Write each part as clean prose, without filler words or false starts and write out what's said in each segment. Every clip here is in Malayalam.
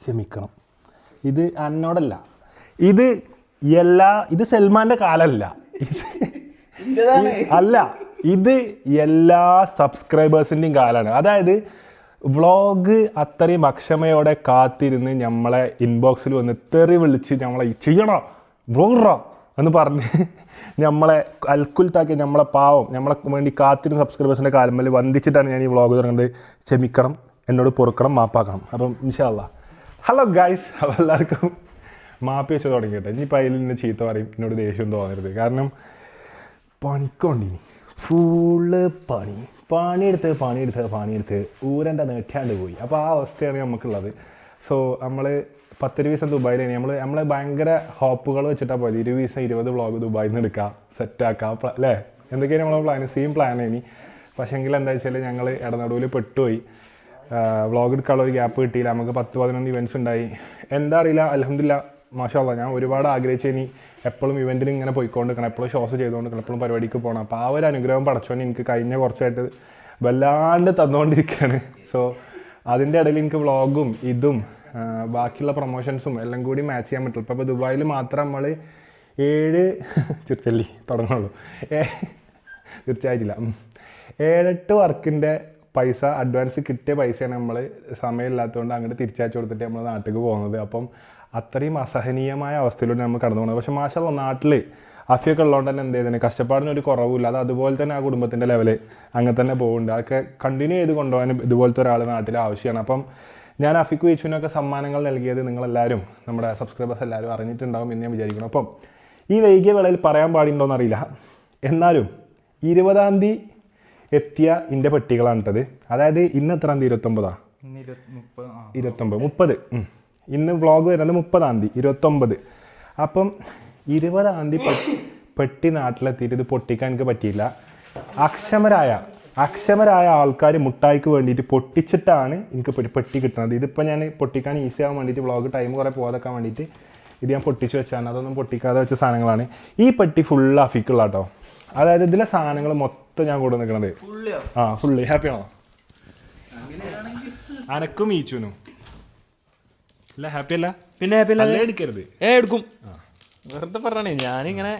ക്ഷമിക്കണം. ഇത് എന്നോടല്ല, ഇത് സൽമാൻ്റെ കാലമല്ല, അല്ല, ഇത് എല്ലാ സബ്സ്ക്രൈബേഴ്സിൻ്റെയും കാലമാണ്. അതായത് വ്ളോഗ് അത്രയും അക്ഷമയോടെ കാത്തിരുന്ന് നമ്മളെ ഇൻബോക്സിൽ വന്ന് തെറി വിളിച്ച് നമ്മളെ ചെയ്യണോ വ്ളോഗറോ എന്ന് പറഞ്ഞ് നമ്മളെ അൽക്കുൽത്താക്കി നമ്മളെ പാവം നമ്മളെ വേണ്ടി കാത്തിരുന്ന സബ്സ്ക്രൈബേഴ്സിൻ്റെ കാലം വന്ദിച്ചിട്ടാണ് ഞാൻ ഈ വ്ളോഗ് തുടങ്ങുന്നത്. ക്ഷമിക്കണം, എന്നോട് പൊറുക്കണം, മാപ്പാക്കണം. അപ്പം ഇൻഷാ അല്ലാ. ഹലോ ഗൈസ്, അപ്പോൾ എല്ലാവർക്കും മാപ്പി വെച്ച് തുടങ്ങിയിട്ട് ഇനിയിപ്പോൾ അതിൽ നിന്ന് ചീത്ത പറയും, എന്നോട് ദേഷ്യം തോന്നരുത്. കാരണം പണിക്കൊണ്ടിനി ഫുള്ള് പണിയെടുത്ത് ഊരൻ്റെ നെറ്റാണ്ട് പോയി. അപ്പോൾ ആ അവസ്ഥയാണ് നമുക്കുള്ളത്. സോ നമ്മൾ 10 ദിവസം ദുബായിലാണ്. നമ്മൾ ഭയങ്കര ഹോപ്പുകൾ വെച്ചിട്ടാണ് പോയത്. 20 ദിവസം 20 വ്ളോഗ് ദുബായിൽ നിന്ന് എടുക്കാം, സെറ്റാക്കാം അല്ലേ, എന്തൊക്കെയാണ് നമ്മളെ പ്ലാൻ, സെയിം പ്ലാനാണ്. പക്ഷേങ്കിൽ എന്താ വെച്ചാൽ ഞങ്ങൾ ഇടനടുവിൽ പെട്ടുപോയി. വ്ളോഗ് എടുക്കാനുള്ള ഒരു ഗ്യാപ്പ് കിട്ടിയില്ല. നമുക്ക് 10-11 ഇവൻറ്റ്സ് ഉണ്ടായി. എന്താ അറിയില്ല, അൽഹംദുലില്ലാ മാഷാ അല്ലാ. ഞാൻ ഒരുപാട് ആഗ്രഹിച്ചു എപ്പോഴും ഇവൻറ്റിന് ഇങ്ങനെ പോയിക്കൊണ്ടിരിക്കണം, എപ്പോഴും ഷോസ് ചെയ്തുകൊണ്ടിരിക്കണം, എപ്പോഴും പരിപാടിക്ക് പോകണം. അപ്പോൾ ആ ഒരു അനുഗ്രഹം പടച്ചോൻ എനിക്ക് കഴിഞ്ഞ കുറച്ചായിട്ട് വല്ലാണ്ട് തന്നുകൊണ്ടിരിക്കുകയാണ്. സോ അതിൻ്റെ ഇടയിൽ എനിക്ക് വ്ളോഗും ഇതും ബാക്കിയുള്ള പ്രൊമോഷൻസും എല്ലാം കൂടി മാച്ച് ചെയ്യാൻ പറ്റുള്ളൂ. ഇപ്പോൾ ദുബായിൽ മാത്രം നമ്മൾ 7 തുടങ്ങുള്ളൂ, തീർച്ചയായിട്ടില്ല 7-8 വർക്കിൻ്റെ പൈസ അഡ്വാൻസ് കിട്ടിയ പൈസയാണ് നമ്മൾ സമയമില്ലാത്തതുകൊണ്ട് അങ്ങോട്ട് തിരിച്ചയച്ചു കൊടുത്തിട്ട് നമ്മൾ നാട്ടിലേക്ക് പോകുന്നത്. അപ്പം അത്രയും അസഹനീയമായ അവസ്ഥയിലൂടെ നമ്മൾ കടന്നു പോകുന്നത്. പക്ഷേ മാഷാ അല്ലാ നാട്ടിൽ അഫിയൊക്കെ ഉള്ളതുകൊണ്ട് തന്നെ എന്ത് ചെയ്തതിന് കഷ്ടപ്പാടിനൊരു കുറവില്ല. അത് അതുപോലെ തന്നെ ആ കുടുംബത്തിൻ്റെ ലെവല് അങ്ങനെ തന്നെ പോകുന്നുണ്ട്. അതൊക്കെ കണ്ടിന്യൂ ചെയ്ത് കൊണ്ടുപോകാൻ ഇതുപോലത്തെ ഒരാൾ നാട്ടിൽ ആവശ്യമാണ്. അപ്പം ഞാൻ അഫിക്കും ഈച്ചുവിനൊക്കെ സമ്മാനങ്ങൾ നൽകിയത് നിങ്ങളെല്ലാവരും നമ്മുടെ സബ്സ്ക്രൈബേഴ്സ് എല്ലാവരും അറിഞ്ഞിട്ടുണ്ടാകും എന്ന് ഞാൻ വിചാരിക്കണം. അപ്പം ഈ വൈകിയ വേളയിൽ പറയാൻ പാടുണ്ടോയെന്ന് അറിയില്ല, എന്നാലും 20-ാം തീയതി എത്തിയ എൻ്റെ പെട്ടികളാണ് ഇട്ടത്. അതായത് ഇന്ന് എത്രാം തീയതി, 29 ഇന്ന് വ്ളോഗ് വരുന്നത് 30-ാം തീയതി 29. അപ്പം 20-ാം തീയതി പെട്ടി നാട്ടിലെത്തിയിട്ട് ഇത് പൊട്ടിക്കാൻ എനിക്ക് പറ്റിയില്ല. അക്ഷമരായ ആൾക്കാർ മുട്ടായിക്ക് വേണ്ടിയിട്ട് പൊട്ടിച്ചിട്ടാണ് എനിക്ക് പെട്ടി കിട്ടുന്നത്. ഇതിപ്പോൾ ഞാൻ പൊട്ടിക്കാൻ ഈസി ആകാൻ വേണ്ടിയിട്ട് വ്ളോഗ് ടൈം കുറേ പോകാതെക്കാൻ വേണ്ടിയിട്ട് ഇത് ഞാൻ പൊട്ടിച്ച് വെച്ചാണ്. അതൊന്നും പൊട്ടിക്കാതെ വെച്ച സാധനങ്ങളാണ്. ഈ പെട്ടി ഫുള്ള് അഫിക്കുള്ള കേട്ടോ. അതായത് ഇതിലെ സാധനങ്ങൾ മൊത്തം ഞാൻ കൂടെ നിൽക്കുന്നത് ഫുള്ള്. ഹാപ്പിയാണോ? അനക്കും ഈച്ചുനും അല്ല ഹാപ്പി അല്ല? പിന്നെ ഹാപ്പി അല്ല, എടുക്കരുത്. എടുക്കും, വെറുതെ പറഞ്ഞേ. ഞാനിങ്ങനെ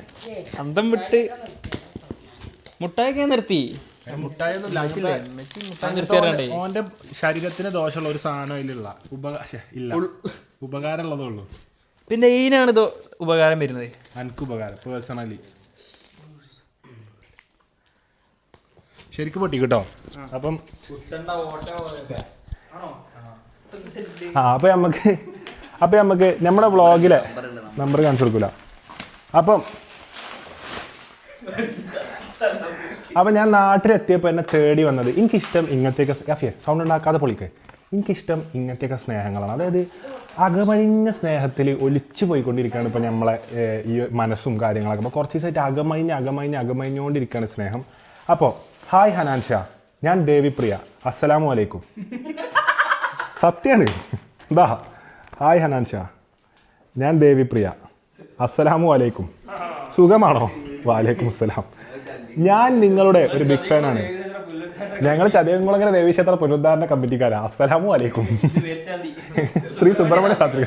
അന്തം വിട്ട് മുട്ടായി നിർത്തി. ഓന്റെ ശരീരത്തിന് ദോഷമുള്ള ഒരു സാധനം അതിലുള്ള ഉപകാരമുള്ളതേ ഉള്ളൂ. പിന്നെ ഇതിനാണ് ഇത് ഉപകാരം വരുന്നത്. എനിക്ക് ഉപകാരം പേഴ്സണലി ശരിക്കും പൊട്ടി കേട്ടോ. അപ്പം അപ്പം നമുക്ക് നമ്മുടെ വ്ളോഗിലെ നമ്പർ കാണിച്ചു കൊടുക്കൂല. അപ്പം ഞാൻ നാട്ടിലെത്തിയപ്പോൾ എന്നെ തേടി വന്നത് എനിക്കിഷ്ടം ഇങ്ങനത്തെയൊക്കെ സൗണ്ട് ഉണ്ടാക്കാതെ പൊളിക്കേ, എനിക്കിഷ്ടം ഇങ്ങനത്തെയൊക്കെ സ്നേഹങ്ങളാണ്. അതായത് അകമഴിഞ്ഞ സ്നേഹത്തിൽ ഒലിച്ചു പോയിക്കൊണ്ടിരിക്കുകയാണ് ഇപ്പോൾ നമ്മളെ ഈ മനസ്സും കാര്യങ്ങളൊക്കെ. അപ്പോൾ കുറച്ച് ദിവസമായിട്ട് അകമഴിഞ്ഞുകൊണ്ടിരിക്കുകയാണ് സ്നേഹം. അപ്പോൾ ഹായ് ഹനാൻ ഷാ, ഞാൻ ദേവിപ്രിയ, അസ്സലാമു അലൈക്കും. സത്യമാണ്. എന്താ ഹായ് ഹനാൻ ഷാ, ഞാൻ ദേവിപ്രിയ, അസ്സലാമു അലൈക്കും. സുഖമാണോ? വാലൈക്കും അസ്സലാം. ഞാൻ നിങ്ങളുടെ ഒരു ബിഗ് ഫാനാണ്. ഞങ്ങൾ ചതയംകുളങ്ങര ദേവീക്ഷേത്ര പുനരുദ്ധാരണ കമ്മിറ്റിക്കാരാ. അസ്സലാമു അലൈക്കും. ശ്രീ സുബ്രഹ്മണ്യ സാത്രിക.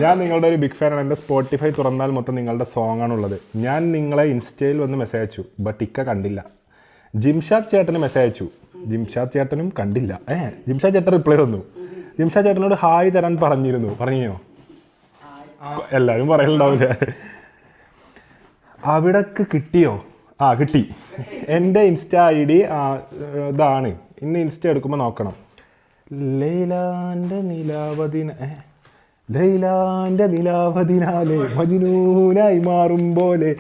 ഞാൻ നിങ്ങളുടെ ഒരു ബിഗ് ഫാനാണ്. എൻ്റെ സ്പോട്ടിഫൈ തുറന്നാൽ മൊത്തം നിങ്ങളുടെ സോങ് ആണുള്ളത്. ഞാൻ നിങ്ങളെ ഇൻസ്റ്റയിൽ വന്ന് മെസ്സേജ് അയച്ചു, ബട്ട് ഇക്ക കണ്ടില്ല. ജിംഷാദ് ചേട്ടന് മെസ്സേജ് അയച്ചു, ജിംഷാദ് ചേട്ടനും കണ്ടില്ല. ജിംഷാദ് ചേട്ടൻ റിപ്ലൈ തന്നു. ജിംഷാദ് ചേട്ടനോട് ഹായ് തരാൻ പറഞ്ഞോ? എല്ലാവരും പറയലുണ്ടാവില്ല. അവിടക്ക് കിട്ടിയോ? കിട്ടി. എൻ്റെ ഇൻസ്റ്റാ ID ഇതാണ്. ഇന്ന് ഇൻസ്റ്റ എടുക്കുമ്പോൾ നോക്കണം. ലൈലാൻ്റെ നിലാവതിനാലെ മജ്നൂനായി മാറും പോലെ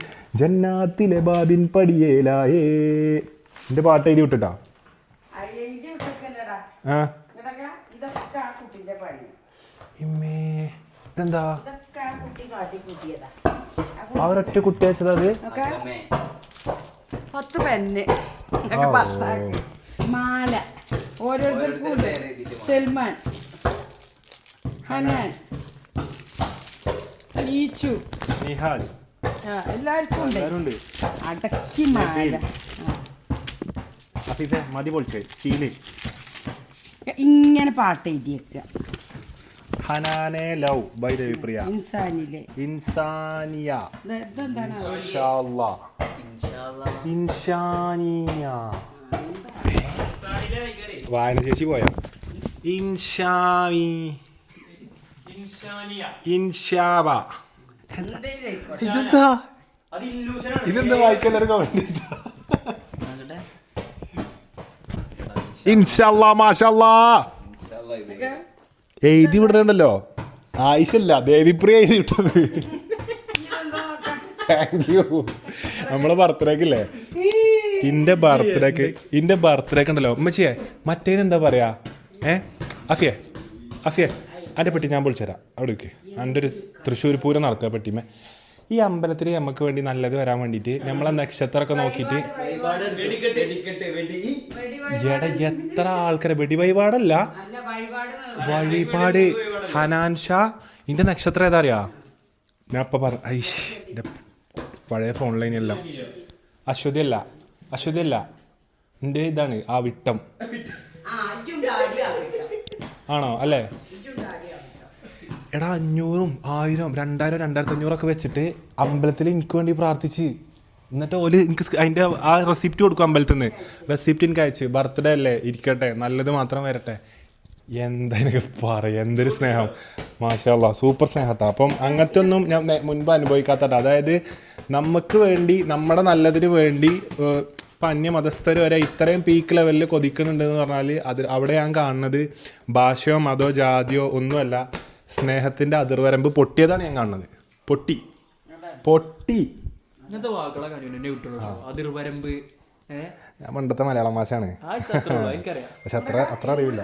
ജന്നാത്തിലെ ബാബിൻ പടിയേലായേ. എൻ്റെ പാട്ട് എഴുതി വിട്ടിട്ടാ. ഇതെന്താ അവരൊറ്റ കുട്ടി വെച്ചത്? അത് 10 പെന്ന് മാല ഓരോരുത്തർക്കും ഉണ്ട്. സൽമാൻ, ഹനാൻ, ഈച്ചു, നിഹാൽ, എല്ലാവർക്കും ഉണ്ട്. അടക്കി മാല മതി പൊളിച്ചേ സ്റ്റീല്. ഇങ്ങനെ പാട്ട് എഴുതിയേക്കുക. ഹനാനെ ലവ് ബൈ ദേവിപ്രിയ. ഇൻസാനിലെ ഇൻസാനിയ. ഇതെന്താണ് ഇൻഷാല്ലാ. ഇൻസാനിയ. വായന ചേച്ചി പോയാ. ഇൻഷാബ. ഇതെന്താ വായിക്കാൻ ഇൻഷാല്ലാ മാഷാല്ലാ എഴുതി വിടണ്ടല്ലോ. ആയിഷല്ല ദേവിപ്രിയ എഴുതി വിട്ടത്. Thank you. നമ്മളെ ബർത്ത്ഡേക്കില്ലേ ഇന്റെ ബർത്ത്ഡേക്ക് ഉണ്ടല്ലോ ഉമ്മച്ചിയെ മറ്റേനെന്താ പറയാ അഫിയെ എൻ്റെ പെട്ടി ഞാൻ വിളിച്ചുതരാം അവിടെ വെക്ക്. എൻ്റെ ഒരു തൃശ്ശൂർ പൂരം നടത്തുക പെട്ടിമേ. ഈ അമ്പലത്തിൽ നമുക്ക് വേണ്ടി നല്ലത് വരാൻ വേണ്ടിയിട്ട് നമ്മളെ നക്ഷത്രമൊക്കെ നോക്കിയിട്ട് എത്ര ആൾക്കാരെ വെടിവഴിപാടല്ല വഴിപാട്. ഹനാൻ ഷാ ഇതിൻ്റെ നക്ഷത്രം ഏതാ അറിയാ? ഞാൻ ഇപ്പം ഐഷ് എൻ്റെ പഴയ ഫോൺലൈനെല്ലാം അശ്വതി അല്ല എൻ്റെ ഇതാണ് ആ വിട്ടം ആണോ അല്ലേ? എടാ 500, 1000, 2000, 2500 വെച്ചിട്ട് അമ്പലത്തിൽ എനിക്ക് വേണ്ടി പ്രാർത്ഥിച്ച് എന്നിട്ട് ഓല് എനിക്ക് അതിൻ്റെ ആ റെസിപ്റ്റ് കൊടുക്കും. അമ്പലത്തിൽ നിന്ന് റെസിപ്റ്റ് എനിക്ക് അയച്ച് ബർത്ത്ഡേ അല്ലേ ഇരിക്കട്ടെ നല്ലത് മാത്രം വരട്ടെ. എന്താ എനിക്ക് പറയാം, എന്തൊരു സ്നേഹം. മാഷാല്ലാ സൂപ്പർ സ്നേഹത്താ. അപ്പം അങ്ങനത്തെ ഒന്നും ഞാൻ മുൻപ് അനുഭവിക്കാത്തട്ടാ. അതായത് നമുക്ക് വേണ്ടി നമ്മുടെ നല്ലതിന് വേണ്ടി ഇപ്പം അന്യമതസ്ഥർ വരെ ഇത്രയും പീക്ക് ലെവലിൽ കൊതിക്കുന്നുണ്ടെന്ന് പറഞ്ഞാൽ അവിടെ ഞാൻ കാണുന്നത് ഭാഷയോ മതോ ജാതിയോ ഒന്നുമല്ല, സ്നേഹത്തിൻ്റെ അതിർവരമ്പ് പൊട്ടിയതാണ് ഞാൻ കാണുന്നത്. പൊട്ടി ഇങ്ങനത്തെ വാക്കുകളെ കിട്ടുള്ളൂ. അതിർവരമ്പ് ഞാൻ പണ്ടത്തെ മലയാളം ഭാഷയാണ്, പക്ഷെ അത്ര അറിയില്ല.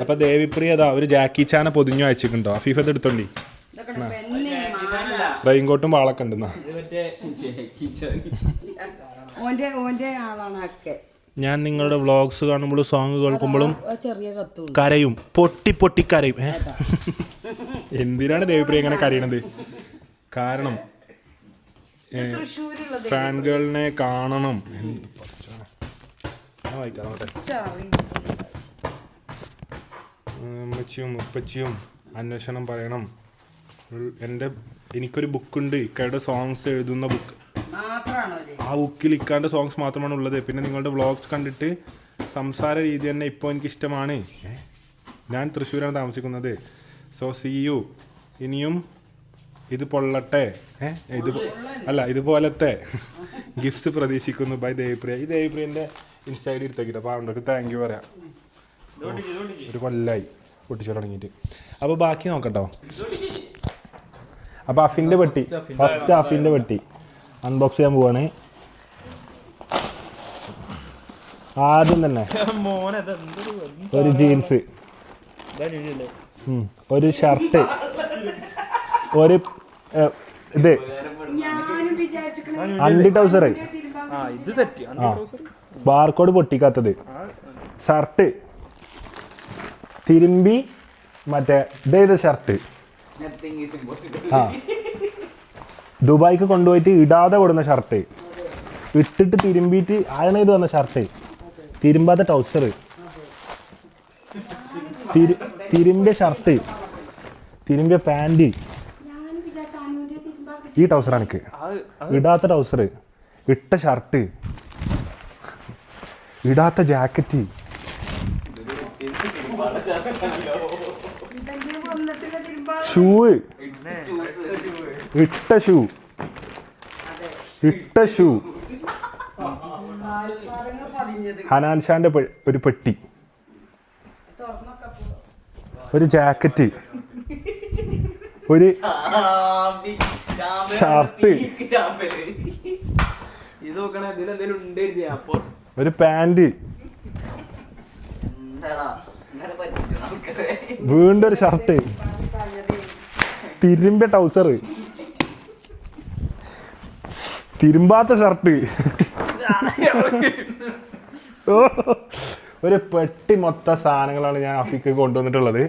അപ്പൊ ദേവിപ്രിയ ഒരു ജാക്കി ചാനെ പൊതിഞ്ഞു അയച്ചിട്ടുണ്ടോ? ഫീഫത്ത് എടുത്തോണ്ടി റെയിൻകോട്ടും വാളൊക്കെ ഉണ്ടെന്നാ. ഞാൻ നിങ്ങളുടെ വ്ളോഗ്സ് കാണുമ്പോഴും സോങ് കേൾക്കുമ്പോഴും കരയും, പൊട്ടി കരയും. എന്തിനാണ് ദേവിപ്രിയ ഇങ്ങനെ കരയണത്? കാരണം ഫാൻ ഗേളിനെ കാണണം. ഉമ്മച്ചിയും ഉപ്പച്ചിയും അന്വേഷണം പറയണം. എനിക്കൊരു ബുക്കുണ്ട്, ഇക്കയുടെ സോങ്സ് എഴുതുന്ന ബുക്ക്. ആ ബുക്കിൽ ഇക്കാൻ്റെ സോങ്സ് മാത്രമാണ് ഉള്ളത്. പിന്നെ നിങ്ങളുടെ വ്ളോഗ്സ് കണ്ടിട്ട് സംസാര രീതി തന്നെ ഇപ്പോൾ എനിക്കിഷ്ടമാണ്. ഞാൻ തൃശ്ശൂരാണ് താമസിക്കുന്നത്. So see you. ഇനിയും ഇത് പൊള്ളട്ടെ. ഇതുപോലത്തെ ഗിഫ്റ്റ്സ് പ്രതീക്ഷിക്കുന്നു ബൈ ദേവിപ്രിയ. ഈ ദേവിപ്രിയൻ്റെ ഇൻസ്റ്റ ഐ ഡി എടുത്തേക്കിട്ട് അപ്പോൾ അവൻ്റെ താങ്ക് യു പറയാം. ഒരു കൊല്ലായി പൊട്ടിച്ചു തുടങ്ങിയിട്ട്. അപ്പോൾ ബാക്കി നോക്കട്ടോ. അപ്പോൾ അഫിൻ്റെ പെട്ടി, ഫസ്റ്റ് അഫിൻ്റെ പെട്ടി അൺബോക്സ് ചെയ്യാൻ പോവാണ്. ആദ്യം തന്നെ ഒരു ജീൻസ്, ഒരു ഷർട്ട്, ഒരു ഇത് അണ്ടി ട്രൗസർ, ബാർകോഡ് പൊട്ടിക്കാത്തത്, ഷർട്ട് തിരുമ്പി മറ്റേ ഇതേത് ഷർട്ട് ദുബായിക്ക് കൊണ്ടുപോയിട്ട് ഇടാതെ കൊടുന്ന ഷർട്ട്, ഇട്ടിട്ട് തിരുമ്പിയിട്ട് അയൺ ചെയ്ത് വന്ന ഷർട്ട്, തിരുമ്പാത്ത ട്രൗസർ, തിരുമ്പിയ ഷർട്ട്, തിരുമ്പിയ പാൻറ്, ഈ ട്രൗസറാണ് എനിക്ക്, ഇടാത്ത ട്രൗസർ, ഇട്ട ഷർട്ട്, ഇടാത്ത ജാക്കറ്റ്, ഷൂ, ഇട്ട ഷൂ, ഹനാൻ ഷാന്റെ ഒരു പെട്ടി, ഒരു ജാക്കറ്റ്, ഒരു ഷർട്ട്, ഒരു പാൻറ്, വീണ്ടും ഒരു ഷർട്ട്, തിരുമ്പിയ ട്രൗസർ, തിരുമ്പാത്ത ഷർട്ട്, ഒരു പെട്ടി മൊത്തം സാധനങ്ങളാണ് ഞാൻ അഫിക്ക് കൊണ്ടുവന്നിട്ടുള്ളത്.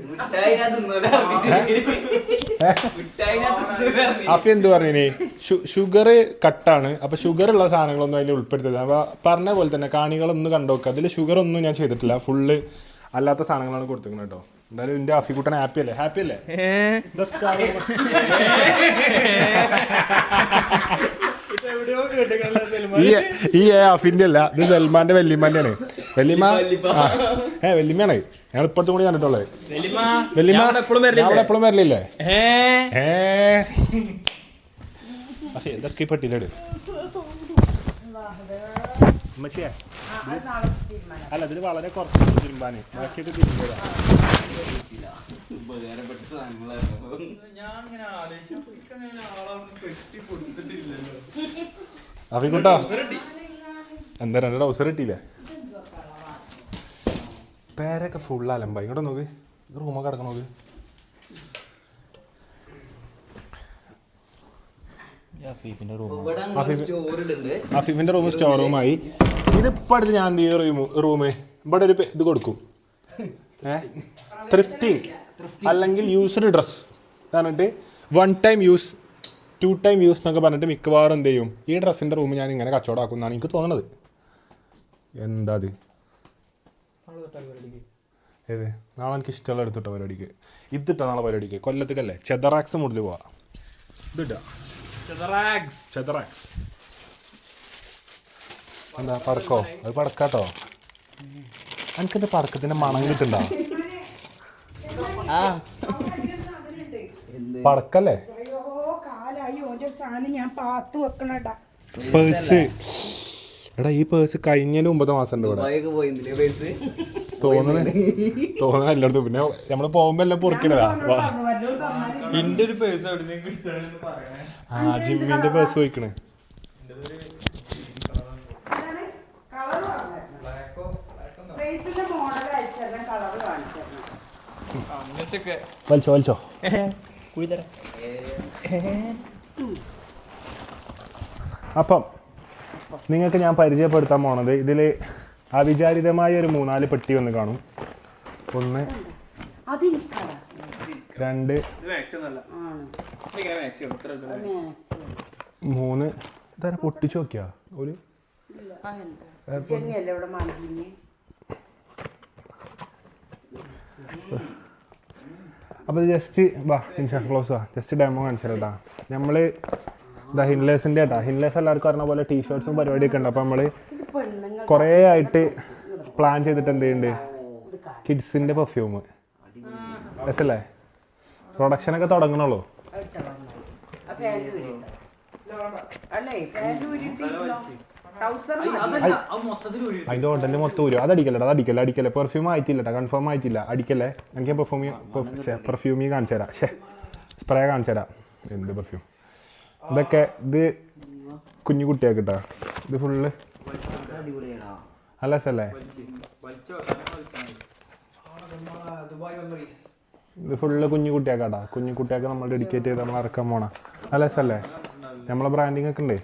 അഫി എന്ത് പറഞ്ഞു? ഷുഗർ കട്ടാണ്, അപ്പൊ ഷുഗർ ഉള്ള സാധനങ്ങളൊന്നും അതിൽ ഉൾപ്പെടുത്തില്ല. അപ്പൊ പറഞ്ഞ പോലെ തന്നെ കാണികളൊന്ന് കണ്ടോക്കുക. അതിൽ ഷുഗർ ഒന്നും ഞാൻ ചെയ്തിട്ടില്ല, ഫുള്ള് അല്ലാത്ത സാധനങ്ങളാണ് കൊടുത്തിരിക്കുന്നത് കേട്ടോ. എന്തായാലും എൻ്റെ ആഫിക്കുട്ടൻ ഹാപ്പി അല്ലേ ഇതൊക്കെ ഈ ആഫിന്റെ അല്ല, ഇത് സൽമാന്റെ വല്യമ്മാന്റെ ആണ്. വല്യമ്മ വല്യമ്മയാണ്. ഞങ്ങൾ ഇപ്പഴത്തും കൂടി കണ്ടിട്ടുള്ളത്. വല്യമ്മ അവിടെ എപ്പോഴും വരലില്ലേ? ഇതൊക്കെ പെട്ടിയിലട് ഉമ്മച്ചിയെ. അല്ല, ഇതിൽ വളരെ കുറച്ച് തിരുമ്പാന്, ബാക്കിയൊക്കെ തിരുമ്പതാ. അഫിക്കുട്ടാ എന്താ 2 ട്രൗസർ കിട്ടിയില്ലേ? പേരൊക്കെ ഫുൾ അലമ്പാ. ഇങ്ങോട്ട് നോക്ക്, റൂമൊക്കെ കിടക്കണം നോക്ക്. അഫീഫിന്റെ റൂം സ്റ്റോർ റൂമായി. ഇതിപ്പോ അടുത്ത് ഞാൻ എന്ത് ചെയ്യും, റൂം ഇവിടെ ഒരു ഇത് കൊടുക്കും, ത്രിഫ്റ്റിംഗ് അല്ലെങ്കിൽ യൂസ്ഡ് ഡ്രസ് പറഞ്ഞിട്ട് 1 ടൈം യൂസ് 2 ടൈം യൂസ് എന്നൊക്കെ പറഞ്ഞിട്ട് മിക്കവാറും എന്ത് ചെയ്യും, ഈ ഡ്രസ്സിൻ്റെ റൂം ഞാൻ ഇങ്ങനെ കച്ചവടമാക്കും എന്നാണ് എനിക്ക് തോന്നുന്നത്. എന്താ അത് ഏത് നാളെ എനിക്ക് ഇഷ്ടമുള്ള എടുത്തിട്ടോ പരിപാടിക്ക്. ഇതിട്ടാ നാളെ പരിപാടിക്ക് കൊല്ലത്തേക്കല്ലേ ചെതറാക്സ് മുതൽ പോവാ. ഇതിട്ടാ ചെതറാക്സ് എന്താ പടക്കോ? അത് പടക്കാട്ടോ. എനിക്കെന്താ പടക്കത്തിന്റെ മണം കിട്ടുണ്ടോ? പടക്കല്ലേ പേഴ്സ്. എടാ ഈ പേഴ്സ് കഴിഞ്ഞതിന് 9 മാസം ഉണ്ട് ഇവിടെ തോന്നണ എല്ലായിടത്തും. പിന്നെ നമ്മള് പോകുമ്പോ എല്ലാം പൊറിക്കണതാ. ജിമ്മിന്റെ പേഴ്സ് പോയിക്കണേ. വലിച്ചോ അപ്പം നിങ്ങൾക്ക് ഞാൻ പരിചയപ്പെടുത്താൻ പോണത് ഇതിൽ അവിചാരിതമായ ഒരു 3-4 പെട്ടി വന്ന് കാണും. 1 2 3 ഇതാ പൊട്ടിച്ചു നോക്കിയാ ഒരു അപ്പോൾ ജസ്റ്റ് വാ ക്ലോസ് വാ, ജസ്റ്റ് ഡെമോ കാണിച്ചാലേട്ടാ. നമ്മൾ ഇതാ ഹിൻലേസിൻ്റെ കേട്ടാ. ഹിൻലേസ് എല്ലാവർക്കും അറിഞ്ഞ പോലെ ടീഷർട്ട്സും പരിപാടിയൊക്കെ ഉണ്ട്. അപ്പോൾ നമ്മൾ കുറേ ആയിട്ട് പ്ലാൻ ചെയ്തിട്ട് എന്ത് ചെയ്യുന്നുണ്ട്, കിഡ്സിൻ്റെ പെർഫ്യൂം രസല്ലേ, പ്രൊഡക്ഷനൊക്കെ തുടങ്ങണുള്ളൂ. അതിൻ്റെ ഹോട്ടലിൽ മൊത്തം ഊരും. അതടിക്കല്ലേ പെർഫ്യൂം ആയിട്ടില്ല, കൺഫേം ആയിട്ടില്ല, അടിക്കല്ലേ. എനിക്ക് പെർഫ്യൂമി കാണിച്ചു തരാം, സ്പ്രേ കാണിച്ചു തരാം. എന്ത് പെർഫ്യൂം ഇതൊക്കെ. ഇത് കുഞ്ഞു കുട്ടിയാ കിട്ടാ. ഇത് ഫുള്ള് അല്ല സല്ലേ, ഇത് ഫുള്ള് കുഞ്ഞു കുട്ടിയാക്കാട്ടാ. കുഞ്ഞു കുട്ടിയാക്ക് നമ്മൾ ഡെഡിക്കേറ്റ് ചെയ്ത് നമ്മൾ ഇറക്കാൻ പോണ അല്ല സല്ലേ. നമ്മളെ ബ്രാൻഡിങ് ഒക്കെ ഉണ്ട്.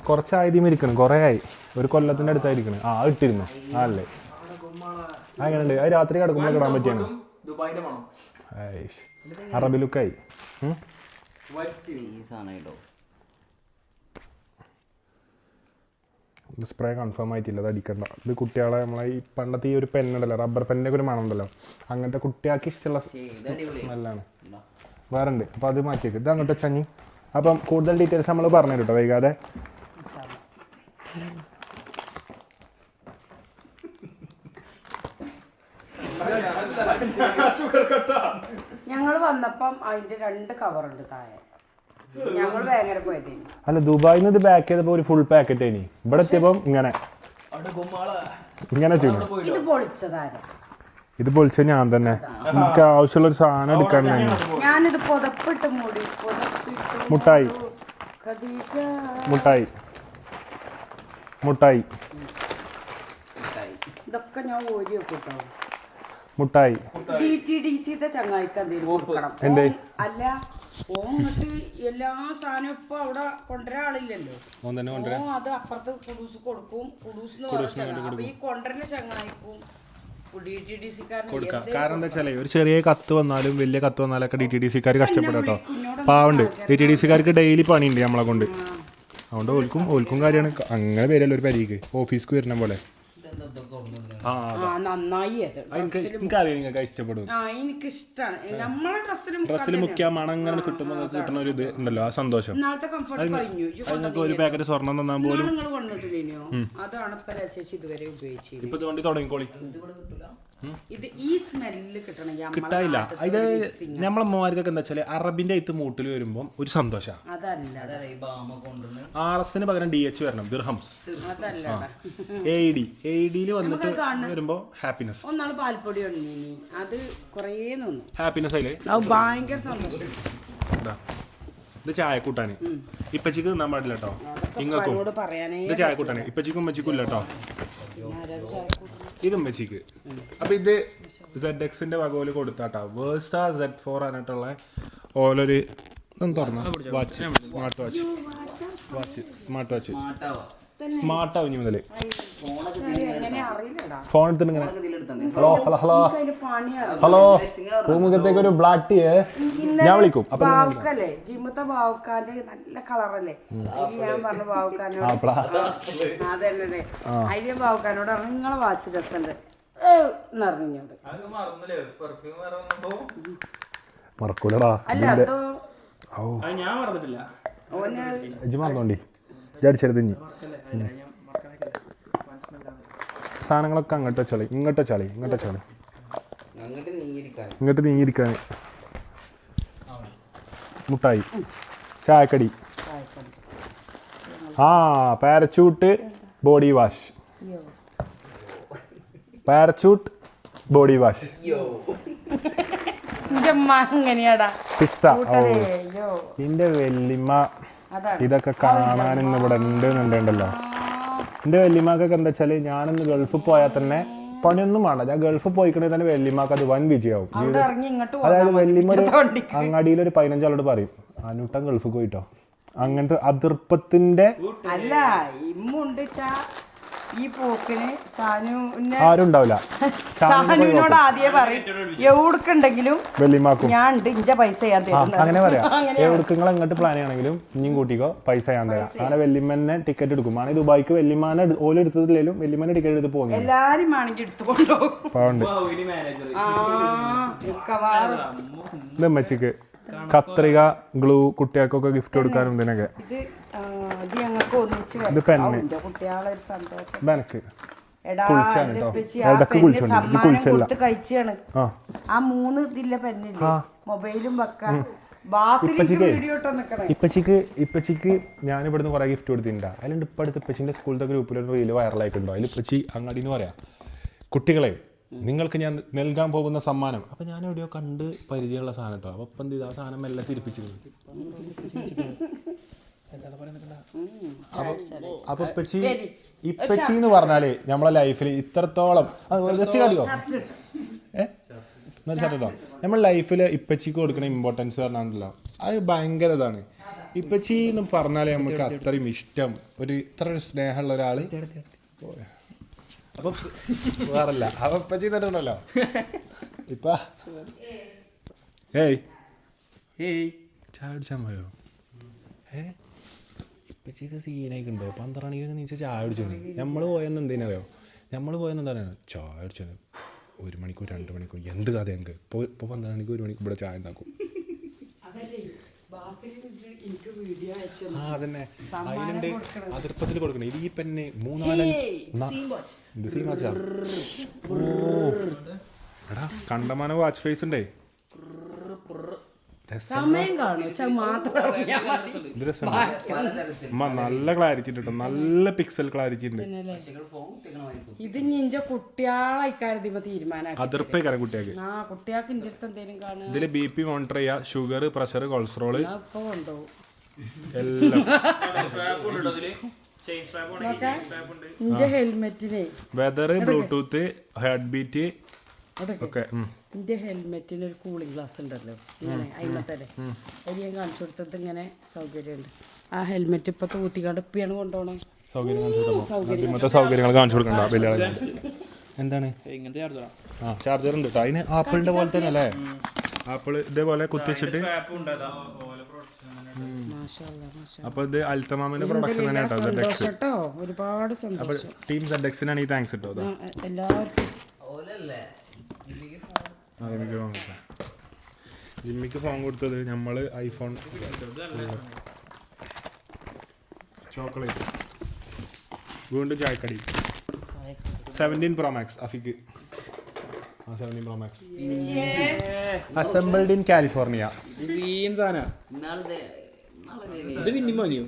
കുറച്ചായതും ഇരിക്കണം, കുറേ ആയി, 1 കൊല്ലത്തിൻ്റെ അടുത്തായിരിക്കണം. ഇട്ടിരുന്നു അല്ലേ. അങ്ങനെ ഉണ്ട്. അത് രാത്രി കിടക്കുമ്പോൾ ഇടാൻ പറ്റിയാണ്. അറബി ലുക്കായി. സ്പ്രേ കൺഫേം ആയിട്ടില്ല, അത് അടിക്കണ്ട. ഇത് കുട്ടികളെ നമ്മളെ ഈ പണ്ടത്തെ ഈ ഒരു പെന്നുണ്ടല്ലോ, റബ്ബർ പെന്നിൻ്റെ ഒരു മണം ഉണ്ടല്ലോ, അങ്ങനത്തെ കുട്ടികൾക്ക് ഇഷ്ടമുള്ള സ്മെല്ലാണ്. വേറെ ഉണ്ട്. അപ്പോൾ അത് മാറ്റിയേക്ക്. ഇത് അങ്ങോട്ട് വെച്ചാൽ അപ്പം കൂടുതൽ ഡീറ്റെയിൽസ് നമ്മൾ പറഞ്ഞു തരും കേട്ടോ വൈകാതെ. ഞങ്ങൾ വന്നപ്പം അതിന്റെ 2 കവറുണ്ട് താഴെ. ഞങ്ങൾ ഭയങ്കര പോയത്. അല്ല, ദുബായിൽ നിന്ന് ഇത് പാക്ക് ചെയ്തപ്പോൾ ഒരു ഫുൾ പാക്കറ്റ് ആയി. ഇവിടെ എത്തിയപ്പം ഇങ്ങനെ ചെയ്തു. ഇത് പൊളിച്ച ഞാൻ തന്നെ. എനിക്ക് ആവശ്യമുള്ള ഒരു സാധനം എടുക്കാൻ ഞാനിത് പുതപ്പിട്ട് മൂടി. മുട്ടായി ഇതൊക്കെ ഞാൻ ഓരി വെക്കട്ടോ. മുട്ടായി DTDC-ത്തെ ചങ്ങായിക്ക് എന്തെങ്കിലും കൊടുക്കണം. അല്ല ഓന്നിട്ട് എല്ലാ സാധനവും ഇപ്പൊ അവിടെ കൊണ്ടുവരാൻ ആളില്ലല്ലോ. അത് അപ്പുറത്ത് കുടൂസ് കൊടുക്കും. അപ്പൊ ഈ കൊണ്ടുവരുന്ന ചങ്ങായിക്കും കൊടുക്കാം. കാരണം എന്താ വെച്ചാൽ ഒരു ചെറിയ കത്ത് വന്നാലും വലിയ കത്ത് വന്നാലൊക്കെ DTDC-ക്കാർ കഷ്ടപ്പെടും കേട്ടോ. പാവുണ്ട്. DTDC-ക്കാർക്ക് ഡെയിലി പണിയുണ്ട് നമ്മളെ കൊണ്ട്. അതുകൊണ്ട് ഓൽക്കും കാര്യമാണ്. അങ്ങനെ വരല്ലോ ഒരു പരിക്ക് ഓഫീസ്ക്ക് വരുന്ന പോലെ. ആ നന്നായി അത് എനിക്കറിയാം നിങ്ങൾക്ക് ഇഷ്ടപ്പെടും. ആ എനിക്ക് ഇഷ്ടമാണ് നമ്മളെ ഡ്രസ്സിൽ മുക്കിയാൽ മണം അങ്ങനെ കിട്ടുമ്പോൾ കിട്ടുന്ന ഒരു ഇത് ഉണ്ടല്ലോ, ആ സന്തോഷം. ഇന്നാളത്തെ കംഫർട്ട് കഴിഞ്ഞു. നിങ്ങൾക്ക് ഒരു പാക്കറ്റ് സ്വർണ്ണം തന്നാൽ പോലും നിങ്ങൾ കൊണ്ടിട്ടില്ലേനോ? അതാണ് ഇപ്പൊ ചേച്ചി ഇതുവരെ ഉപയോഗിച്ചത്. ഇപ്പൊ ഇതുകൊണ്ട് തുടങ്ങിക്കോളി. ഇത് ഈ സ്മെല്ല് കിട്ടണമെങ്കിൽ കിട്ടായില്ല. ഇത് നമ്മളെ അമ്മമാർക്കൊക്കെ എന്താ വെച്ചാല് അറബിന്റെ അയത്ത് മൂട്ടിൽ വരുമ്പോൾ ഒരു സന്തോഷമാണ്. അതല്ല RS പകരം DH വരണം, ദിർഹംസ്. അതല്ല AED വന്നിട്ട് വരുമ്പോ ഹാപ്പിനെസ്. ഒന്നാള് പാൽപ്പൊടി ഉണ്ടീനി, അത് കൊറേ നിന്നു. ഹാപ്പിനെസ് അതില് അത് ഭയങ്കര സന്തോഷം. ഇത് ചായക്കൂട്ടാന് ഇപ്പച്ചിക്ക് തിന്നാൻ പാടില്ല കേട്ടോ. ഇങ്ങക്കും പറയാനേ ഇത് ചായക്കൂട്ടാന് ഇപ്പച്ചിക്കും ഉമ്മച്ചിക്കും ഇല്ല കേട്ടോ. ഇത് ഉമ്മച്ചിക്ക്. അപ്പൊ ഇത് ZXന്റെ വകോല് കൊടുത്താട്ടോ. വേഴ്സ Z4 ആയിട്ടുള്ള ഓലൊരു തുറന്ന വാച്ച്, സ്മാർട്ട് വാച്ച് സ്മാർട്ട് ആവും മുതല്. ഫോൺ എടുത്തിട്ട് ഇങ്ങനെ ഹലോ ഹലോ ഹലോ ഹലോ പൂമുഖത്തേക്ക് ഒരു ബ്ലാക്ക് ടീ ഞാൻ വിളിക്കും. അപ്പൊ ബാവുക്കല്ലേ ജിമ്മത്തെ ബാവുക്കാന്റെ നല്ല കളറല്ലേ, ഞാൻ പറഞ്ഞു ബാവുക്കാനോട് അതല്ലേ അതിന് ബാവുക്കാനോട് പറഞ്ഞു നിങ്ങളെ വാച്ച് രസമുണ്ട് എന്നറിഞ്ഞോട്. മറക്കൂലടാ. അല്ല അതോ ഞാൻ മറന്നിട്ടില്ല. മറന്നോണ്ടി വിചാരിച്ചെടുത്ത് സാധനങ്ങളൊക്കെ അങ്ങോട്ട് ചളി ഇങ്ങോട്ട് ചളി ഇങ്ങോട്ട് നീങ്ങിയിരിക്കാൻ. മുട്ടായി, ചായക്കടി, Parachute body wash, Parachute body wash, പിസ്ത. എന്റെ വെല്ലിമ്മ ഇതൊക്കെ കാണാൻ ഇന്ന് ഇവിടെ ഉണ്ടെന്നുണ്ടല്ലോ. എൻ്റെ വെല്ലിമാക്കൊക്കെ എന്താ വെച്ചാൽ ഞാനിന്ന് ഗൾഫിൽ പോയാൽ തന്നെ പണിയൊന്നും വേണ്ട, ഞാൻ ഗൾഫിൽ പോയിക്കണെങ്കിൽ തന്നെ വെല്ലിമാക്ക് അത് വൻ വിജയമാവും. അതായത് വെല്ലിമ അങ്ങാടിയിലൊരു 15 ആളോട് പറയും അനൂട്ടൻ ഗൾഫിൽ പോയിട്ടോ. അങ്ങനത്തെ അതിർപ്പത്തിന്റെ അല്ല ഇമ്മുണ്ട് ഈ പോക്കിന് ആരും ഉണ്ടാവില്ല. സാനുവിനോട് ആദ്യമേ പറയും എവിടുക്കുണ്ടെങ്കിലും വെല്ലിമാക്കും ഞാൻ ഉണ്ട് ഇഞ്ച പൈസ ഞാൻ തരും. അങ്ങനെ പറയാം. എവിടേക്ക് നിങ്ങൾ എങ്ങോട്ട് പ്ലാൻ ചെയ്യണമെങ്കിലും ഇനിയും കൂട്ടിക്കോ, പൈസ ഞാൻ തരാം. അങ്ങനെ വെല്ലിമ്മനെ ടിക്കറ്റ് എടുക്കും. ആണെങ്കിൽ ദുബായിക്ക് വെല്ലിമാനെ ഓല് എടുത്തതില്ലേലും വെല്ലിമാനെ ടിക്കറ്റ് എടുത്ത് പോകുന്നു. എല്ലാരും ആണെങ്കിൽ എടുത്തുകൊണ്ടോ ഇത് അമ്മച്ചിക്ക് കത്രിക, ഗ്ലൂ, കുട്ടികൾക്കൊക്കെ ഗിഫ്റ്റ് കൊടുക്കാനും ഇതിനൊക്കെ. ഇത് പെണ്ണ് ബനക്ക് കുളിച്ചാണ് കേട്ടോ. ഇടക്ക് കുളിച്ചോണ്ട് ഇത് കുളിച്ചല്ല. ആ 3 ഇതില്ല പെന്നില്ലേ മൊബൈലും വെക്കാം. ഇപ്പച്ചിക്ക് ഞാൻ ഇവിടുന്ന് കുറെ ഗിഫ്റ്റ് കൊടുത്തിട്ടുണ്ട്. അതിലുണ്ട് ഇപ്പൊ അടുത്ത് ഇപ്പച്ചിന്റെ സ്കൂളിലത്തെ ഗ്രൂപ്പിലൊരു റീല് വൈറലായിട്ടുണ്ടോ. അതിൽ ഇപ്പച്ചി അങ്ങാടിന്ന് പറയാം കുട്ടികളെ നിങ്ങൾക്ക് ഞാൻ നൽകാൻ പോകുന്ന സമ്മാനം. അപ്പം ഞാൻ എവിടെയോ കണ്ട് പരിചയമുള്ള സാധനം കേട്ടോ. അപ്പം ഇപ്പം എന്ത് ആ സാധനം എല്ലാം തിരിപ്പിച്ചിരുന്നു. അപ്പൊ ഇപ്പച്ചി എന്ന് പറഞ്ഞാലേ നമ്മളെ ലൈഫിൽ ഇത്രത്തോളം ജസ്റ്റ് കാണിക്കോ കേട്ടോ. നമ്മുടെ ലൈഫിൽ ഇപ്പച്ചിക്ക് കൊടുക്കുന്ന ഇമ്പോർട്ടൻസ് പറഞ്ഞാണല്ലോ, അത് ഭയങ്കര ഇതാണ്. ഇപ്പച്ചി എന്ന് പറഞ്ഞാലേ നമുക്ക് അത്രയും ഇഷ്ടം, ഒരു ഇത്ര ഒരു സ്നേഹമുള്ള ഒരാള് അപ്പൊ വേറല്ല. അപ്പൊ ഇപ്പച്ചി തന്നെയുണ്ടല്ലോ ഇപ്പ ചായ കുടിച്ചാൻ പോയോ? ഇപ്പച്ചിക്ക് സീനായിക്കുണ്ടോ? 12 മണിക്കൊക്കെ നീച്ച ചായ കുടിച്ചത്. നമ്മൾ പോയെന്ന് എന്തിനറിയോ? നമ്മൾ പോയെന്ന് എന്താണ് ചായ കുടിച്ചത് 1 മണിക്കൂർ 2 മണിക്കൂർ എന്ത് കഥ ഞങ്ങൾക്ക് ഇപ്പോൾ 12 മണിക്ക് 1 മണിക്ക് ഇവിടെ ചായ ഉണ്ടാക്കും. അതന്നെ അതിലുണ്ട് അതിർപ്പത്തിൽ കൊടുക്കണം. ഇത് ഈ പെന്നെ 3-4 എടാ കണ്ടമാന വാച്ച് ഫേസ് ഉണ്ടേ. നല്ല ക്ലാരിറ്റി ഉണ്ട് കേട്ടോ, നല്ല പിക്സൽ ക്ലാരിറ്റി ഉണ്ട്. ഇത് ഇഞ്ച കുട്ടികളായിക്കാരം തീരുമാനം അതിർപ്പേക്കാരം കുട്ടികൾക്ക്. കുട്ടികൾക്ക് ഇന്റെ അടുത്ത് എന്തെങ്കിലും കാണുക. ഇതില് BP മോണിറ്റർ ചെയ്യാ, ഷുഗർ, പ്രഷർ, കൊളസ്ട്രോള് എല്ലാം. ഹെൽമെറ്റിനെ വെതർ, ബ്ലൂടൂത്ത്, ഹാർട്ട് ബീറ്റ് ഒക്കെ. എന്റെ ഹെൽമെറ്റിന് ഒരു കൂളിംഗ് ഗ്ലാസ് ഉണ്ടല്ലോ ഇങ്ങനെ അയിമത്തല്ലേ, അത് ഞാൻ കാണിച്ചു കൊടുത്തത് ഇങ്ങനെ സൗകര്യമുണ്ട്. ആ ഹെൽമെറ്റ് ഇപ്പൊ തൂത്തിക്കാണ്ട് ഇപ്പിയാണ് കൊണ്ടുപോകണേ. സൗകര്യങ്ങൾ കാണിച്ചു കൊടുക്കണ്ട വലിയ ആളുകൾ. എന്താണ് ചാർജർ ഉണ്ട് കേട്ടോ. അതിന് ആപ്പിളിന്റെ പോലെ തന്നെ അല്ലേ? ആപ്പിൾ ഇതേപോലെ കുത്തിച്ചിട്ട് അപ്പോൾ ഇത് അൽത്തമാമിന്റെ പ്രൊഡക്ഷൻ തന്നെ കേട്ടോ ZX. കേട്ടോ ഒരുപാട് അപ്പോൾ സന്തോഷം ടീം ZXനാണ് ഈ താങ്ക്സ് കേട്ടോ. എല്ലാവർക്കും ജിമ്മിക്ക് ഫോൺ കൊടുത്തത് നമ്മൾ ഐഫോൺ ചോക്ലേറ്റ് വീണ്ടും ചായക്കടി 17 Pro Max അഫിക്ക് 17 Pro Max assembled in California. ഇത് പിന്നെയും വാങ്ങിയോ?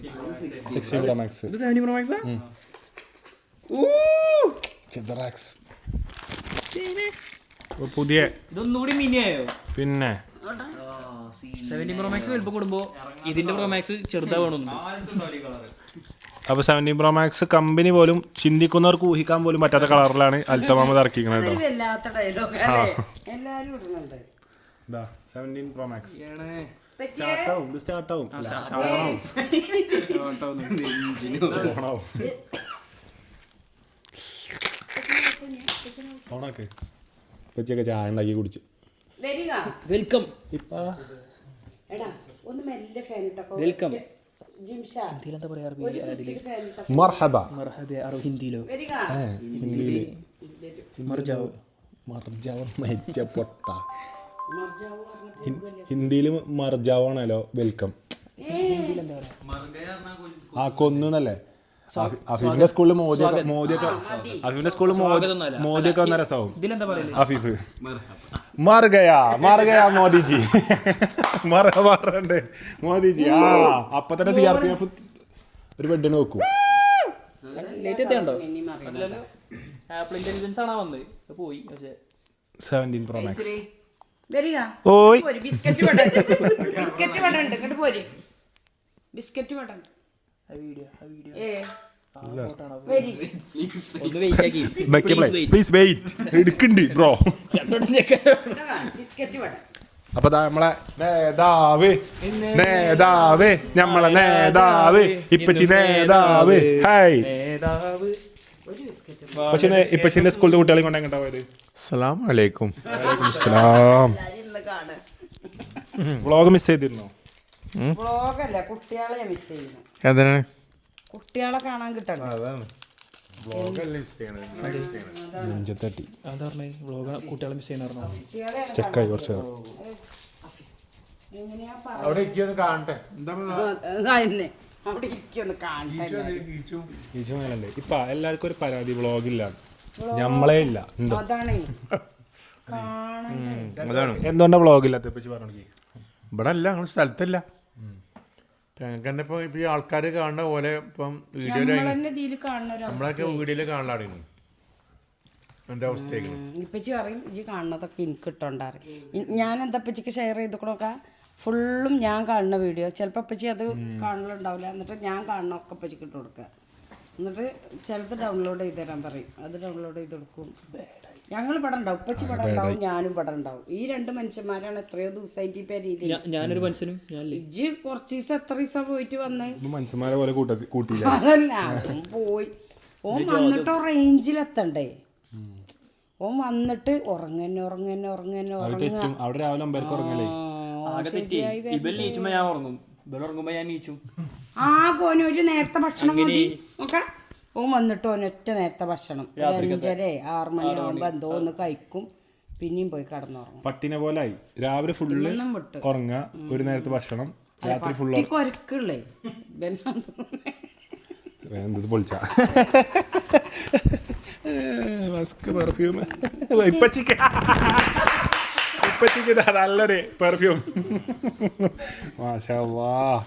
16 Pro Max ഇത് 70 Pro Max ചെതറാക്സ് പുതിയ ഇതൊന്നുകൂടി മിനിയായോ? പിന്നെ 70 Pro Max വലുപ്പം കൂടുമ്പോ ഇതിന്റെ Pro Max ചെറുതാവണമെന്ന്. അപ്പോൾ 17 Pro Max കമ്പനി പോലും ചിന്തിക്കുന്നവർക്ക് ഊഹിക്കാൻ പോലും പറ്റാത്ത കളറിലാണ് അൽത്തമാമ ഇറക്കിക്കുന്നത് കേട്ടോ. വല്ലാത്ത ഡയലോഗ് അല്ലേ എല്ലാരും ഇടുന്നുണ്ട്. 17 Pro Max പറ്റിയേ? സ്റ്റാർട്ടാവും ഓണാക്ക് പച്ചയൊക്കെ ചായ ഉണ്ടാക്കി കുടിച്ചു. വരിക. വെൽക്കം. എടാ ഒന്ന് മെല്ലെ ഫാൻ ഇട്ടോ. വെൽക്കം. ജിംഷാ എന്താ പറയാ? ഒരു സ്വിച്ചിട്ട് ഫാൻ ഇട്ടോ. മർഹബ ഹിന്ദിയിലോ? വരിക. ഹിന്ദിയില് മർജാവ് മരിച്ച പൊട്ട മർജാവ് പറഞ്ഞ ഹിന്ദിയിൽ മർജാവാണല്ലോ വെൽക്കം. ആ കൊന്നല്ലേ അഫീഫിന്റെ സ്കൂളിൽ മോദിയൊക്കെ അഫീഫിന്റെ സ്കൂളിൽ മോദിയൊക്കെ വന്ന രസമാവും. ഇതിലെന്താ പറയല്? അഫീഫ് മർ ഗയാ മോദിജി മറുണ്ട് മോദിജി. ആ അപ്പൊ തന്നെ CRPF ഒരു ബെഡിന് വെക്കും. ലേറ്റ് എത്തിയുണ്ടോ? ആപ്പിൾ ഇന്റലിജൻസ് ആണോ വന്നത്? പോയി. പക്ഷേ 17 Pro Max വരിക. ഓയ് പോര് ബിസ്ക്കറ്റ് വട ബിസ്ക്കറ്റ് വട ഉണ്ട് ഇങ്ങോട്ട് പോര്. ബിസ്ക്കറ്റ് വട ഉണ്ട്. വീഡിയോ വരി. ഒന്ന് വെയിറ്റ് ആക്കി. പ്ലീസ് വെയിറ്റ് എടുക്കണ്ട് ബ്രോ. ബിസ്ക്കറ്റ് വട. അപ്പൊ നമ്മളെ നേതാവ് നമ്മളെ നേതാവ് ഇപ്പച്ചി നേതാവ്. ഹായ് ഇപ്പച്ചിന്റെ സ്കൂളിലെ കുട്ടികളെ കൊണ്ട് എങ്ങോട്ടാ പോയത്? അസ്സലാമു അലൈക്കും. അസ്സലാം. വ്ളോഗ് മിസ് ചെയ്തിരുന്നോ? വ്ളോഗല്ല കുട്ടികളെ മിസ് ചെയ്യുന്നു. എന്തിനാണ്? കുട്ടികളെ കാണാൻ കിട്ടണം. അതാണ് നെഞ്ചത്തട്ടി എന്താ പറഞ്ഞേ? വ്ളോഗ് കുട്ടികളെ മിസ് ചെയ്യുന്ന സ്റ്റക്കായി കുറച്ച് നേരം. എങ്ങനെയാ അവിടെ ഇരിക്കൊന്ന് കാണട്ടെ. എന്താ അവിടെ ഇരിക്കൊന്ന് കാണട്ടെ. ഈജുമേലല്ലേ ഇപ്പൊ എല്ലാവർക്കും ഒരു പരാതി വ്ളോഗില്ല, ഞമ്മളേ ഇല്ല. ഉണ്ടോ? അതാണ് കാണണ്ടേ. അതാണ് എന്തുകൊണ്ടാ വ്ളോഗില്ലാത്ത ഇപ്പച്ചി പറഞ്ഞു? ഇവിടെ അല്ല, ഞങ്ങൾ സ്ഥലത്തല്ല. ഞങ്ങൾക്ക് തന്നെ ഇപ്പൊ ഈ ആൾക്കാർ കാണുന്ന പോലെ ഇപ്പം വീഡിയോയിൽ നമ്മളെന്നെ ഇതില് കാണുന്ന ഒരു നമ്മളൊക്കെ വീഡിയോയിൽ കാണലാണ് എൻ്റെ അവസ്ഥയൊക്കെ. ഇപ്പച്ചി പറയും ഇജ്ജ് കാണുന്നതൊക്കെ എനിക്ക് ഇട്ടോണ്ടാറ്. ഞാൻ എന്താ ഇപ്പച്ചിക്ക് ഷെയർ ചെയ്തുകൊണ്ടൊക്കെ ഫുള്ളും ഞാൻ കാണുന്ന വീഡിയോ. ചിലപ്പോൾ ഇപ്പച്ചി അത് കാണലുണ്ടാവില്ല. എന്നിട്ട് ഞാൻ കാണുന്നൊക്കെ ഇപ്പച്ചിക്ക് ഇട്ട് കൊടുക്കുക. എന്നിട്ട് ചിലത് ഡൗൺലോഡ് ചെയ്ത് തരാൻ പറയും. അത് ഡൗൺലോഡ് ചെയ്ത് കൊടുക്കും. ഞങ്ങൾ ഇവിടെ ഉണ്ടാവും, ഉപ്പച്ചി ഇവിടെ ഉണ്ടാവും, ഞാനും ഇവിടെ ഉണ്ടാവും. ഈ രണ്ട് മനുഷ്യന്മാരാണ് എത്രയോ ദിവസമായിട്ട് ഈ പേരില്. ഞാനൊരു മനുഷ്യനും ഇജ്ജ് കുറച്ച് ദിവസം എത്ര ദിവസം പോയിട്ട് വന്നേ? മനുഷ്യന്മാരെ പോലെ കൂട്ടിയില്ല. അതല്ല ഓൻ പോയി. ഓൻ വന്നിട്ട് റേഞ്ചിലെത്തണ്ടേ? ഓൻ വന്നിട്ട് ഉറങ്ങന്നെ അവിടെ രാവിലെ അമ്പലക്ക് ഉറങ്ങലേ. ഞാൻ ഉറങ്ങും, ഉറങ്ങുമ്പോ ഞാൻ നീച്ചും. ആകെ ഓന് ഒരു നേരത്തെ ഭക്ഷണം മതി. ഓക്കെ, ഓൻ വന്നിട്ട് ഓനൊറ്റ നേരത്തെ ഭക്ഷണം 5:30-6 മണിയാകുമ്പോ എന്തോ ഒന്ന് കഴിക്കും, പിന്നെയും പോയി കിടന്നുറങ്ങും. പട്ടിനെ പോലെ ആയി. രാവിലെ ഫുള്ള് ഉറങ്ങുക, ഒരു നേരത്തെ ഭക്ഷണം, രാത്രി ഫുള്ള് കൊരക്കുള്ളേ. എന്തത് പൊളിച്ച പെർഫ്യൂം ഇപ്പച്ചിക്ക് നല്ലൊരു പെർഫ്യൂം. മാഷാ അല്ലാഹ്.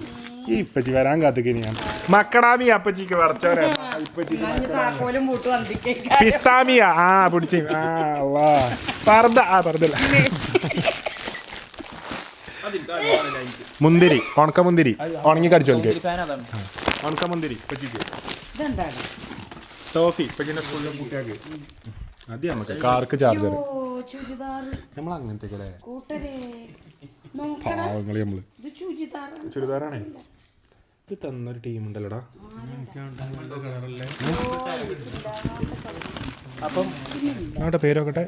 ഈ ഇപ്പച്ചി വരാൻ കാത്തിക്ക് ഞാൻ മക്കടാമി അപ്പച്ചിക്ക് വരച്ചവരാ. പിസ്താമിയ ആ പിടിച്ച് മുന്തിരി, ഉണക്കമുന്തിരി ഉണങ്ങി കടിച്ചു ഉണക്കമുന്തിരി ഇപ്പച്ചിക്ക്. ടോഫി ഇപ്പച്ചിന്റെ സ്കൂളിലെ കുട്ടികൾക്ക് അത് നമുക്ക് കാർക്ക് ചാർജർ നമ്മൾ അങ്ങനത്തെ പാവങ്ങള് നമ്മള് ചുരിദാറാണേ. ഇത് തന്നൊരു ടീമുണ്ടല്ലോടാ. അപ്പം അവിടെ പേര് നോക്കട്ടെ.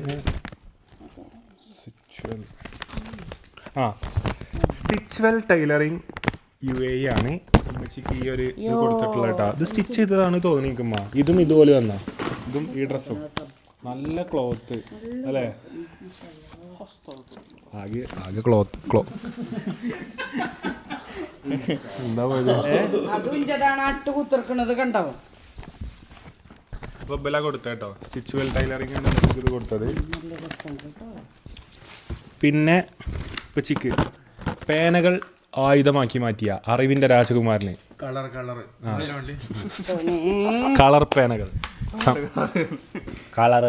സ്റ്റിച്ച്വെൽ ടൈലറിങ് UAE ആണ് ഉമ്മച്ചിക്ക് ഈ ഒരു ഇത് കൊടുത്തിട്ടുള്ള കേട്ടോ. ഇത് സ്റ്റിച്ച് ചെയ്തതാണ് തോന്നിക്കുമ്മ. ഇതും ഇതുപോലെ തന്നാ, ഇതും ഈ ഡ്രസ്സും നല്ല ക്ലോത്ത് അല്ലേ? ആകെ ആകെ ക്ലോത്ത് എന്താ പോയത്? അതും ഇന്റേതാണ് അട്ട് കുത്തിർക്കണത് കണ്ടോ? ബൊബല കൊടുത്ത കേട്ടോ, സ്റ്റിച്ച് വെൽ ടൈലറിംഗ് ഇത് കൊടുത്തത്. പിന്നെ ഉപ്പച്ചിക്ക് പേനകൾ ആയുധമാക്കി മാറ്റിയ അറിവിന്റെ രാജകുമാരന് കളർ പേനകൾ, കളർ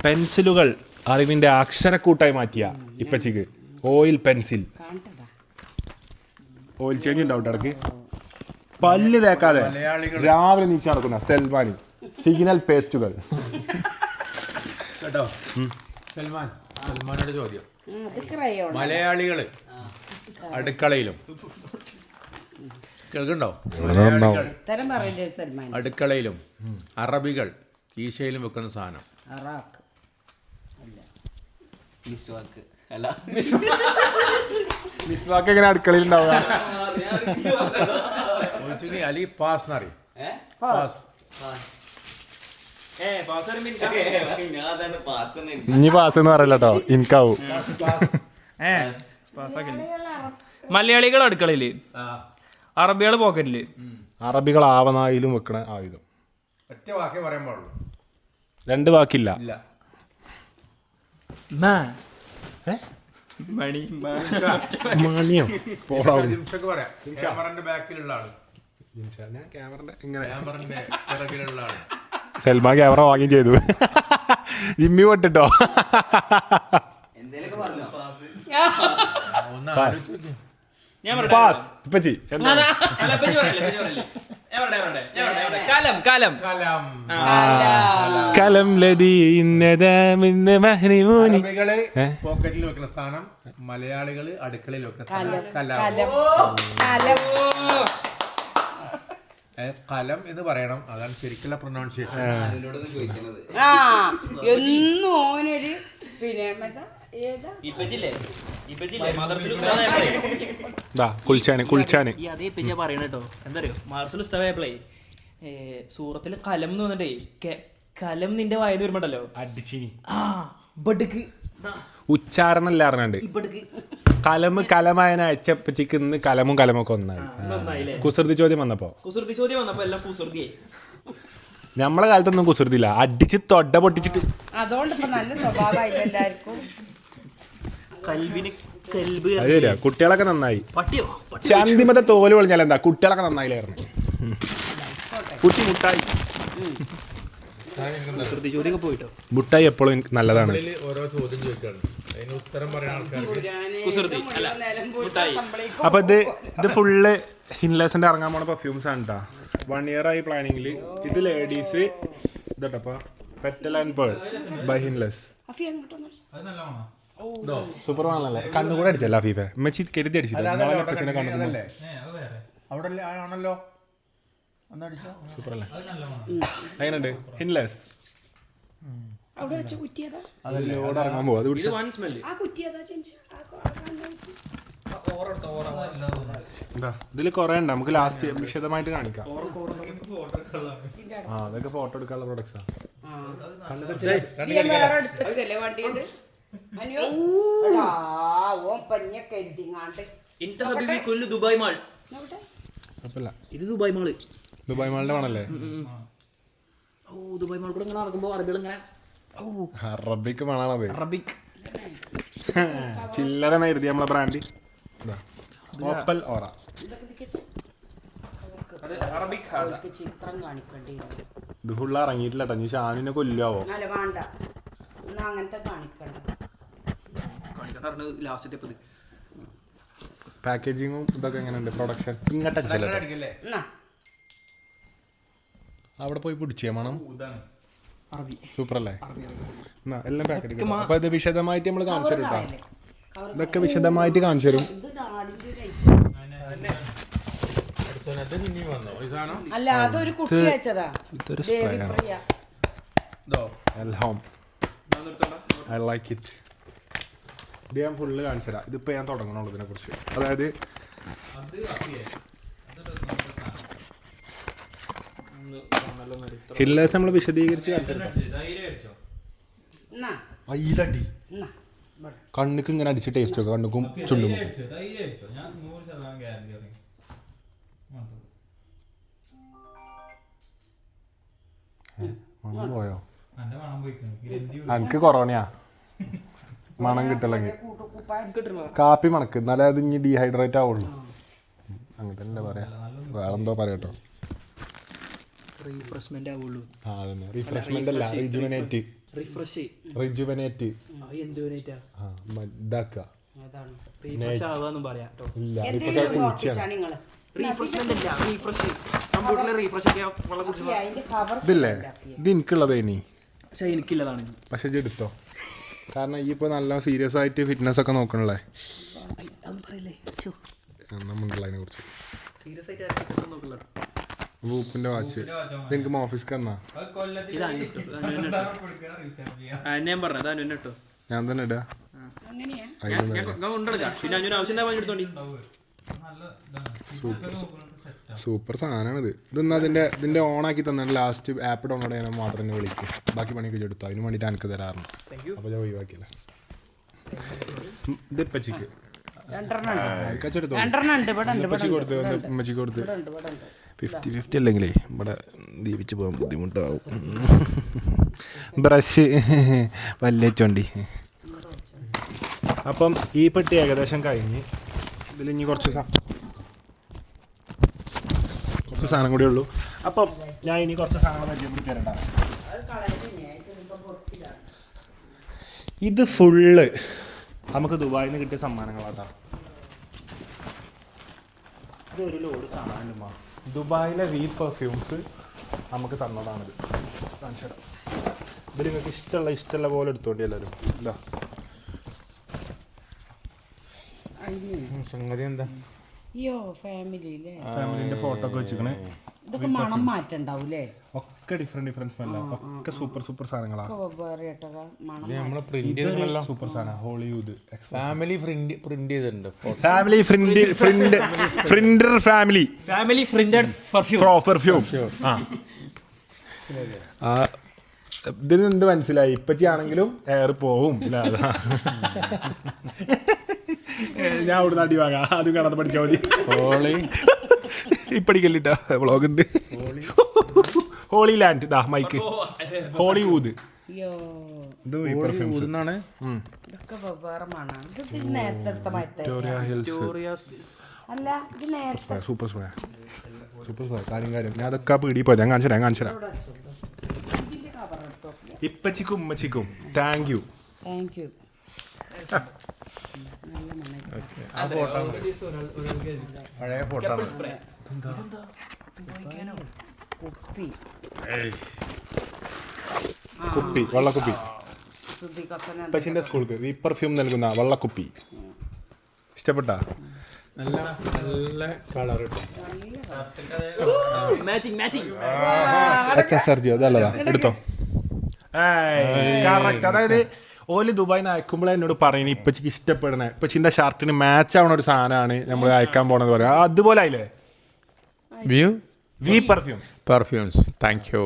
പെൻസിലുകൾ അറിവിന്റെ അക്ഷരക്കൂട്ടായി മാറ്റിയ ഇപ്പച്ചിക്ക് ഓയിൽ പെൻസിൽ. ഓയിൽ ചേഞ്ച് ഉണ്ടാവും ഇടയ്ക്ക്. പല്ല് തേക്കാതെ രാവിലെ നീച്ച് നടക്കുന്ന സൽമാനി സിഗ്നൽ പേസ്റ്റുകൾ കേട്ടോ. സൽമാനോട് ചോദ്യം. അത് ക്രയോൺ. മലയാളികള് അടുക്കളയിലും കേൾക്കണ്ടോ? തരം പറയണ്ടേ സൽമാൻ? അടുക്കളയിലും അറബികൾ കീശയിലും വെക്കുന്ന സാധനം അറാഖ് മിസ്വാക്ക് എങ്ങനെ അടുക്കളയിൽ ഉണ്ടാവുക? അലി പാസ് എന്നറിയും. പാസ് ഇനി പാസ് എന്ന് പറയല്ല കേട്ടോ, എനിക്കാവും. മലയാളികൾ അടുക്കളയില്, അറബികൾ പോക്കറ്റില്. അറബികൾ ആവനായിലും വെക്കണ ആയുധം. ഒറ്റ വാക്കേ പറയാൻ പാടുള്ളൂ, 2 വാക്കില്ല. മണിയോ ബാക്കിലുള്ള ആള്, പിറകിലുള്ള ആള്. സൽമാൻ ക്യാമറ വാങ്ങി ചെയ്തു. ജിമ്മി പൊട്ടിട്ടോ. ഒന്ന് ആലോചിച്ച് പാസ് ഇപ്പച്ചി. കലം ലദീ ഇന്നദാമിന്ന മഹ്രിമൂനി. അറബികള് പോക്കറ്റിൽ വെക്കുന്ന സ്ഥാനം, മലയാളികള് അടുക്കളയിൽ വെക്കുന്ന സ്ഥാനം കലം. കലം എന്ന് പറയണം, അതാണ് ശരിക്കുള്ള പ്രൊനൗൺസിയേഷൻ. എന്നും ഓനൊരു പിന്നെ കുൽച്ചാന് പറയണോ എന്താ അറിയോ, മാർസൽ ഉസ്താവേ സൂറത്തിൽ കലം എന്ന് വന്നിട്ടേ കലം നിന്റെ വായന വരുമ്പോണ്ടല്ലോ അടിച്ചിനി ബടുക്ക് ഉച്ചാരണം ഇല്ല അറിഞ്ഞാണ്ട് കലമായന അയച്ചപ്പച്ചിക്ക് ഇന്ന് കലമൊക്കെ ഒന്നായി. കുസൃതി ചോദ്യം വന്നപ്പോ എല്ലാം കുസൃതിയായി. നമ്മളെ കാലത്തൊന്നും കുസൃതിയില്ല, അടിച്ച് തൊട്ട പൊട്ടിച്ചിട്ട്. അതുകൊണ്ട് നല്ല സ്വഭാവമായില്ല എല്ലാവർക്കും. അതെ, കുട്ടികളൊക്കെ നന്നായി. ചന്തിമത്തെ തോല് പൊളിഞ്ഞാൽ എന്താ, കുട്ടികളൊക്കെ നന്നായില്ലായിരുന്നു. കുട്ടി മുട്ടായി മുട്ടായി എപ്പോഴും നല്ലതാണ്. ഓരോ ചോദ്യം ചോദിക്കാണ്, അതിന് ഉത്തരം പറയുന്ന ആൾക്കാർക്ക്. അപ്പൊ ഇത് ഫുള്ള് ഹിൻലെസിന്റെ ഇറങ്ങാൻ പോണ പെർഫ്യൂംസ് ആണ് കേട്ടോ. 1 year ആയി പ്ലാനിങ്ങില്. ഇത് ലേഡീസ് ഇതട്ടപ്പ പെറ്റൽ ആൻഡ് പേൾ ബൈ ഹിൻലെസ്. സൂപ്പർ ആണല്ലേ? കണ്ണുകൂടെ അടിച്ചല്ല ഫീഫ മെച്ചി കരുതി അടിച്ചില്ല. അവിടെ ആണല്ലോ സൂപ്പർ അല്ലേ? എങ്ങനെയുണ്ട് ഹിൻലെസ്? ലോഡ് ഇറങ്ങാൻ പോവാ. അത് ഇതിൽ കുറെ ഉണ്ട്, നമുക്ക് ലാസ്റ്റ് വിശദമായിട്ട് കാണിക്കാം. അതൊക്കെ ഫോട്ടോ എടുക്കാനുള്ള പ്രൊഡക്ട്സാ. ഇത് ദുബായ് മാള്. ദുബായ് മാളിന്റെ വേണല്ലേ? ദുബായ് മാൾ കൂടെ ഇങ്ങനെ നടക്കുമ്പോ അറബികൾ ഇങ്ങനെ അറബിക്ക് വേണത്. അറബിക് ചില്ലറ എഴുതി നമ്മളെ ബ്രാൻഡ് ഓപ്പൽ ഓറ. ചിത്രം കാണിക്കേണ്ടി ഇത് ഫുള്ള് ഇറങ്ങിയിട്ടില്ല കേട്ടോ. നീ ഷാനിനെ കൊല്ലാവോ? വേണ്ട, അങ്ങനത്തെ കാണിക്കണ്ട. ലാസ്റ്റത്തെ പാക്കേജിങ്ങും ഇതൊക്കെ എങ്ങനെയുണ്ട്? പ്രൊഡക്ഷൻ ഇങ്ങോട്ട് അടിച്ചല്ലേ? അവിടെ പോയി പിടിച്ചേ മണം. സൂപ്പർ അല്ലേ? എല്ലാം പാക്കറ്റ്. അപ്പൊ ഇത് വിശദമായിട്ട് നമ്മൾ കാണിച്ചു തരും കേട്ടോ. ഇതൊക്കെ വിശദമായിട്ട് കാണിച്ചു തരും. അല്ല, അതൊരു കുട്ടി അയച്ചതാ. ഇതൊരു സ്പ്രേ ആണ്. എൽഹോം. I like it. ഇത് ഞാൻ ഫുള്ള് കാണിച്ചു തരാം. ഇതിപ്പോൾ ഞാൻ തുടങ്ങണുള്ളൂ ഇതിനെക്കുറിച്ച്. അതായത് ഹില്ലേഴ്സ് നമ്മൾ വിശദീകരിച്ച് കാണിച്ചു. അയിലടി കണ്ണുക്ക് ഇങ്ങനെ അടിച്ച് ടേസ്റ്റ് ഒക്കെ കണ്ണുക്കും ചുണ്ടും മണം പോയോ? എനിക്ക് കൊറോണയാ മണം കിട്ടല്ലെങ്കിൽ കാപ്പി മണക്ക് എന്നാലേ അത് ഇനി ഡീഹൈഡ്രേറ്റ് ആവുള്ളൂ. അങ്ങനെ തന്നെ പറയാം. വേറെന്തോ പറയട്ടോ. റീഫ്രഷ്മെന്റ് ആവുള്ളൂ. ആ അതന്നെ റീഫ്രഷ്മെന്റ് അല്ല റിജുവനേറ്റ്. റിജുവനേറ്റ് ഇതാക്കുക. റീഫ്രഷ് ആവാന്നും പറയാം. ഇല്ല റീഫ്രഷ് ആയിട്ട് കുളിച്ചാണ്. റീഫ്രഷ്മെന്റ് അല്ല റീഫ്രഷ്. കമ്പ്യൂട്ടറിലെ റീഫ്രഷ് ഒക്കെ വെള്ളം കുടിച്ചു. ഇതില്ലേ ഇത് എനിക്കുള്ളതേ ഇനി. പക്ഷെ എനിക്കില്ലതാണ്. പക്ഷെ ഇത് എടുത്തോ. കാരണം ഈ ഇപ്പോൾ നല്ല സീരിയസ് ആയിട്ട് ഫിറ്റ്നസ് ഒക്കെ നോക്കണല്ലേ. നമ്മളുള്ളതിനെ കുറിച്ച് സീരിയസ് ആയിട്ട് നോക്കില്ല. വൂപ്പിന്റെ വാച്ച് ഇതെനിക്ക് ഓഫീസിൽ തന്നാ. ഞാൻ പറഞ്ഞത് അനു കേട്ടോ. ഞാൻ തന്നെ ഇടാ. സൂപ്പർ സാധനമാണിത്. ഇതൊന്നും ഇതിന്റെ ഓണാക്കി തന്നെ ലാസ്റ്റ് ആപ്പ് ഡൗൺലോഡ് ചെയ്യാൻ മാത്രം തന്നെ വിളിക്കും. ബാക്കി പണിയൊക്കെ എടുത്തു. അതിന് വേണ്ടിയിട്ട് എനിക്ക് തരാറുണ്ട്. അപ്പോൾ ഞാൻ ഒഴിവാക്കിയില്ല. ഇത് ഇപ്പച്ചിക്ക് ഉമ്മച്ചിക്ക് കൊടുത്ത് 50-50 അല്ലെങ്കിലേ ഇവിടെ ദീപിച്ച് പോകാൻ ബുദ്ധിമുട്ടാവും. ബ്രഷ് വല്ലേച്ചോണ്ടി. അപ്പം ഈ പെട്ടി ഏകദേശം കഴിഞ്ഞ് ഇതിലിനി കുറച്ച് സാധനം കൂടെ ഉള്ളൂ. അപ്പം ഞാൻ ഇനി കുറച്ച് സാധനം പരിചയപ്പെടുത്തി തരണ്ട. ഇത് ഫുള്ള് നമുക്ക് ദുബായിൽ നിന്ന് കിട്ടിയ സമ്മാനങ്ങളാട്ടാ. ഇതൊരു ലോഡ് സാധനം ദുബായിലെ വി പെർഫ്യൂംസ് നമുക്ക് തന്നതാണിത്. കാണിച്ചു തരാം. ഇതിൽ നിങ്ങൾക്ക് ഇഷ്ടമുള്ള പോലെ എടുത്തോണ്ടി എല്ലാവരും. ഇതാ സംഗതി എന്താ ഫാമിലിന്റെ ഫോട്ടോ ഒക്കെ വെച്ചിക്കണേ. ഇതൊക്കെ മണം മാറ്റണ്ടാവൂലേ? ഒക്കെ ഡിഫറെന്റ് സ്മെല്ലാണ്. ഒക്കെ സൂപ്പർ സാധനങ്ങളാണ്. സൂപ്പർ സാധനം. ഹോളിവുഡ് ഫാമിലി പ്രിന്റ് ചെയ്തിട്ടുണ്ട്. ഫാമിലി ഫ്രിൻഡർ ഫാമിലി പ്രിന്റഡ് പെർഫ്യൂം. ആ ഇതിന് എന്ത് മനസ്സിലായി? ഇപ്പച്ചിയാണെങ്കിലും എയർ പോവും. ഞാൻ അവിടുന്ന് അടി വാങ്ങാം. അതും കാണാതെ പഠിച്ചാൽ മതി. ഇപ്പടിക്കല്ലിട്ടാ വ്ളോഗുണ്ട്. ഹോളി ലാൻഡ് ദാ മൈക്ക് ഹോളിവുഡ്. സൂപ്പർ സ്പ്രേ കാര്യം. ഞാൻ അതൊക്കെ പീടി പോയി. ഞാൻ കാണിച്ചു തരാം. ഇപ്പച്ചിക്കും ഉമ്മച്ചിക്കും താങ്ക് യു. പഴയ ഫോട്ടോ കുപ്പി വെള്ളക്കുപ്പി. ഇപ്പച്ചിന്റെ സ്കൂൾക്ക് വി പെർഫ്യൂം നൽകുന്ന വെള്ളക്കുപ്പി. ഇഷ്ടപ്പെട്ട നല്ല കളർ സർജിയോ അതല്ലതാ എടുത്തോ. കറക്റ്റ്. അതായത് ഓല് ദുബായിന്ന് അയക്കുമ്പോഴേ എന്നോട് പറയുന്നത് ഇപ്പച്ചിക്ക് ഇഷ്ടപ്പെടണേ ഇപ്പച്ചിന്റെ ഷർട്ടിന് മാച്ച് ആവണ ഒരു സാധനമാണ് നമ്മൾ അയക്കാൻ പോണെന്ന് പറയാം. അതുപോലെ ആയില്ലേ വി പെർഫ്യൂംസ്. Thank you.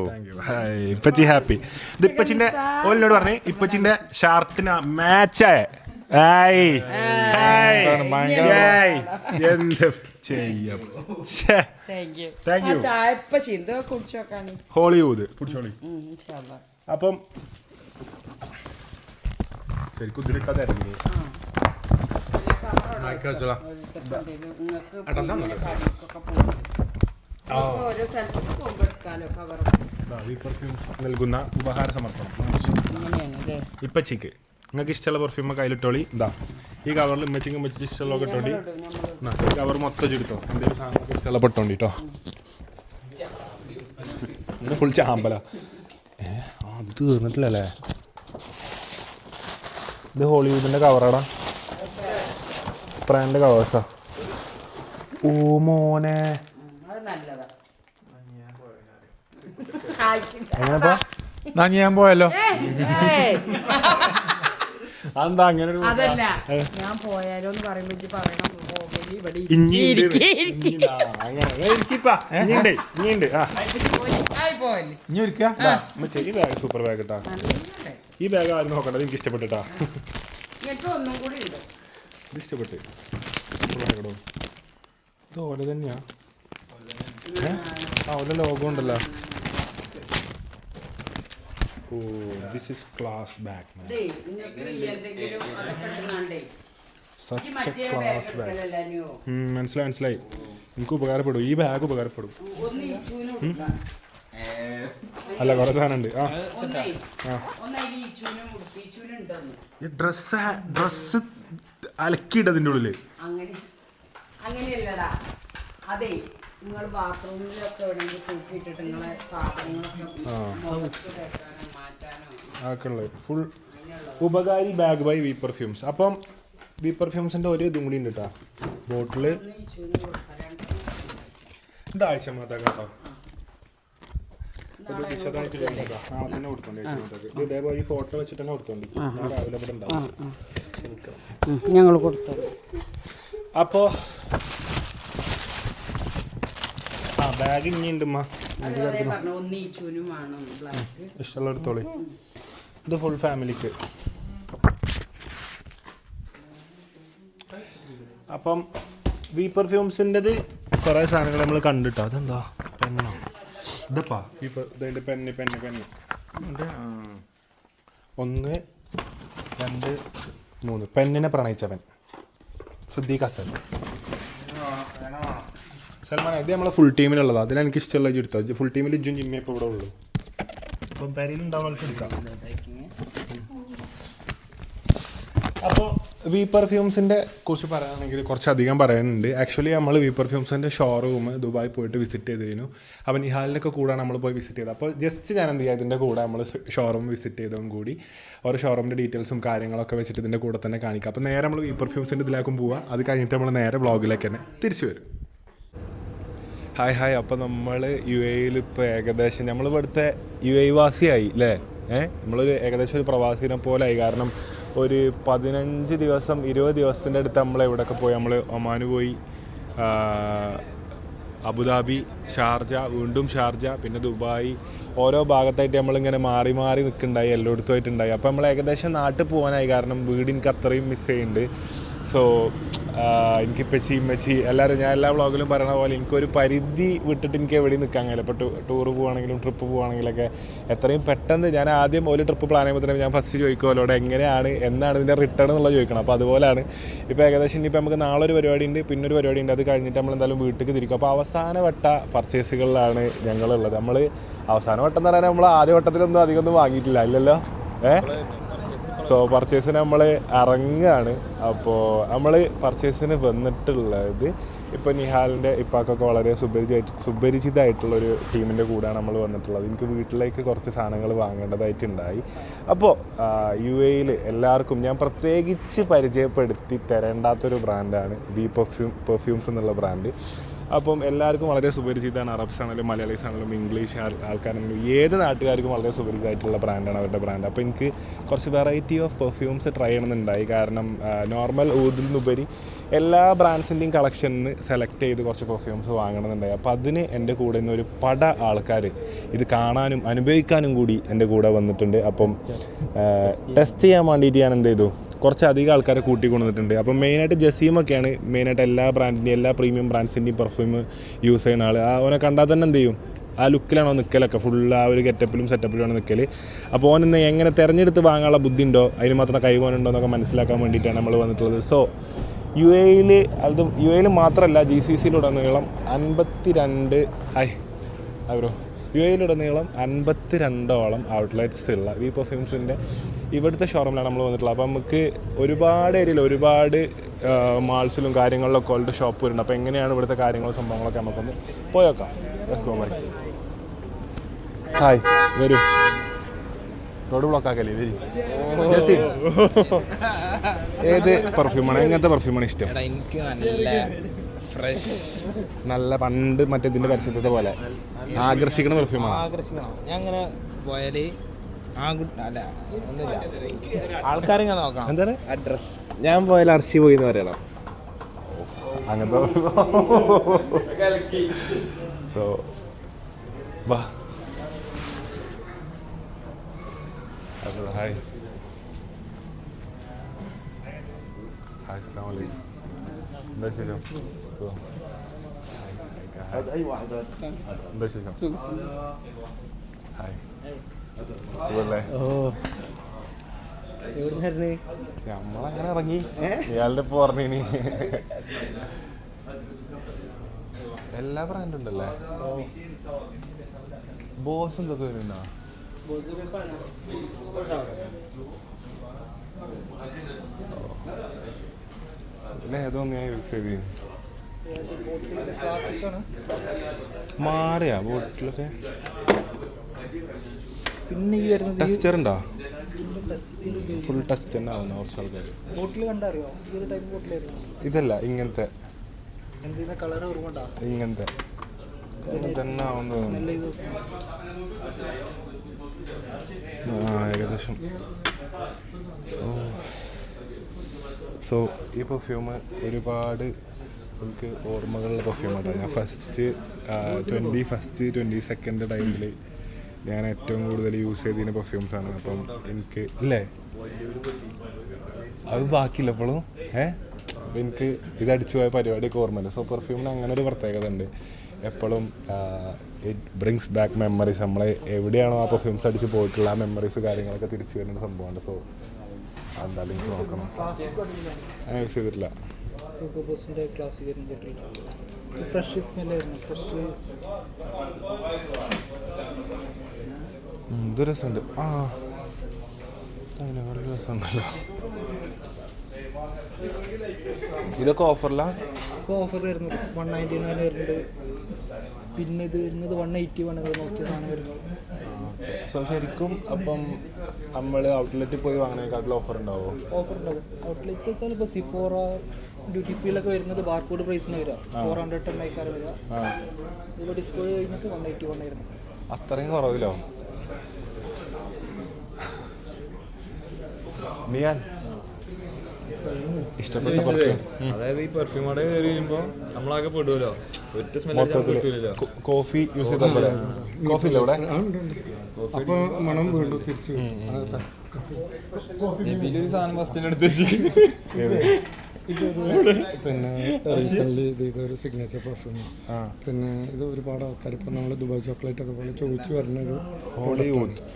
ഇപ്പച്ചി ഹാപ്പി. ഇത് ഇപ്പച്ചിന്റെ ഓലിനോട് പറഞ്ഞേ ഇപ്പച്ചിന്റെ ഷർട്ടിന് മാച്ചായ എന്ത് ചെയ്യാം. ഹോളിവുഡ് പിടിച്ചോളി. അപ്പം ശരിക്കും ഇതിലിട്ടാ തരഞ്ഞു. നൽകുന്ന ഉപഹാര സമർപ്പണം ഇപ്പച്ചിക്ക്. നിങ്ങൾക്ക് ഇഷ്ടമുള്ള പെർഫ്യൂമൊക്കെ കയ്യിലിട്ടോളി. ഇതാ ഈ കവറിൽ ഇമ്മച്ചിക്ക് ഇമ്മച്ചിക്ക് ഇഷ്ടമുള്ളതൊക്കെ ഇട്ടോണ്ടി. ഈ കവർ മൊത്തം ചുരുട്ടോ. എന്തെങ്കിലും സാധനമൊക്കെ ഇഷ്ടമുള്ള പെട്ടോണ്ടി കേട്ടോ. ഇന്ന് ഫുൾ ചാമ്പല. അത് തീർന്നിട്ടില്ലല്ലേ. ഇത് ഹോളിവുഡിന്റെ കവറാടാ. സ്പ്രേന്റെ കവേഴ്സാ. ഓ മോനെ ഞാൻ പോയല്ലോ. അതെന്താ അങ്ങനെ ഒരു അതല്ല ഞാൻ പോയാലോ എന്ന് പറയുമ്പോ ഇജ്ജ് പറയണം പോകല് ഇവിടെ പോയല്ലേ ഇനി ഒരിക്കൽ ഈ ബാഗ് സൂപ്പർ ബാഗ് കേട്ടാ. ഈ ബാഗ് ആരും നോക്കണ്ടത് എനിക്ക് ഇഷ്ടപ്പെട്ടിട്ടാ. എനിക്ക് ഒന്നും കൂടി ഉണ്ട്. ഇത് ഇഷ്ടപ്പെട്ട് സൂപ്പർ ബാഗടോ. ഇത് ഓല തന്നെയാ. ഓല ലോഗോ ഉണ്ടല്ലോ. Oh this is class bag. എന്തെങ്കിലും അതൊക്കെ ഇട്ടുങ്ങാണ്ടേ സച്ച് എ മറ്റേ ക്ലാസ് ബാഗ് ബാഗ്. എടുക്കലല്ലോ. മനസ്സിലായി. എനിക്ക് ഉപകാരപ്പെടും, ഈ ബാഗ് ഉപകാരപ്പെടും. ഒന്ന് ഇച്ചൂനും കൊടുക്കാം. അല്ല കുറേ സാധനം ഉണ്ട്. ആ ഒന്നതിൽ ഇച്ചൂനും കൊടുത്തു. ഇച്ചൂനും ഉണ്ടെന്ന് ഡ്രസ്സ് അലക്കിയിട്ടതിൻ്റെ ഉള്ളില്. അങ്ങനെയല്ലടാ. അതെ, നിങ്ങൾ ബാത്റൂമിലൊക്കെ എവിടെയെങ്കിലും തൂക്കിയിട്ടിട്ട് നിങ്ങളെ സാധനങ്ങളൊക്കെ മുഖത്ത് തേക്കാനോ മാറ്റാനോ ആക്കുള്ളത് ഫുൾ ഉപകാരി ബാഗ് ബൈ വി പെർഫ്യൂംസ്. അപ്പം വി പെർഫ്യൂംസിൻ്റെ ഒരു ഇതും കൂടി ഉണ്ട് കേട്ടോ. ബോട്ടില് ഇതാഴ്ച മാതാ കേട്ടോ. ഒരു വിശദമായിട്ട് തന്നെ കൊടുത്തോണ്ടി. ഇത് ഇതേപോലെ ഈ ഫോട്ടോ വെച്ചിട്ട് തന്നെ കൊടുത്തോണ്ടി. ഞാൻ രാവിലെ ഇവിടെ ഉണ്ടാവും. ഞങ്ങൾ കൊടുത്തു. അപ്പോൾ ആ ബാഗ് ഇനി ഉണ്ട് ഉമ്മ. ഇഷ്ടമുള്ള എടുത്തോളി. ഇത് ഫുൾ ഫാമിലിക്ക്. അപ്പം വി പെർഫ്യൂംസിൻ്റെത് കുറേ സാധനങ്ങൾ നമ്മൾ കണ്ടിട്ടോ. അതെന്താ പെണ്ണോ? ഇതപ്പാ ഇതിൻ്റെ പെന്ന് 1 2 3 പെണ്ണിനെ പ്രണയിച്ചവൻ സിദ്ദീഖ് ഹസൻ. സൽമാൻ, ഇത് നമ്മളെ ഫുൾ ടീമിലുള്ളതാണ്. അതിൽ എനിക്ക് ഇഷ്ടമുള്ള എടുത്തോ. ഫുൾ ടീമിൽ ഇജ്ജും ജിമ്മി ഇപ്പോൾ ഇവിടെ ഉള്ളൂ. അപ്പം പെരയിലുണ്ടാവുന്ന എടുക്കാം. അപ്പോൾ വി പെർഫ്യൂംസിൻ്റെ കുറിച്ച് പറയുകയാണെങ്കിൽ കുറച്ചധികം പറയാനുണ്ട്. ആക്ച്വലി നമ്മൾ വി പെർഫ്യൂംസിൻ്റെ ഷോറൂം ദുബായി പോയിട്ട് വിസിറ്റ് ചെയ്തിരുന്നു. അപ്പോൾ നിഹാലിലൊക്കെ കൂടെ നമ്മൾ പോയി വിസിറ്റ് ചെയ്തത്. അപ്പോൾ ജസ്റ്റ് ഞാൻ എന്ത് ചെയ്യുക, ഇതിൻ്റെ കൂടെ നമ്മൾ ഷോറൂം വിസിറ്റ് ചെയ്തതും കൂടി ഓരോ ഷോറൂമിൻ്റെ ഡീറ്റെയിൽസും കാര്യങ്ങളൊക്കെ വെച്ചിട്ട് ഇതിൻ്റെ കൂടെ തന്നെ കാണിക്കാം. അപ്പോൾ നേരെ നമ്മൾ വി പെർഫ്യൂംസിൻ്റെ ഇതിലേക്കും പോവുക. അത് കഴിഞ്ഞിട്ട് നമ്മൾ നേരെ വ്ളോഗിലേക്ക് തന്നെ തിരിച്ചു വരും. ഹായ്. അപ്പോൾ നമ്മൾ യു എയിൽ ഇപ്പോൾ ഏകദേശം നമ്മൾ ഇവിടുത്തെ യു എ വാസിയായി അല്ലേ? നമ്മളൊരു ഏകദേശം ഒരു പ്രവാസിനെ പോലെ ആയി. കാരണം ഒരു 15 ദിവസം 20 ദിവസത്തിൻ്റെ അടുത്ത് നമ്മൾ എവിടെയൊക്കെ പോയി. നമ്മൾ ഒമാന് പോയി, അബുദാബി, ഷാർജ, വീണ്ടും ഷാർജ, പിന്നെ ദുബായ്. ഓരോ ഭാഗത്തായിട്ട് നമ്മളിങ്ങനെ മാറി നിൽക്കുന്നുണ്ടായി, എല്ലായിടത്തുമായിട്ടുണ്ടായി. അപ്പോൾ നമ്മൾ ഏകദേശം നാട്ടിൽ പോകാനായി. കാരണം വീട് എനിക്ക് അത്രയും മിസ് ചെയ്യുന്നുണ്ട്. സോ എനിക്ക് ഇപ്പച്ചി എല്ലാവരും ഞാൻ എല്ലാ വ്ളോഗിലും പറയണ പോലെ എനിക്കൊരു പരിധി വിട്ടിട്ട് എനിക്ക് എവിടെയും നിൽക്കാൻ കഴിയില്ല. ഇപ്പോൾ ടൂറ് പോവുകയാണെങ്കിലും ട്രിപ്പ് പോവുകയാണെങ്കിലൊക്കെ എത്രയും പെട്ടെന്ന് ഞാൻ ആദ്യം ഒരു ട്രിപ്പ് പ്ലാൻ ചെയ്യുമ്പോൾ തന്നെ ഞാൻ ഫസ്റ്റ് ചോദിക്കുമല്ലോ എങ്ങനെയാണ് എന്നാണ് ഇതിൻ്റെ റിട്ടേൺ എന്നുള്ളത് ചോദിക്കണം. അപ്പോൾ അതുപോലെയാണ് ഇപ്പോൾ ഏകദേശം ഇനിയിപ്പോൾ നമുക്ക് നാളെ ഒരു പരിപാടി ഉണ്ട്, പിന്നെ ഒരു പരിപാടി ഉണ്ട്. അത് കഴിഞ്ഞിട്ട് നമ്മൾ എന്തായാലും വീട്ടിലേക്ക് തിരിക്കും. അപ്പോൾ അവസാനവട്ട പർച്ചേസുകളിലാണ് ഞങ്ങളുള്ളത്. നമ്മൾ അവസാന വട്ടം എന്ന് പറയാൻ നമ്മൾ ആദ്യ വട്ടത്തിലൊന്നും അധികമൊന്നും വാങ്ങിയിട്ടില്ല ഇല്ലല്ലോ. സോ പർച്ചേസിന് നമ്മൾ ഇറങ്ങുകയാണ്. അപ്പോൾ നമ്മൾ പർച്ചേസിന് വന്നിട്ടുള്ളത് ഇപ്പോൾ നിഹാലിൻ്റെ ഇപ്പാക്കൊക്കെ വളരെ സുപരിചിതമായിട്ടുള്ളൊരു ടീമിൻ്റെ കൂടെയാണ് നമ്മൾ വന്നിട്ടുള്ളത്. എനിക്ക് വീട്ടിലേക്ക് കുറച്ച് സാധനങ്ങൾ വാങ്ങേണ്ടതായിട്ടുണ്ടായി. അപ്പോൾ യു എയിൽ എല്ലാവർക്കും ഞാൻ പ്രത്യേകിച്ച് പരിചയപ്പെടുത്തി തരേണ്ടാത്തൊരു ബ്രാൻഡാണ് വി പെർഫ്യൂംസ് എന്നുള്ള ബ്രാൻഡ്. അപ്പം എല്ലാവർക്കും വളരെ സുപരിചിതമാണ്. അറബ്സ് ആണെങ്കിലും മലയാളീസ് ആണെങ്കിലും ഇംഗ്ലീഷ് ആൾക്കാരാണെങ്കിലും ഏത് നാട്ടുകാർക്കും വളരെ സുപരിചിതമായിട്ടുള്ള ബ്രാൻഡാണ് അവരുടെ ബ്രാൻഡ്. അപ്പോൾ എനിക്ക് കുറച്ച് വെറൈറ്റി ഓഫ് പെർഫ്യൂംസ് ട്രൈ ചെയ്യണമെന്നുണ്ടായി. കാരണം നോർമൽ ഊതിൽ നിന്നുപരി എല്ലാ ബ്രാൻഡ്സിൻ്റെയും കളക്ഷനിൽ നിന്ന് സെലക്ട് ചെയ്ത് കുറച്ച് പെർഫ്യൂംസ് വാങ്ങണമെന്നുണ്ടായി. അപ്പോൾ അതിന് എൻ്റെ കൂടെ നിന്ന് ഒരു പട ആൾക്കാർ ഇത് കാണാനും അനുഭവിക്കാനും കൂടി എൻ്റെ കൂടെ വന്നിട്ടുണ്ട്. അപ്പം ടെസ്റ്റ് ചെയ്യാൻ വേണ്ടിയിട്ട് ഞാൻ എന്ത് ചെയ്തു, കുറച്ചധികം ആൾക്കാരെ കൂട്ടി കൊണ്ടുവന്നിട്ടുണ്ട്. അപ്പം മെയിനായിട്ട് ജസീമൊക്കെയാണ് മെയിനായിട്ട് എല്ലാ ബ്രാൻഡിൻ്റെയും എല്ലാ പ്രീമിയം ബ്രാൻഡ്സിൻ്റെയും പെർഫ്യൂം യൂസ് ചെയ്യുന്ന ആൾ. അവനെ കണ്ടാൽ തന്നെ എന്ത് ചെയ്യും, ആ ലുക്കിലാണോ നിൽക്കലൊക്കെ ഫുൾ ആ ഒരു ഗെറ്റപ്പിലും സെറ്റപ്പിലുമാണ് നിൽക്കൽ. അപ്പോൾ ഓനിന്ന് എങ്ങനെ തിരഞ്ഞെടുത്ത് വാങ്ങാനുള്ള ബുദ്ധി ഉണ്ടോ, അതിന് മാത്രം കൈവാനുണ്ടോ എന്നൊക്കെ മനസ്സിലാക്കാൻ വേണ്ടിയിട്ടാണ് നമ്മൾ വന്നിട്ടുള്ളത്. സോ യു എയിൽ മാത്രമല്ല GCC-യിലുടനീളം 52 ഔട്ട്ലെറ്റ്സ് ഉള്ള വി പെർഫ്യൂംസിൻ്റെ ഇവിടുത്തെ ഷോറൂമിലാണ് നമ്മൾ വന്നിട്ടുള്ളത്. അപ്പോൾ നമുക്ക് ഒരുപാട് ഏരിയയിൽ ഒരുപാട് മാൾസിലും കാര്യങ്ങളിലൊക്കെ ഓൾഡ് ഷോപ്പ് വരുന്നുണ്ട്. അപ്പോൾ എങ്ങനെയാണ് ഇവിടുത്തെ കാര്യങ്ങളും സംഭവങ്ങളൊക്കെ നമുക്കൊന്ന് പോയേക്കാം. ഹായ്, വരൂ. റോഡ് ബ്ലോക്ക് ആക്കല്ലേ, വരി. ഏത് പെർഫ്യൂമാണ്, എങ്ങനത്തെ പെർഫ്യൂമാണ് ഇഷ്ടം? എനിക്ക് നല്ല ഫ്രഷ്, നല്ല പണ്ട് മറ്റേ ഇതിൻ്റെ പരസ്യത്തെ പോലെ ആകർഷിക്കണ പെർഫ്യൂമാണ്. ആകർഷിക്കണം. ഞാൻ അങ്ങനെ പോയാൽ അല്ല ഒന്നുമില്ല, ആൾക്കാരിങ്ങനെ നോക്കണം. എന്താണ് അഡ്രസ് ഞാൻ പോയാൽ അർച്ചി പോയി എന്ന് പറയണം. അങ്ങനത്തെ സോ വാ ഹായ് ഹായ് അസ്സലാമു അലൈക്കും. എന്താ വിശേഷം? സുഖം. എന്താ വിശേഷം? ഹായ് സുഖല്ലേ? നമ്മളങ്ങനെ ഇറങ്ങി ഇയാളുടെ ഇപ്പൊ പറഞ്ഞിനി എല്ലാ ബ്രാൻഡും ഉണ്ടല്ലേ? ബോസ് എന്തൊക്കെ വരുന്നുണ്ടോ? പിന്നെ ഏതോന്ന് ഞാൻ യൂസ് ചെയ്ത് മാറിയാ ബോട്ടിലൊക്കെ. പിന്നെ ഈ വരുന്നത് ടെസ്റ്റർ ഉണ്ടോ? ഫുൾ ടെസ്റ്റ് തന്നെ ആവുന്ന കുറച്ച് ആൾക്കാർ. ബോട്ടിൽ കണ്ടറിയോ? ഈ ഒരു ടൈപ്പ് ബോട്ടിലായിരുന്നു. ഇതല്ല ഇങ്ങനത്തെ എന്തിനാ കളർ ഓർമ്മണ്ടാ? ഇങ്ങനത്തെ തന്നെ ആവുന്ന സ്മെല്ല് ചെയ്ത് ഏകദേശം. സോ ഈ പെർഫ്യൂം ഒരുപാട് എനിക്ക് ഓർമ്മകളുള്ള പെർഫ്യൂമാണ്. ഞാൻ ഫസ്റ്റ് 22nd ടൈമിൽ ഞാൻ ഏറ്റവും കൂടുതൽ യൂസ് ചെയ്തിരുന്ന പെർഫ്യൂംസാണ്. അപ്പം എനിക്ക് ഇല്ലേ അത് ബാക്കിയില്ല എപ്പോഴും. അപ്പം എനിക്ക് ഇതടിച്ചു പോയ പരിപാടിയൊക്കെ ഓർമ്മയില്ല. സോ പെർഫ്യൂമിന് അങ്ങനെ ഒരു പ്രത്യേകത ഉണ്ട്. എപ്പോഴും ഇറ്റ് ബ്രിങ്സ് ബാക്ക് മെമ്മറീസ്. നമ്മളെ എവിടെയാണോ ആ പെർഫ്യൂംസ് അടിച്ച് പോയിട്ടുള്ള ആ മെമ്മറീസ് കാര്യങ്ങളൊക്കെ തിരിച്ചു വരുന്ന സംഭവമാണ്. സോ എന്തായാലും എനിക്ക് നോക്കണം. ഞാൻ യൂസ് ചെയ്തിട്ടില്ല. ബോസിൻ്റെ ക്ലാസിക് ഫ്രഷ് സ്മെല്ലായിരുന്നു. ഫ്രഷ് ഇത് രസമുണ്ട്. അതിനെക്കാൾ രസമുണ്ടല്ലോ. ഇതൊക്കെ ഓഫറിലാണ്. ഇപ്പോൾ ഓഫർ വരുന്നുണ്ട്. 199 വരുന്നുണ്ട്. പിന്നെ ഇത് വരുന്നത് 181 നോക്കിയ സാധനം വരുന്നത്. സോ ശരിക്കും അപ്പം നമ്മൾ ഔട്ട്ലെറ്റിൽ പോയി വാങ്ങുന്നതിനെക്കാട്ടിൽ ഓഫർ ഉണ്ടാവുമോ? ഓഫർ ഉണ്ടാവും. ഔട്ട്ലെറ്റ് വെച്ചാൽ ഇപ്പോൾ സിഫോറ ഡ്യൂട്ടി ഫ്രീയിലൊക്കെ വരുന്നത് ബാർകോഡ് പ്രൈസിന് വരിക 410 ആയിക്കാരം വരിക. ഇപ്പോൾ ഡിസ്കോ കഴിഞ്ഞിട്ട് 181 ആയിരുന്നു. അത്രയും കുറവില്ലോ? നിയാൻ ഇഷ്ടപ്പെട്ട പെർഫ്യൂം? അതായത് ഈ പെർഫ്യൂം അവിടെ കയറി വരുമ്പോൾ നമ്മളാകെ പെടുമല്ലോ. ഒറ്റ മൊത്തത്തില് കോഫി യൂസ് ചെയ്ത കോഫി ഇല്ല ഇവിടെ? അപ്പോൾ മണം വീണ്ടും തിരിച്ചു ഒരു സാധനം ഫസ്റ്റിന് എടുത്ത് ഇതൊരു പിന്നെ റീസെൻ്റ്ലി ഇതൊരു സിഗ്നേച്ചർ പെർഫ്യൂം. പിന്നെ ഇത് ഒരുപാട് ആൾക്കാർ ഇപ്പം നമ്മൾ ദുബായ് ചോക്ലേറ്റ് അതുപോലെ ചോദിച്ചു വരുന്നൊരു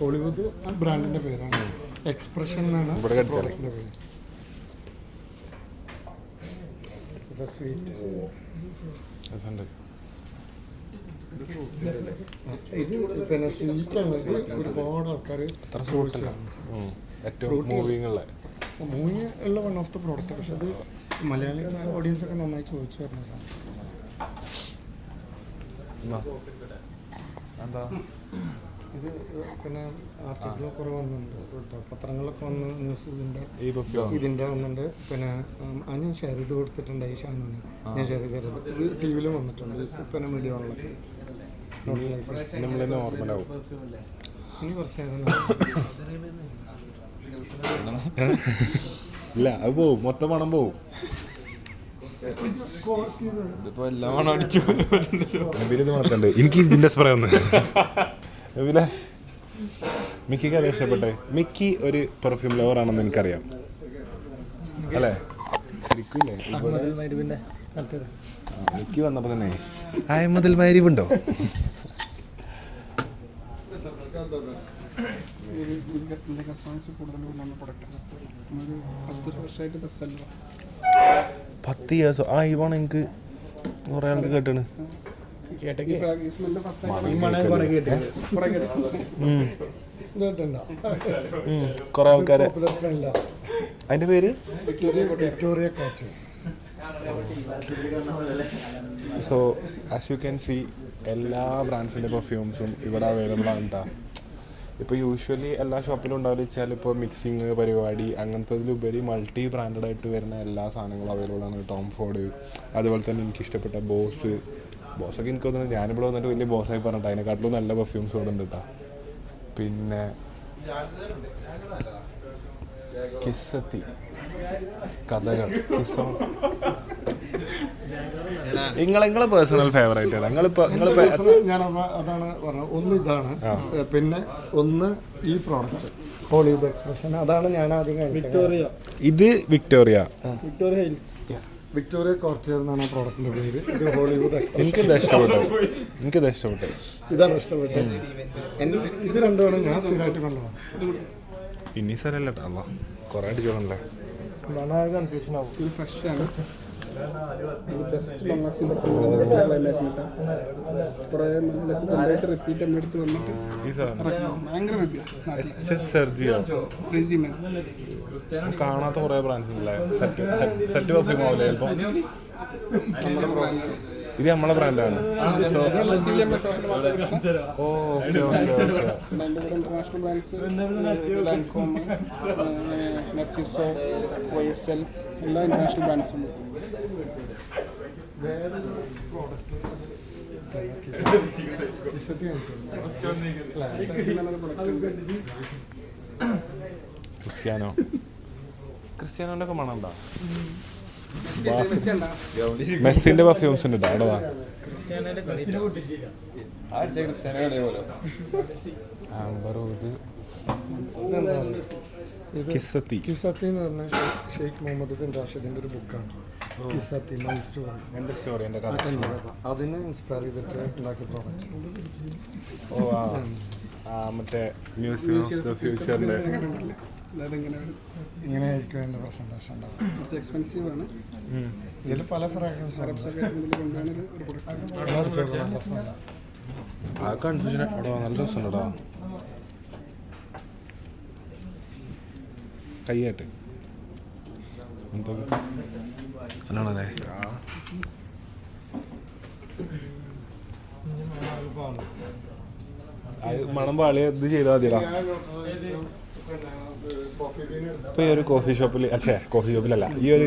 ഹോളിവുഡ് ബ്രാൻഡിൻ്റെ പേരാണ്. എക്സ്പ്രഷൻ എന്നാണ് പ്രോഡക്റ്റിൻ്റെ പേര്. ഇത് പിന്നെ സ്വീറ്റാണ്. ഇത് ഒരുപാട് ആൾക്കാർ മൂവി ഉള്ള വൺ ഓഫ് ദ പ്രോഡക്റ്റ്. പക്ഷെ അത് മലയാളി ഓഡിയൻസ് ഒക്കെ നന്നായി ചോദിച്ചു വരുന്ന സാധനം. ഇത് പിന്നെ ആർട്ടിക്കിളൊക്കെ കുറേ വന്നിട്ടുണ്ട് കേട്ടോ. പത്രങ്ങളിലൊക്കെ വന്ന് ന്യൂസ് ഇതിൻ്റെ വന്നിട്ടുണ്ട്. പിന്നെ ഞാൻ ഷെയർ ചെയ്ത് കൊടുത്തിട്ടുണ്ട്. ഈ ഷാനോന് ഞാൻ ഷെയർ ചെയ്ത് തരുന്നത്. ഇത് ടി വിയിലും വന്നിട്ടുണ്ട്. പിന്നെ മീഡിയ വന്നിലൊക്കെ നോർമലാവും. ഇനി കുറച്ച് ഇല്ല അത് പോവും, മൊത്തം പണം പോവും. ഇതിപ്പോ എല്ലാം മണം അടിച്ചു. ഇത് മണത്തുണ്ട്. എനിക്ക് ഇതിൻ്റെ സ്പ്രേ ഒന്ന് നബീലെ മിക്കിക്ക് അത് ഇഷ്ടപ്പെട്ടെ? മിക്കി ഒരു പെർഫ്യൂം ലവർ ആണെന്ന് എനിക്കറിയാം അല്ലേ? ശരിക്കും മിക്കി വന്നപ്പോൾ തന്നെ അഹമ്മദ് മരിവുണ്ടോ? കസ്റ്റമേഴ്സ് കൂടുതൽ പ്രൊഡക്റ്റ് 10 വർഷമായിട്ട് ബെസ്റ്റ് 10 years ഈ പോണ എനിക്ക് കുറേ ആൾക്ക് കേട്ടാണ്. കുറെ ആൾക്കാരെ അതിന്റെ പേര് വിക്ടോറിയ കാറ്റ്. So as you can see എല്ലാ ബ്രാൻഡ്സിൻ്റെ പെർഫ്യൂംസും ഇവിടെ അവൈലബിൾ ആണ് കേട്ടോ. ഇപ്പോൾ യൂഷ്വലി എല്ലാ ഷോപ്പിലും ഉണ്ടാവില്ല വെച്ചാൽ ഇപ്പോൾ മിക്സിങ് പരിപാടി അങ്ങനത്തതിലുപരി മൾട്ടി ബ്രാൻഡഡ് ആയിട്ട് വരുന്ന എല്ലാ സാധനങ്ങളും അവൈലബിൾ ആണ്. ടോം ഫോർഡ്, അതുപോലെ തന്നെ എനിക്കിഷ്ടപ്പെട്ട ബോസൊക്കെ എനിക്ക് തോന്നുന്നത് ഞാനിവിടെ വന്നിട്ട് വലിയ ബോസായി പറഞ്ഞിട്ട് അതിനെക്കാട്ടിലും നല്ല പെർഫ്യൂംസ് ഇവിടെ ഉണ്ട് കേട്ടോ. പിന്നെ കിസ്സത്തി കഥകൾ കിസ്സം നിങ്ങളെ പേഴ്സണൽ ഫേവറേറ്റ് ഞാൻ അതാണ് പറഞ്ഞത്. ഒന്ന് ഇതാണ്, പിന്നെ ഒന്ന് ഈ പ്രോഡക്റ്റ് ഹോളിവുഡ് എക്സ്പ്രഷൻ, അതാണ് ഞാൻ ആദ്യം കഴിച്ചത്. ഇത് വിക്ടോറിയ വിക്ടോറിയ കോർട്ടിയർ എന്നാണ് ആ പ്രോഡക്റ്റിന്റെ പേര്. ഇത് ഹോളിവുഡ് എക്സ്പ്രഷൻ. എനിക്കിത് ഇഷ്ടപ്പെട്ടു. ഇതാണ് ഇഷ്ടപ്പെട്ടത്. ഇത് രണ്ടുമാണ് ഞാൻ സ്ഥിരമായിട്ട് കൊണ്ടുപോകാം. ഇനി സ്ഥലമല്ല കേട്ടോ, കുറേ അടിച്ചോളല്ലേ. ഇത് ഫ്രഷ് ആണ്. ഇത് ബെസ്റ്റ് ലോങ് റിപ്പീറ്റ് എടുത്ത് വന്നിട്ട് ഭയങ്കര കാണാത്ത കുറേ ബ്രാൻഡ്സ് ഉണ്ടല്ലേ. സെറ്റ് പെർഫ്യൂം ആവില്ലേ ചിലപ്പോൾ. ഇത് നമ്മളെ ബ്രാൻഡാണ്. ഇന്റർനാഷണൽ ബ്രാൻഡ്സ് ലാൻകോം, നെർസിസോ, OSL എല്ലാ ഇന്റർനാഷണൽ ബ്രാൻഡ്സും ഉണ്ട്. ക്രിസ്ത്യാനോന്റെ ഒക്കെ മണമുണ്ടോ? മെസ്സിന്റെ പെർഫ്യൂംസ് ഉണ്ട് കേട്ടോ. അവിടെ കിസ്സത്തി എന്ന് പറഞ്ഞാൽ ഷെയ്ഖ് മുഹമ്മദ് ബിൻ റാഷിദിന്റെ ഒരു ബുക്കാണ്. കിസ്സത്തി മൈ സ്റ്റോറി, എൻ്റെ സ്റ്റോറി, എൻ്റെ കഥ. അതിനെ ഇൻസ്പയർ ചെയ്തിട്ട് ഉണ്ടാക്കിയ പ്രോഡക്റ്റ്. മറ്റേ മ്യൂസിയം ഓഫ് ദ ഫ്യൂച്ചറിന്റെ ഇങ്ങനെ ആയിരിക്കും അതിൻ്റെ പ്രസൻറ്റേഷൻ ഉണ്ടാവും. കുറച്ച് എക്സ്പെൻസീവ് ആണ്. ഇതിൽ പല ഫ്രാഗ്രൻസ് ആ കൺഫ്യൂഷൻ അവിടെ നല്ല രസമുണ്ട് കേട്ടോ. കൈയായിട്ട് നല്ലോണല്ലേ. മണം പാളി ഇത് ചെയ്താൽ മതിയടാ. ഇപ്പൊ ഈ ഒരു കോഫി ഷോപ്പിലല്ല, ഈ ഒരു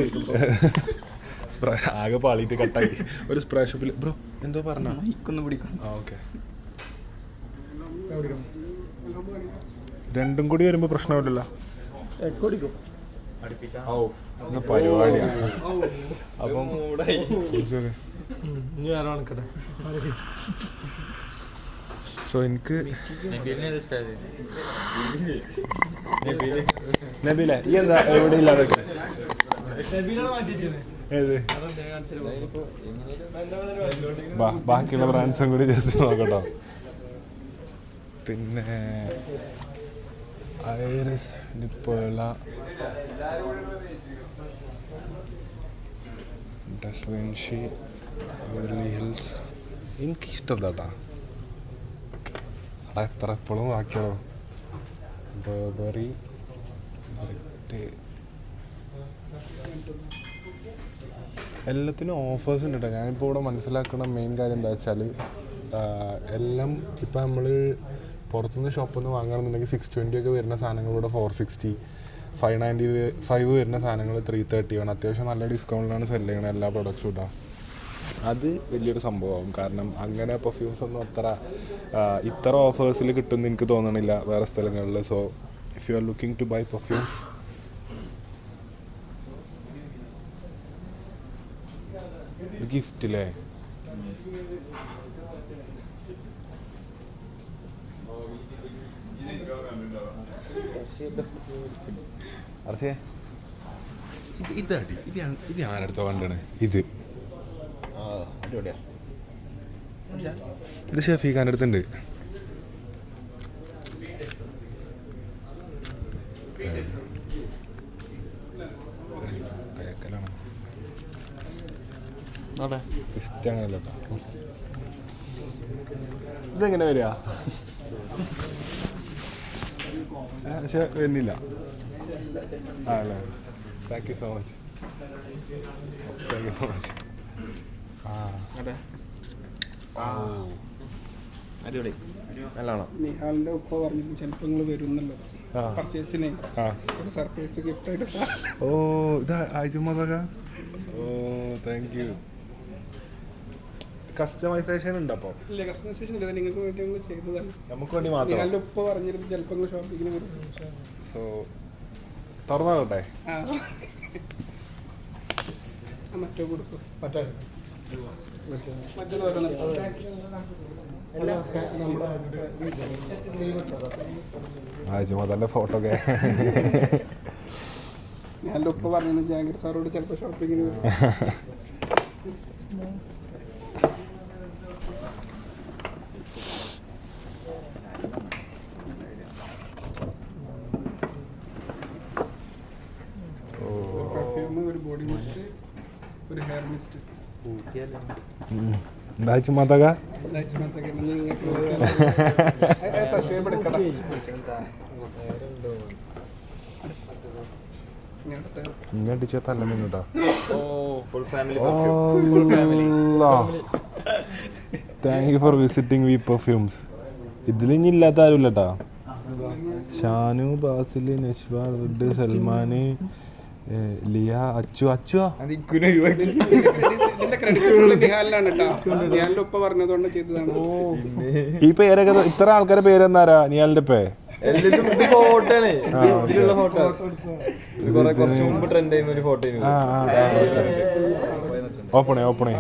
ആകെ പാളിയിട്ട് കട്ടായി ഒരു സ്പ്രേ ഷോപ്പിൽ. ബ്രോ എന്തോ പറഞ്ഞോ? ഓക്കെ, രണ്ടും കൂടി വരുമ്പോ പ്രശ്നമില്ലല്ലോ. പരിപാടിയാണ്. അപ്പം സോ എനിക്ക് നബീലെ ഈ എന്താ എവിടെ ഇല്ലാതെ ഏത് ബാക്കിയുള്ള ബ്രാൻഡ്സും കൂടി ജസ്റ്റ് നോക്കട്ടോ. പിന്നെ ഐറിസ് ഡിപ്പോല, ഡസ്വിൻഷി, ബെവർലി ഹിൽസ് എനിക്കിഷ്ടം കേട്ടാ. അവിടെ എത്ര എപ്പോഴും ബാക്കിയുള്ളൂ. ബർബറി, എല്ലാത്തിനും ഓഫേഴ്സ് ഉണ്ട് കേട്ടോ. ഞാനിപ്പോൾ ഇവിടെ മനസ്സിലാക്കുന്ന മെയിൻ കാര്യം എന്താ വെച്ചാൽ എല്ലാം ഇപ്പം നമ്മൾ പുറത്തുനിന്ന് ഷോപ്പിൽ നിന്ന് വാങ്ങുകയാണെന്നുണ്ടെങ്കിൽ 620 ഒക്കെ വരുന്ന സാധനങ്ങൾ ഇവിടെ 460, 595 വരുന്ന സാധനങ്ങൾ 330 ആണ്. അത്യാവശ്യം നല്ല ഡിസ്കൗണ്ടിലാണ് സെല് ചെയ്യണത് എല്ലാ പ്രൊഡക്ട്സും ഇട്ടാ. അത് വലിയൊരു സംഭവമാകും. കാരണം അങ്ങനെ പെർഫ്യൂംസ് ഒന്നും ഇത്ര ഓഫേഴ്സിൽ കിട്ടുമെന്ന് എനിക്ക് തോന്നണില്ല വേറെ സ്ഥലങ്ങളിൽ. So if you are looking to buy perfumes, ഗിഫ്റ്റില്ലേ ഇത് ഞാനടുത്തോ കണ്ടാണ്. ഇത് ഷഫീഖാൻ്റെ അടുത്തുണ്ട്. സിസ്റ്റം അങ്ങനല്ല കേട്ടോ. ഇതെങ്ങനെ വരിക? പക്ഷെ വരുന്നില്ല. ആ അല്ലേ, താങ്ക് യു സോ മച്ച്. അടിപൊളി, നല്ലതാണോ? നിഹാലിന്റെ ഉപ്പ പറഞ്ഞിട്ട് ചിലപ്പോൾ നിങ്ങൾ വരും എന്നുള്ളത്. പർച്ചേസിന് ഒരു സർപ്രൈസ് ഗിഫ്റ്റ് ആയിട്ട്. ഓ ഇത് ആയിച്ചമ്മ. ഓ താങ്ക് യു. കസ്റ്റമൈസേഷൻ ഉണ്ട് അപ്പോൾ ഇല്ല കസ്റ്റമൈസേഷൻ ഇല്ല നിങ്ങൾക്ക് വേണ്ടി ഞങ്ങൾ ചെയ്തതാണ് നമുക്ക് വേണ്ടി മാത്രം. ഞാൻ്റെ ഉപ്പ പറഞ്ഞിരുന്നു ചിലപ്പോൾ നിങ്ങൾ ഷോപ്പിങ്ങിന് വരും സോ തുറന്നോട്ടെ. മറ്റോ കൊടുക്കും ആഴ്ച ഫോട്ടോ ഒക്കെ ഞാൻ്റെ ഉപ്പ പറഞ്ഞു ജാങ്കിർ സാറോട് ചിലപ്പോൾ ഷോപ്പിങ്ങിന് വരും. പെർഫ്യൂം, ഒരു ബോഡി മിസ്റ്റ്, ഒരു ഹെയർ മിസ്റ്റ്. എന്താ മാതാക ഇങ്ങടിച്ച തല്ല മിന്നുട്ടോ. Thank you for visiting V perfumes. ഇതിൽ ഇനി ഇല്ലാത്ത ആരും ഇല്ലട്ടാ. ഷാനു, ബാസില്, നഷ്വ, റെഡ്, സൽമാന്, ലിയ, അച്ചു. ഈ പേരൊക്കെ ഇത്ര ആൾക്കാരെ പേരെന്നാരാ നിയാലിന്റെ പേ? ഓപ്പണേ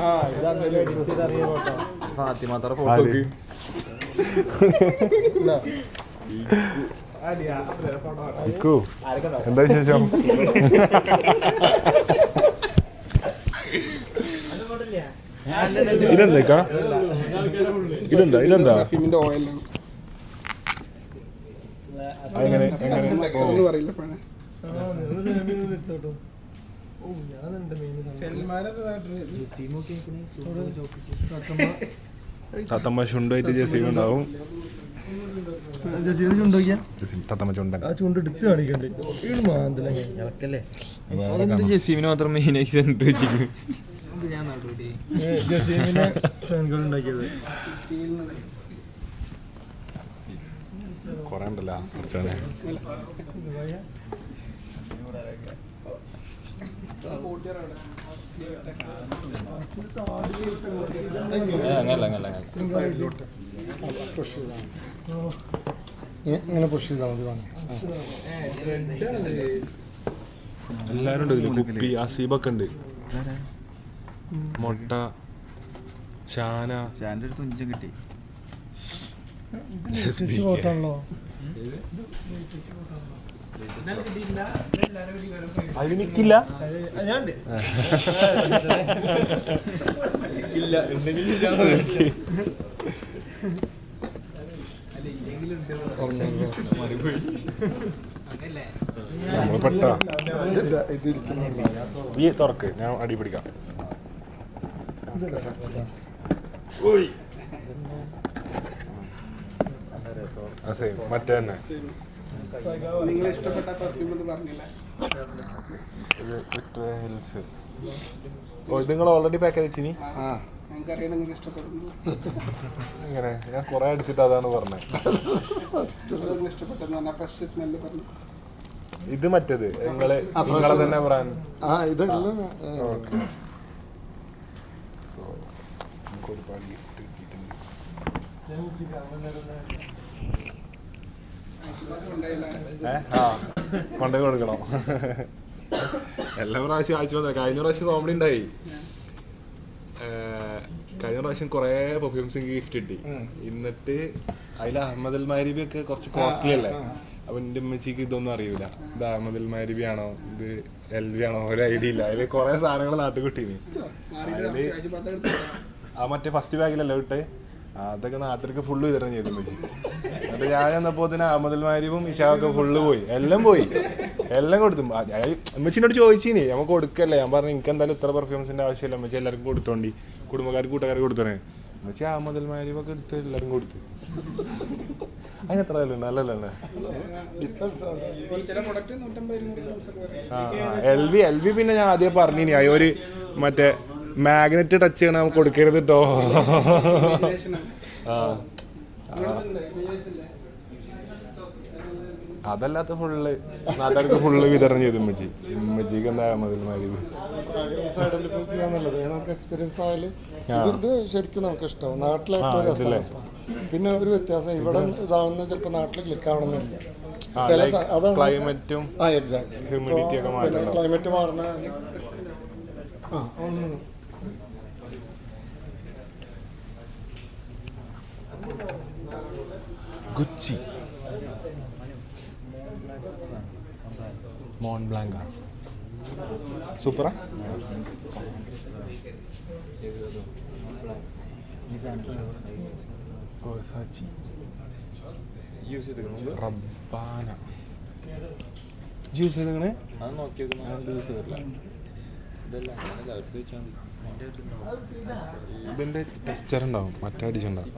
എന്താ വിശേഷം? ഇതെന്താ എങ്ങനെ പറയില്ല. തത്തമ്മ ചുണ്ടായിട്ട് ജെസി ഉണ്ടാവും. തത്തമ്മ ചുണ്ടൻ ജെസീമിന് മാത്രം മെയിനായി വെച്ചിരിക്കുന്നു. കൊറേ ഉണ്ടല്ലോ കുറച്ചാണ്. ഇങ്ങനെ പുഷ് ചെയ്താൽ മതി. എല്ലാരും ഉണ്ട് ഇതില്. കുപ്പി, അസീബൊക്കെ ഉണ്ട്. മുട്ട, ഷാന, അടുത്ത് തുഞ്ചം കിട്ടി. അതിന് നിക്കില്ല. നമ്മള് പെട്ട ഈ തുറക്ക്, ഞാൻ അടി പിടിക്കാം. മറ്റേ തന്നെ നിങ്ങൾ ഇഷ്ടപ്പെട്ട പെർഫ്യൂം എന്ന് പറഞ്ഞില്ല. നിങ്ങൾ ഓൾറെഡി പാക്ക് ചെയ്ത് വെച്ചിനി? ഞങ്ങൾക്കറിയാം നിങ്ങൾക്ക് ഇഷ്ടപ്പെടുന്നു. അങ്ങനെ ഞാൻ കുറെ അടിച്ചിട്ട് അതാണ് പറഞ്ഞത്. ഇഷ്ടപ്പെട്ടെന്ന് പറഞ്ഞാൽ ഫ്രഷ് സ്മെല്ല് പറഞ്ഞു. ഇത് മറ്റേത് നിങ്ങളെ തന്നെ ബ്രാൻഡ്. ഒരുപാട് ഗിഫ്റ്റ് കിട്ടിയിട്ടുണ്ട്. കൊണ്ടേ കൊടുക്കണോ? എല്ലാ പ്രാവശ്യം ആഴ്ച വന്ന. കഴിഞ്ഞ പ്രാവശ്യം കോമഡി ഉണ്ടായി. കഴിഞ്ഞ പ്രാവശ്യം കുറെ പെർഫ്യൂംസ് ഗിഫ്റ്റ് കിട്ടി. എന്നിട്ട് അതിൽ അഹമ്മദ് അൽ മാരിബി ഒക്കെ കുറച്ച് കോസ്റ്റ്ലി അല്ലേ. അപ്പൊ എന്റെ ഉമ്മച്ചിക്ക് ഇതൊന്നും അറിയൂല. ഇത് അഹമ്മദ് അൽ മാരിബി ആണോ ഇത് LV ആണോ ഒരു ഐഡിയ ഇല്ല. അതില് കുറെ സാധനങ്ങൾ നാട്ടിൽ കിട്ടീന്. അതില് ആ മറ്റേ ഫസ്റ്റ് ബാഗിലല്ലേ വിട്ട് അതൊക്കെ നാട്ടിലേക്ക് ഫുള്ള് വിതരണം ചെയ്തു ഉമ്മച്ചി. എന്നിട്ട് ഞാൻ ചെന്നപ്പോ തന്നെ അഹമ്മദ് അൽ മാരിബും ഇഷാഖൊക്കെ ഫുള്ള് പോയി. എല്ലാം കൊടുത്തു. ഉമ്മച്ചിനോട് ചോദിച്ചിനി നമുക്ക് കൊടുക്കല്ലേ. ഞാൻ പറഞ്ഞു എനിക്ക് എന്തായാലും ഇത്ര പെർഫ്യൂംസിന്റെ ആവശ്യമില്ല. ഉമ്മച്ചി എല്ലാവർക്കും കൊടുത്തോണ്ടി, കുടുംബക്കാർക്ക് കൂട്ടുകാർക്ക് കൊടുത്തേ. ഉമ്മച്ചി അഹമ്മദ് അൽ മാരിബൊക്കെ എടുത്ത് എല്ലാവരും കൊടുത്തു. അതിനെത്ര നല്ലല്ലേ? LV പിന്നെ ഞാൻ ആദ്യം പറഞ്ഞിനി ഒരു മറ്റേ മാഗ്നറ്റ് ടച്ച് ചെയ്യണം കൊടുക്കരുത് കേട്ടോ. അതല്ലാത്ത ഫുള്ള് നാട്ടുകാർക്ക് ഫുള്ള് വിതരണം ചെയ്തു ഉമ്മച്ചിക്ക് എന്താ മതി ഫ്രാഗ്രൻസ് ഐഡന്റിഫൈ ചെയ്യാന്നുള്ളത് നമുക്ക് എക്സ്പീരിയൻസ് ആയാലും ഇത് ശരിക്കും നമുക്ക് ഇഷ്ടമാവും. നാട്ടിലായിട്ട് രസമാണ്. പിന്നെ ഒരു വ്യത്യാസം ഇവിടെ ഇതാവുന്ന ചിലപ്പോൾ നാട്ടിൽ ക്ലിക്ക് ആവണമെന്നില്ല. ചില അതാണ് ക്ലൈമറ്റും എക്സാക്ട് ഹ്യൂമിഡിറ്റി ഒക്കെ മാറ്റണം. ക്ലൈമറ്റ് മാറുന്ന ഒന്ന് ഗുച്ചി മോൺ ബ്ലാങ്ക സൂപ്പറാ. ഓസാച്ചി യൂസ് ചെയ്തിട്ടുണ്ട്. റബ്ബാന ജ്യൂസ് ചെയ്തേ അത് നോക്കി നോക്കുന്നത് യൂസ് ചെയ്തിട്ടില്ല. ഇതെല്ലാം അങ്ങനെ എടുത്ത് വെച്ചാൽ മതി. ഇതിന്റെ ടെക്സ്ചർ ഉണ്ടാവും, മറ്റേ അടിച്ചുണ്ടാവും.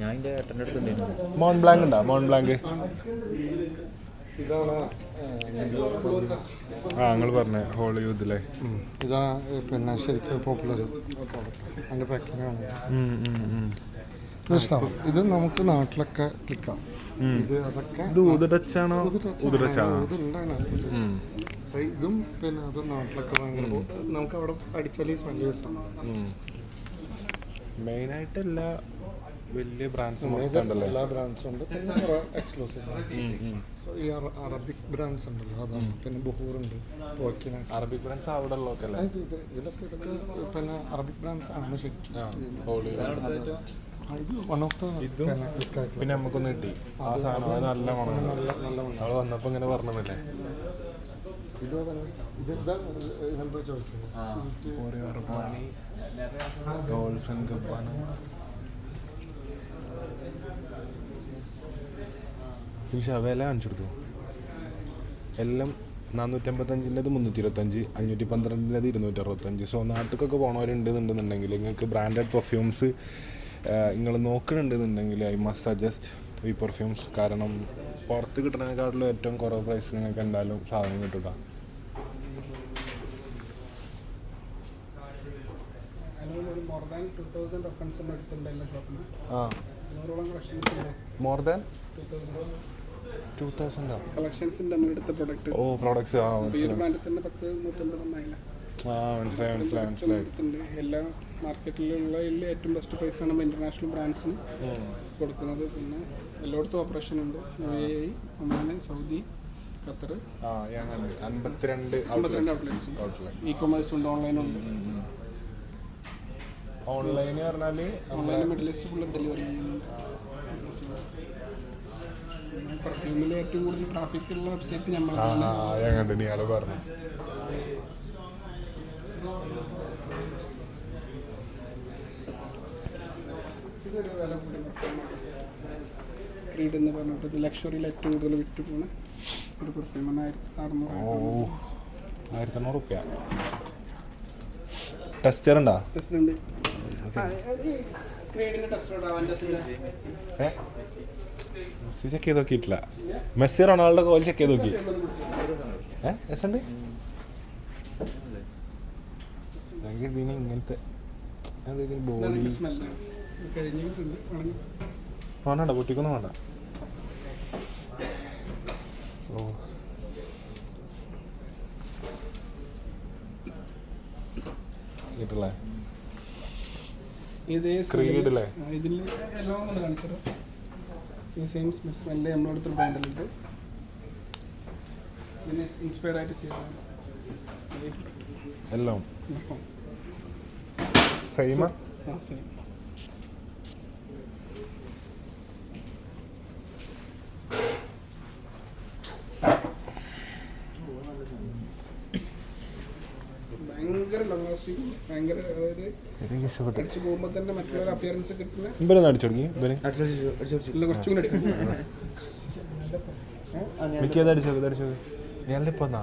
ഞാൻ എൻ്റെ ഏട്ടൻ്റെ അടുത്തുണ്ടായിരുന്നു. മോൺ ബ്ലാങ്ക് ഉണ്ടോ? മോൺ ബ്ലാങ്ക് ഇതാണ് നിങ്ങൾ പറഞ്ഞ ഹോളിവുഡിലെ ഇതാ പിന്നെ ശരിക്കും പോപ്പുലർ അതിൻ്റെ പാക്കിംഗ് ആണ്. ഇത് ഇഷ്ടമാണ്. ഇത് നമുക്ക് നാട്ടിലൊക്കെ ക്ലിക്കാം. ഇത് അതൊക്കെ ഇത് ഊതുടച്ചാണോ? ഇതും പിന്നെ അത് നാട്ടിലൊക്കെ ഭയങ്കര നമുക്ക് അവിടെ അടിച്ചാൽ സ്മെല്ല് രസമാണ്. മെയിനായിട്ട് എല്ലാ വലിയ ബ്രാൻഡ്സും എല്ലാ ബ്രാൻഡ്സും ഉണ്ട്. പിന്നെ കുറെ എക്സ്ക്ലൂസീവ്. സോ ഈ അറബിക് ബ്രാൻഡ്സ് ഉണ്ടല്ലോ, അതാണ്. പിന്നെ ബുഹൂർ ഉണ്ട്, അറബിക് ബ്രാൻഡ്സ് അവിടെ ഉള്ളതൊക്കെ ഇതിലൊക്കെ ഇതൊക്കെ പിന്നെ അറബിക് ബ്രാൻഡ്സ് ആണ് ശരിക്കും. ഇത് വൺ ഓഫ് ദ പിന്നെ നമുക്കൊന്ന് കിട്ടി ആ സാധനം. അത് നല്ല മണം. അവള് വന്നപ്പോ ഇങ്ങനെ പറഞ്ഞതല്ലേ ഇത് ചോദിച്ചത് വില കാണിച്ചു കൊടുത്തു. എല്ലാം 455-ൻ്റെത് 325, 512-ൻ്റെത് 265. സോ നാട്ടിലേക്കൊക്കെ പോണവരുണ്ടെന്നുണ്ടെന്നുണ്ടെങ്കിൽ നിങ്ങൾക്ക് ബ്രാൻഡഡ് പെർഫ്യൂംസ് നിങ്ങൾ നോക്കുന്നുണ്ടെന്നുണ്ടെങ്കിൽ ഐ മസ്റ്റ് സജസ്റ്റ് ഈ പെർഫ്യൂംസ്. കാരണം പുറത്ത് കിട്ടുന്നതിനെക്കാട്ടിലും ഏറ്റവും കുറവ് പ്രൈസ് നിങ്ങൾക്ക് എന്തായാലും സാധനം കിട്ടുക. മോർ ദാൻ 2000 ഓ പ്രോഡക്ട്സ്. മനസ്സിലായി. എല്ലാ മാർക്കറ്റിലുള്ള ഏറ്റവും ബെസ്റ്റ് പ്രൈസാണ് നമ്മൾ ഇന്റർനാഷണൽ ബ്രാൻഡ്സിന് കൊടുക്കുന്നത്. പിന്നെ എല്ലായിടത്തും ഓപ്പറേഷൻ ഉണ്ട്. UAE, Oman, Saudi, Qatar. 52 outlets. E commerce ഉണ്ട്, ഓൺലൈനുണ്ട്. ഓൺലൈൻ പറഞ്ഞാൽ online middle east full delivery ചെയ്യുന്നുണ്ട്. പെർഫ്യൂമിൽ ഏറ്റവും കൂടുതൽ ട്രാഫിക് ഉള്ള വെബ്സൈറ്റ് നമ്മൾ കണ്ടു. ഇയാൾ പറഞ്ഞു ഇതൊരു വില കൂടിയ പെർഫ്യൂമാണ്. ക്രീഡ് എന്ന് പറഞ്ഞിട്ട് ലക്ഷറിയിൽ ഏറ്റവും കൂടുതൽ വിറ്റ് പോകുന്ന ഒരു പെർഫ്യൂമാണ്. 1600 റുപ്യ. ടെസ്റ്റർ ഉണ്ടോ? ടെസ്റ്ററുണ്ട്. ക്രീഡിൻ്റെ ടെസ്റ്റർ ചെക്ക് ചെയ്ത് നോക്കിയിട്ടില്ല. മെസ്സി റൊണാൾഡോ കോൽ ചെക്ക് ചെയ്ത് നോക്കി. രസമുണ്ട്. ഇതിന് ഇങ്ങനത്തെ ബോഡി വേണ്ട, പൊട്ടിക്കൊന്നും വേണ്ട. ഓ കിട്ടില്ലേ? ക്രീഡില്ലേ? ഇതിൽ എല്ലാം ഒന്ന് കാണിച്ചത് ഈ സെയിം സ്മെല്ല് നമ്മളടുത്തൊരു ബ്രാൻഡിലുണ്ട്. പിന്നെ ഇൻസ്പയർഡ് ആയിട്ട് ചെയ്തതാണ് എല്ലാം. സെയിമാ? സെയിം. ഭയങ്കര ലോങ് ലാസ്റ്റിംഗ്, ഭയങ്കര അതായത് അടിച്ചു പോകുമ്പോൾ തന്നെ മറ്റുള്ള അപ്പിയറൻസ് കിട്ടുന്ന. ഇവരൊന്ന് അടിച്ചു തുടങ്ങി. കുറച്ചും കൂടി അടിക്കും. മിക്കത് അടിച്ചത് ഞാനിപ്പോൾ ഇപ്പൊ എന്നാ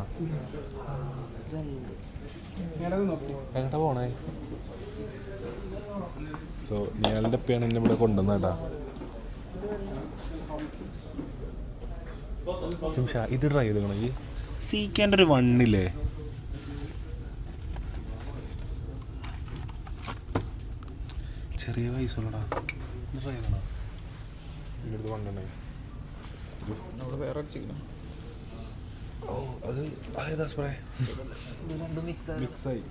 ഞാനത് നോക്കുമോ എങ്ങോട്ടാ പോണേ? സോ നിയാളുടെ ഉപ്പയാണ് എന്നെ ഇവിടെ കൊണ്ടുവന്നേട്ടാ. ഇത് ട്രൈ ചെയ്തോ. ഈ സീക്കേൻ്റെ ഒരു 1 ചെറിയ പൈസ ഉള്ളടാ. ഇത് ട്രൈ ചെയ്തോടാ. എൻ്റെ അടുത്ത് കൊണ്ടുണ്ടായി. അവിടെ വേറെ അടിച്ചിരിക്കണം. ഓ അത് ഏതാ സ്പ്രേ മിക്സായി.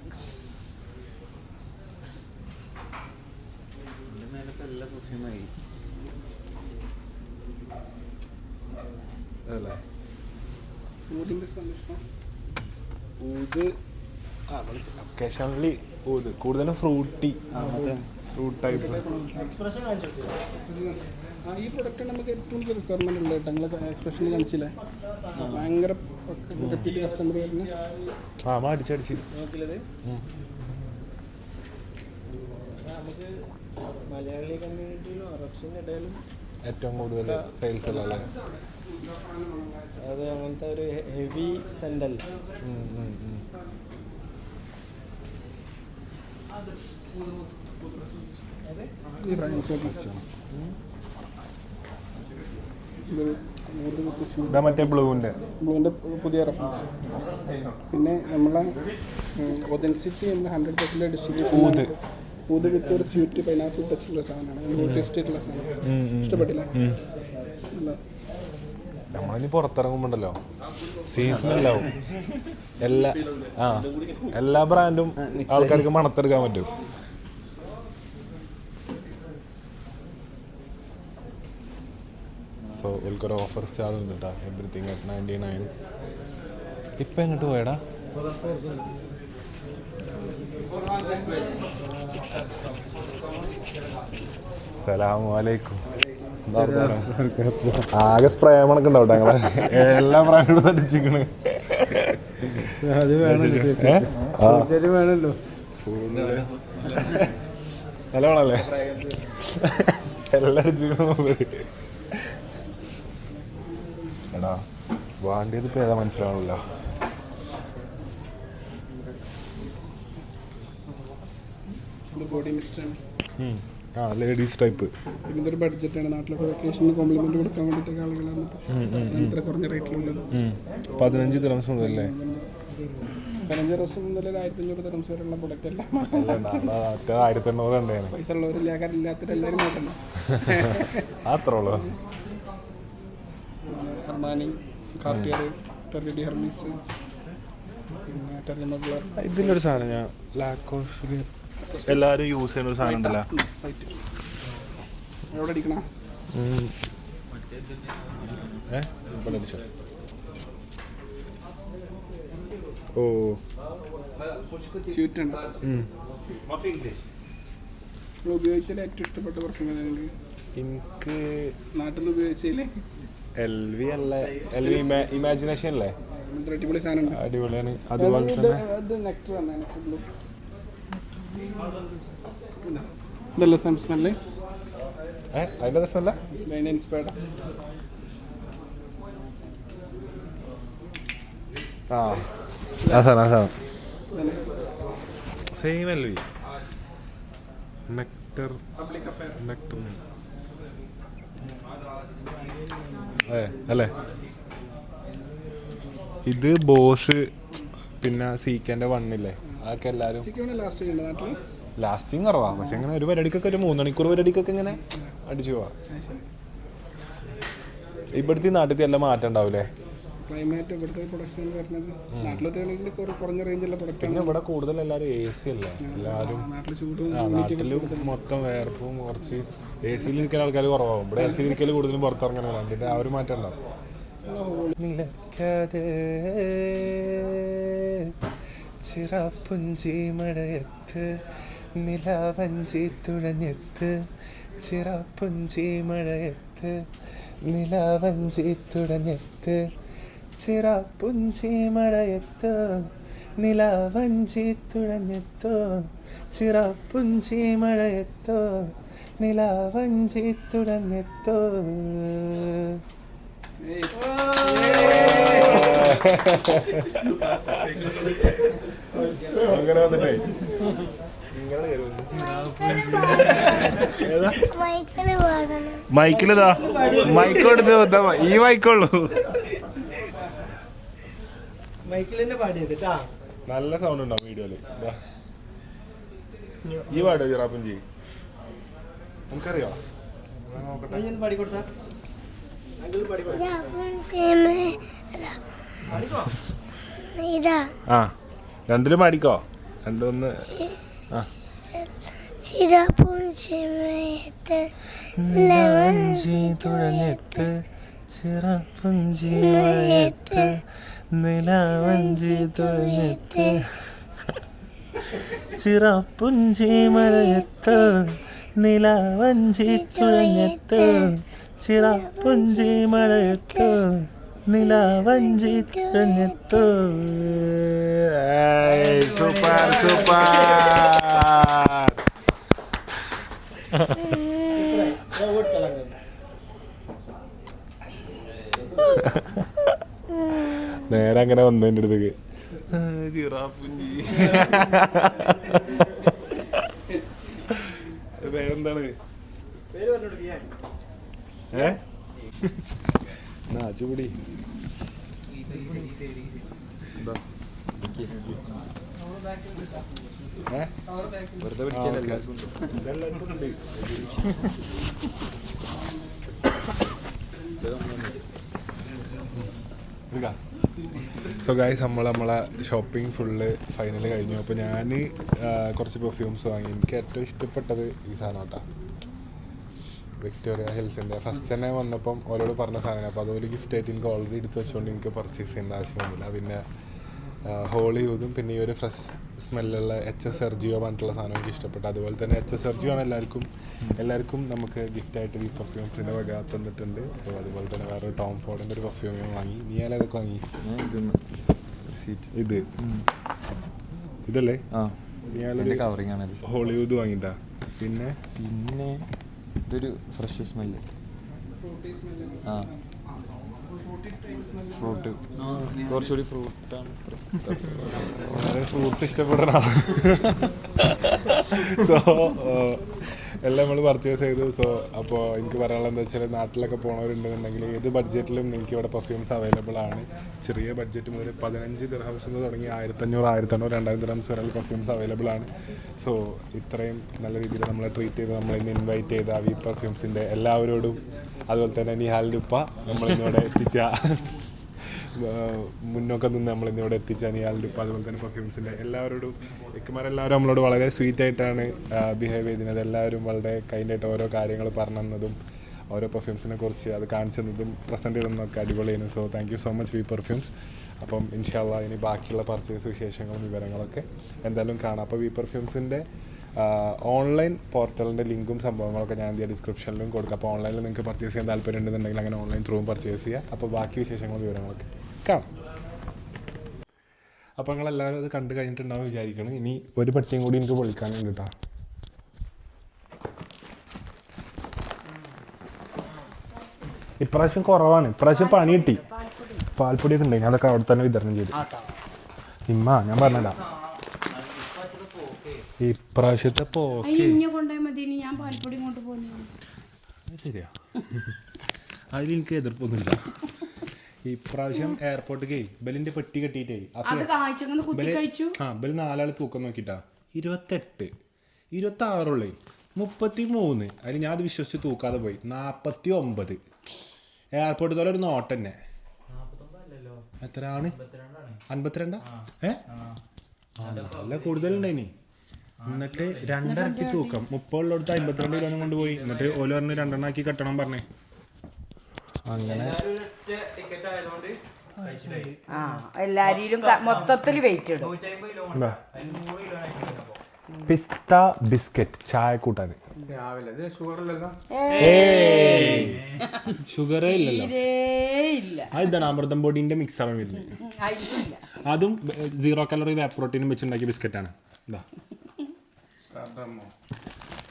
അതല്ലേ ഊതിൻ്റെ സംരക്ഷണം ഊത് ഒക്കേഷണലി ഊത് കൂടുതലും ഫ്രൂട്ടി ഫ്രൂട്ട് ടൈപ്പ്. ഈ പ്രൊഡക്റ്റ് നമുക്ക് ഏറ്റവും കൂടുതൽ റിക്വയർമെന്റ് ഉള്ളത് കേട്ടോ. നിങ്ങൾ എക്സ്പ്രഷനിൽ കാണിച്ചില്ലേ, ഭയങ്കര റിപ്പീറ്റ് കസ്റ്റമർ വരുന്ന ആ അടിച്ചടിച്ച് നമുക്ക് മലയാളി കമ്മ്യൂണിറ്റിയിലും അറബ്സിൻ്റെ ഇടയിലും ഏറ്റവും കൂടുതൽ സെയിൽസ് ഉള്ളല്ലേ. അത് അങ്ങനത്തെ ഒരു ഹെവി സെൻ്റല്ല. ഈ ഫ്രാഗ്രൻസ് ഇതൊരു ഇതാ മറ്റേ ബ്ലൂവിൻ്റെ പുതിയ റെഫറൻസ്. പിന്നെ നമ്മളെ ഒതൻസിറ്റി നമ്മൾ 100% ഡിസ്ട്രിബ്യൂഷൻ. ഊത് വിത്ത് ഒരു സ്വീറ്റ് പൈനാപ്പിൾ ടച്ചുള്ള സാധനമാണ്. ടേസ്റ്റ് ആയിട്ടുള്ള സാധനം ഇഷ്ടപ്പെട്ടില്ല. നമ്മളിനി പുറത്തിറങ്ങുമ്പോണ്ടല്ലോ സീസണല്ലാവും. എല്ലാ ബ്രാൻഡും ആൾക്കാർക്ക് മണത്തെടുക്കാൻ പറ്റും. സോ എനിക്കൊരു ഓഫർ സ്റ്റാൾ ഉണ്ട് കേട്ടോ. Everything at 99. ഇപ്പം എങ്ങോട്ട് പോയടാ? സലാമലൈക്കും. ആകെ സ്പ്രേ മണക്കുണ്ടാവും ഞങ്ങളെ എല്ലാ ബ്രാൻഡും അടിച്ചിരിക്കണ്. വേണല്ലോ നല്ല വേണല്ലേ? എല്ലാം അടിച്ചിരിക്കണ. എടാ വാണ്ടിയത് ഇപ്പം ഏതാ മനസ്സിലാവണല്ലോ. ബോഡി മിസ്റ്റാണ്. Ladies type. പിന്നെ ഇതൊരു ബഡ്ജറ്റാണ്. നാട്ടിലൊക്കെ വെക്കേഷന് കോംപ്ലിമെന്റ് കൊടുക്കാൻ വേണ്ടിയിട്ടൊക്കെ ആളുകൾ വന്നിട്ട് ഇത്ര കുറഞ്ഞ റേറ്റിലുള്ളത്. 15 ദിറംസ് മുതലല്ലേ? 15 ദിവസം മുതൽ 1500 ദിറംസ് വരെയുള്ള പ്രൊഡക്റ്റ് എല്ലാം 1800 ഉണ്ടായിരുന്നു. പൈസ ഉള്ളവരില്ല, ഇല്ലാത്തവരെല്ലാവരും നോക്കണ്ട. അത്രേ ഉള്ളൂ. അർമാനി, കാർട്ടിയർ, ടെർഡി ഹെർമീസ്, പിന്നെ ടെർലി മഗ്ലർ. ഇതിലൊരു സാധനം ഞാൻ ലാക്കോസിൽ എല്ലാവരും യൂസ് ചെയ്യുന്ന ഒരു സാധനം ഉണ്ടല്ലോ. എവിടെ അടിക്കണ? ഓ സ്വീറ്റ് ഉണ്ട്. ഉപയോഗിച്ചാൽ ഏറ്റവും ഇഷ്ടപ്പെട്ട പെർഫ്യൂം ഏതെങ്കിലും എനിക്ക് നാട്ടിൽ നിന്ന് ഉപയോഗിച്ചാലേ? LV അല്ല, LV ഇമാജിനേഷൻ അല്ലേ? അടിപൊളി സാധനം. അടിപൊളിയാണ്. അതുപോലെ തന്നെ നെക്ടർ വന്നേ ഇതല്ല സാധനം സ്മെല്ല്. അതിൻ്റെ രസമല്ല ഇൻസ്പയർഡ്. ആ സാധനം സെയിം LV നെക്ടർ. അല്ലേ? ഇത് ബോസ് പിന്നെ സീക്കൻ്റെ വണ്ണില്ലേ, അതൊക്കെ എല്ലാവരും ലാസ്റ്റിങ് കുറവാ. പക്ഷെ ഇങ്ങനെ ഒരു പരിപാടിക്കൊക്കെ ഒരു 3 മണിക്കൂർ പരിപാടിക്കൊക്കെ ഇങ്ങനെ അടിച്ചു പോവാ. ഇവിടുത്തെ നാട്ടിൽ എല്ലാം മാറ്റം ഉണ്ടാവില്ലേ? ക്ലൈമാറ്റ് ഇവിടുത്തെ പ്രൊഡക്ഷൻ വരുന്നത് നാട്ടിലൊക്കെ കുറഞ്ഞ റേഞ്ചുള്ള പ്രൊഡക്റ്റ്. പിന്നെ ഇവിടെ കൂടുതൽ എല്ലാവരും AC അല്ലേ എല്ലാവരും. നാട്ടിൽ മൊത്തം വേർപ്പും കുറച്ച് AC-യിൽ ഇരിക്കുന്ന ആൾക്കാർ കുറവാകും. ഇവിടെ AC-യിൽ ഇരിക്കൽ കൂടുതലും പുറത്തിറങ്ങാനല്ല. അതിൻ്റെ ആ ഒരു മാറ്റം ഉണ്ടാവും. ചിറപ്പുഞ്ചി മഴയത്ത് നിലാവഞ്ചി തുഴഞ്ഞെത്ത്, ചിറപ്പുഞ്ചി മഴയത്ത് നിലാവഞ്ചി തുഴഞ്ഞെത്ത്, ചിറപ്പുഞ്ചി മഴയത്ത് നിലാവഞ്ചി തുഴഞ്ഞെത്തോ, ചിറപ്പുഞ്ചി മഴയത്തോ നിലാവഞ്ചി തുഴഞ്ഞെത്തോ. അങ്ങനെ വന്നിട്ടേ മൈക്കിലിതാ മൈക്കോടുത്ത് ഈ മൈക്കുള്ളൂ. നല്ല സൗണ്ട് ഉണ്ടാവും വീഡിയോയില്. ഈ പാടോ ചിറാപ്പുഞ്ചി? നമുക്കറിയോ? പാടിക്കൊടുത്താ ആ രണ്ടിലും പാടിക്കോ. രണ്ടൊന്ന് ആ തുഴഞ്ഞെത്ത് ചിറപ്പുഞ്ചി മഴയത്ത് നിലാവഞ്ചി തുഴഞ്ഞെത്ത് ചിറപ്പുഞ്ചി മഴയത്ത് നിലാവഞ്ചി തുഴഞ്ഞെത്ത് ചിറപ്പുഞ്ചി മഴയത്ത് നിലാവഞ്ചി തുഴഞ്ഞെത്ത്. Super super. നേരെ അങ്ങനെ വന്നു എൻ്റെ അടുത്തേക്ക്. പേരെന്താണ്? ചൂടി വെറുതെ പിടിക്കാനല്ല. സോ ഗൈസ് നമ്മളെ ഷോപ്പിംഗ് ഫുള്ള് ഫൈനൽ കഴിഞ്ഞു. അപ്പോൾ ഞാൻ കുറച്ച് പെർഫ്യൂംസ് വാങ്ങി. എനിക്ക് ഏറ്റവും ഇഷ്ടപ്പെട്ടത് ഈ സാധനം കേട്ടോ, വിക്ടോറിയ ഹിൽസിൻ്റെ. ഫസ്റ്റ് തന്നെ വന്നപ്പം ഓരോട് പറഞ്ഞ സാധനം. അപ്പോൾ അതുപോലെ ഗിഫ്റ്റായിട്ട് എനിക്ക് ഓൾറെഡി എടുത്ത് വെച്ചുകൊണ്ട് എനിക്ക് പർച്ചേസ് ചെയ്യേണ്ട ആവശ്യമൊന്നുമില്ല. പിന്നെ ഹോളി യൂതും പിന്നെ ഈ ഒരു ഫ്രഷ് സ്മെല്ലുള്ള HS സെർജിയോ പറഞ്ഞിട്ടുള്ള സാധനം എനിക്ക് ഇഷ്ടപ്പെട്ടു. അതുപോലെ തന്നെ HS സെർജിയോ ആണ് എല്ലാവർക്കും നമുക്ക് ഗിഫ്റ്റായിട്ട് ഈ പെർഫ്യൂംസിൻ്റെ വക തന്നിട്ടുണ്ട്. സോ അതുപോലെ തന്നെ വേറെ ടോം ഫോർഡിൻ്റെ ഒരു പെർഫ്യൂം വാങ്ങി. നീ ഏതൊക്കെ വാങ്ങി? ഇതല്ലേ? നീ കവറിങ് ആണ് ഹോളിവുഡ് വാങ്ങിട്ടാ. പിന്നെ ഇതൊരു ഫ്രഷ് സ്മെല്ല്. ആ ഫ്രൂട്ട് കുറച്ചുകൂടി ഫ്രൂട്ടാണ്. ഫ്രൂട്ട്സ് ഇഷ്ടപ്പെടുന്ന സോ എല്ലാം നമ്മൾ പർച്ചേസ് ചെയ്തു. സോ അപ്പോൾ എനിക്ക് പറയാനുള്ളത് എന്താ വെച്ചാൽ നാട്ടിലൊക്കെ പോകണവരുണ്ടെന്നുണ്ടെങ്കിൽ ഏത് ബഡ്ജറ്റിലും നിങ്ങൾക്ക് ഇവിടെ പെർഫ്യൂംസ് അവൈലബിൾ ആണ്. ചെറിയ ബഡ്ജറ്റ് മുതൽ 15 ദിർഹംസ് തുടങ്ങി 1500, 1500, 2000 ദിർഹംസ് വരെ പെർഫ്യൂംസ് അവൈലബിൾ ആണ്. സോ ഇത്രയും നല്ല രീതിയിൽ നമ്മളെ ട്രീറ്റ് ചെയ്ത് നമ്മളിന്ന് ഇൻവൈറ്റ് ചെയ്ത ഈ പെർഫ്യൂംസിൻ്റെ എല്ലാവരോടും, അതുപോലെ തന്നെ നിഹാലിൻ്റെ ഉപ്പ നമ്മളിന്നിവിടെ എത്തിച്ച മുന്നോക്കം നിന്ന് നമ്മളിന്നിവിടെ എത്തിച്ച നിഹാലിൻ്റെ ഉപ്പ, അതുപോലെ തന്നെ പെർഫ്യൂംസിൻ്റെ എല്ലാവരോടും ഇക്കമാരെല്ലാവരും നമ്മളോട് വളരെ സ്വീറ്റായിട്ടാണ് ബിഹേവ് ചെയ്തിരുന്നത്. എല്ലാവരും വളരെ കൈൻഡായിട്ട് ഓരോ കാര്യങ്ങൾ പറഞ്ഞു തന്നതും ഓരോ പെർഫ്യൂംസിനെ കുറിച്ച് അത് കാണിച്ചു തന്നതും പ്രസൻറ്റ് ചെയ്തതൊക്കെ അടിപൊളിയായിരുന്നു. So thank you so much V perfumes. അപ്പം ഇൻഷാ അള്ളാ ഇനി ബാക്കിയുള്ള പർച്ചേസ് വിശേഷങ്ങളും വിവരങ്ങളൊക്കെ എന്തായാലും കാണാം. അപ്പോൾ വി പെർഫ്യൂംസിൻ്റെ ഓൺലൈൻ പോർട്ടലിൻ്റെ ലിങ്കും സംഭവങ്ങളൊക്കെ ഞാൻ ഡിസ്ക്രിപ്ഷനിലും കൊടുക്കാം. അപ്പോൾ ഓൺലൈനിൽ നിങ്ങൾക്ക് പർച്ചേസ് ചെയ്യാൻ താല്പര്യം ഉണ്ടെന്നുണ്ടെങ്കിൽ അങ്ങനെ ഓൺലൈൻ ത്രൂവും പർച്ചേസ് ചെയ്യുക. അപ്പോൾ ബാക്കി വിശേഷങ്ങളും വിവരങ്ങളൊക്കെ കാണാം. അപ്പോൾ നിങ്ങളെല്ലാവരും അത് കണ്ടു കഴിഞ്ഞിട്ടുണ്ടാവും വിചാരിക്കണം. ഇനി ഒരു പട്ടിയും കൂടി എനിക്ക് പൊളിക്കാനുണ്ട് കേട്ടോ. ഇപ്രാവശ്യം കുറവാണ്. ഇപ്രാവശ്യം പണി കിട്ടി. പാൽപ്പൊടിയൊക്കെ ഉണ്ടെങ്കിൽ അതൊക്കെ അവിടെ തന്നെ വിതരണം ചെയ്തു. ഞാൻ പറഞ്ഞതാ ഇപ്രാവശ്യത്തെ ശരിയാ. അതിലെനിക്ക് എതിർപ്പൊന്നുമില്ല. ഇപ്രാവശ്യം എയർപോർട്ടിലേക്ക് ബലിന്റെ പെട്ടി കെട്ടിയിട്ടേ ബല് 4 ആൾ തൂക്കം നോക്കിട്ടാ 28, 26, 33. അതിന് ഞാൻ അത് വിശ്വസിച്ച് തൂക്കാതെ പോയി 49. എയർപോർട്ടിൽ പോലെ ഒരു നോട്ട് തന്നെ. എത്രയാണ്? 52. നല്ല കൂടുതലുണ്ടായിനി. എന്നിട്ട് 2 ഇരട്ടി തൂക്കം 30 ഉള്ളടുത്ത് 52 കിലോ കൊണ്ടുപോയി. എന്നിട്ട് ഓല് പറഞ്ഞ് 2 ആക്കി കെട്ടണം പറഞ്ഞേ. അങ്ങനെ എല്ലാരിലും മൊത്തത്തിൽ വെയിറ്റ് ഇടും. പിസ്ത ബിസ്ക്കറ്റ് ചായ കൂട്ടാൻ ഷുഗറേ ഇല്ലല്ലോ. അതെന്താണ് അമൃതം പൊടിന്റെ മിക്സാണ് വരുന്നത്. അതും 0 കലോറി പ്രോട്ടീനും വെച്ചുണ്ടാക്കിയ ബിസ്ക്കറ്റാണ്.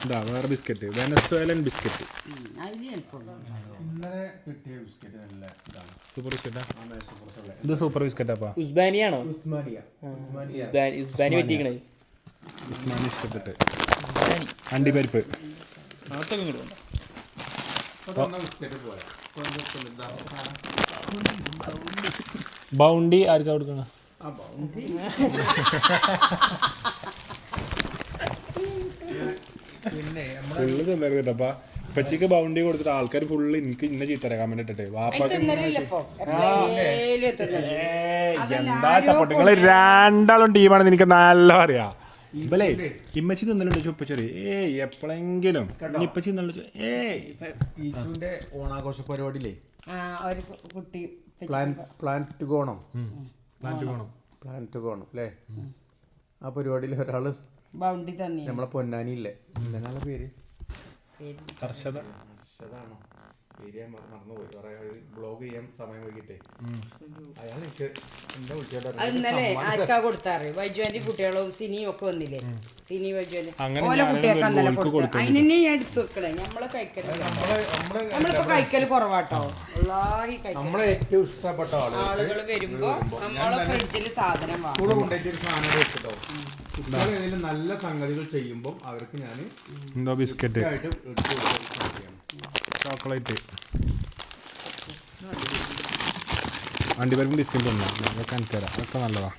ഇതാ വേറെ ബിസ്ക്കറ്റ്, വെനസ്വേലൻ ബിസ്ക്കറ്റ്. സൂപ്പർ ബിസ്ക്കറ്റാ. ഇത് സൂപ്പർ ബിസ്ക്കറ്റാപ്പാ. ഉസ്മാനിയാണോ? ഉസ്മാനി ഇഷ്ടപ്പെട്ട് അണ്ടിപ്പരിപ്പ്. ബൗണ്ടി ആർക്കാ കൊടുക്കണ? ഫുള്ള് തന്നായിരുന്നു കേട്ടപ്പാ. ഇപ്പച്ചിക്ക് ബൗണ്ടി കൊടുത്തിട്ട് ആൾക്കാർ ഫുള്ള് എനിക്ക് ഇന്ന ചീത്തര കമന്റ് ഇട്ടിട്ട് വാപ്പാക്ക് എന്താ സപ്പോർട്ട് നിങ്ങൾ രണ്ടാളും ടീമാണെന്ന് എനിക്ക് നല്ല അറിയാം. ഇവലേ ഇമ്മച്ചി തിന്നലുണ്ട് ഉപ്പച്ചോറി എപ്പോഴെങ്കിലും ഇപ്പച്ചി തിന്നല്ലോ ഈശുവിന്റെ ഓണാഘോഷ പരിപാടിയില്ലേ ഒരു കുട്ടി പ്ലാന്റ് ഗോണം അല്ലേ? ആ പരിപാടിയിൽ ഒരാള് ബൗണ്ടി തന്നെ നമ്മളെ പൊന്നാനിയില്ലേ, എന്താണ് പേര്? കർഷതാണോ പേര് ഞാൻ മറന്നുപോയി, ബ്ലോഗ് ചെയ്യാൻ സമയം വൈകിട്ടേ. അയാൾ എനിക്ക് എന്താ വിളിച്ചോട്ടെ ഇന്നലെ ആർക്കാ കൊടുത്താറ് വൈജുവിന്റെ കുട്ടികളും സിനിയും ഒക്കെ വന്നില്ലേ, സിനി വൈജുവിന്റെ ഓരോ കുട്ടിയൊക്കെ അന്നലെ കൊടുത്തു. അതിനെ ഞാൻ എടുത്തു വെക്കണേ. നമ്മളെ നമ്മളിപ്പോ കഴിക്കല് കുറവാട്ടോ. നമ്മളെ ഏറ്റവും ഇഷ്ടപ്പെട്ട ആളുകൾ വരുമ്പോ നമ്മളെ ഫ്രിഡ്ജില് സാധനം വാങ്ങും. വെച്ചിട്ടോ കുട്ടികളേതെങ്കിലും നല്ല സംഗതികൾ ചെയ്യുമ്പോൾ അവർക്ക് ഞാൻ എന്തോ ബിസ്ക്കറ്റ് ആയിട്ട് ചോക്ലേറ്റ് അണ്ടിപ്പരിപ്പും ഡിസ്റ്റിൻ്റെ ഒന്നും അതൊക്കെ എനിക്ക് തരാം. അതൊക്കെ നല്ലതാ.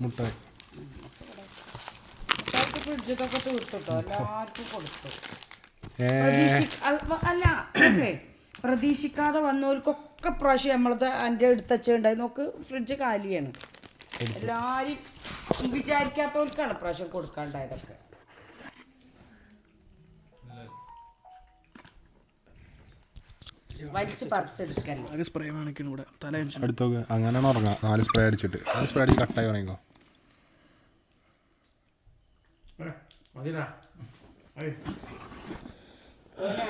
മുട്ട ഫ്രിഡ്ജൊക്കെ തീർത്തിട്ടോ എല്ലാവർക്കും കൊടുത്തു. അല്ല പ്രതീക്ഷിക്കാതെ വന്നവർക്കൊക്കെ പ്രാവശ്യം നമ്മളത് എൻ്റെ എടുത്തച്ചുണ്ടായി. നോക്ക് ഫ്രിഡ്ജ് കാലിയാണ്. എല്ലാവരും വിചാരിക്കാത്തവർക്കാണ് പ്രാവശ്യം കൊടുക്കാണ്ടായതൊക്കെ. വലിച്ച് പറിച്ചെടുക്കല്ലേ. സ്പ്രേ കാണിക്കണം ഇവിടെ തല എടുത്തോക്ക്. അങ്ങനെയാണ് ഉറങ്ങാം. 4 സ്പ്രേ അടിച്ചിട്ട് 4 സ്പ്രേ അടിച്ച് കട്ടായി ഉറങ്ങിക്കോ.